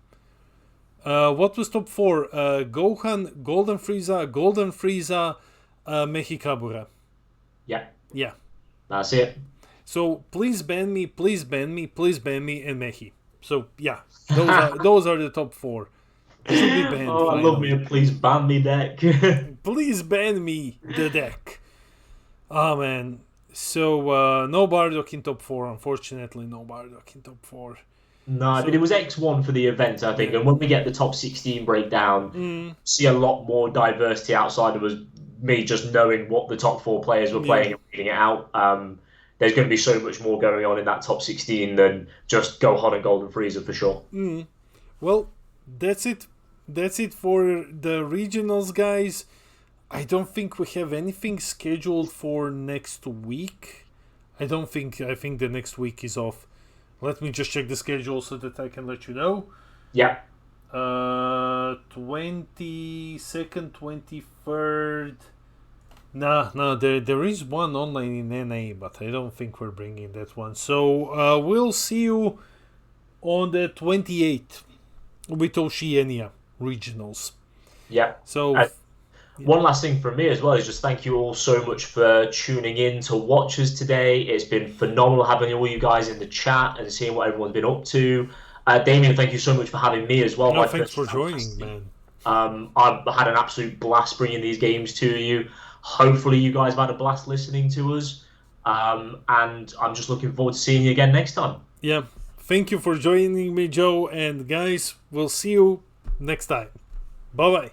What was top four? Gohan, Golden Frieza, Mechi Kabura. Yeah. Yeah. That's it. So please ban me, and Mechi. So yeah, those are the top four. Should be banned. Oh, I love me. Please ban me deck. Please ban me the deck. Oh man. So no Bardock in top four. Unfortunately, no Bardock in top four. No, but it was X1 for the event, I think. And when we get the top 16 breakdown, see a lot more diversity outside of us, me just knowing what the top four players were playing and reading it out. There's going to be so much more going on in that top 16 than just Gohan and Golden Frieza for sure. Well, that's it. That's it for the regionals, guys. I don't think we have anything scheduled for next week. I think the next week is off. Let me just check the schedule so that I can let you know. Yeah. 22nd, 23rd. No, there is one online in NA, but I don't think we're bringing that one. So we'll see you on the 28th with Oceania regionals. Yeah. So one last thing from me as well is just thank you all so much for tuning in to watch us today. It's been phenomenal having all you guys in the chat and seeing what everyone's been up to. Damien, thank you so much for having me as well. No, thanks for joining, man. I've had an absolute blast bringing these games to you. Hopefully you guys have had a blast listening to us. And I'm just looking forward to seeing you again next time. Yeah. Thank you for joining me, Joe. And guys, we'll see you next time. Bye-bye.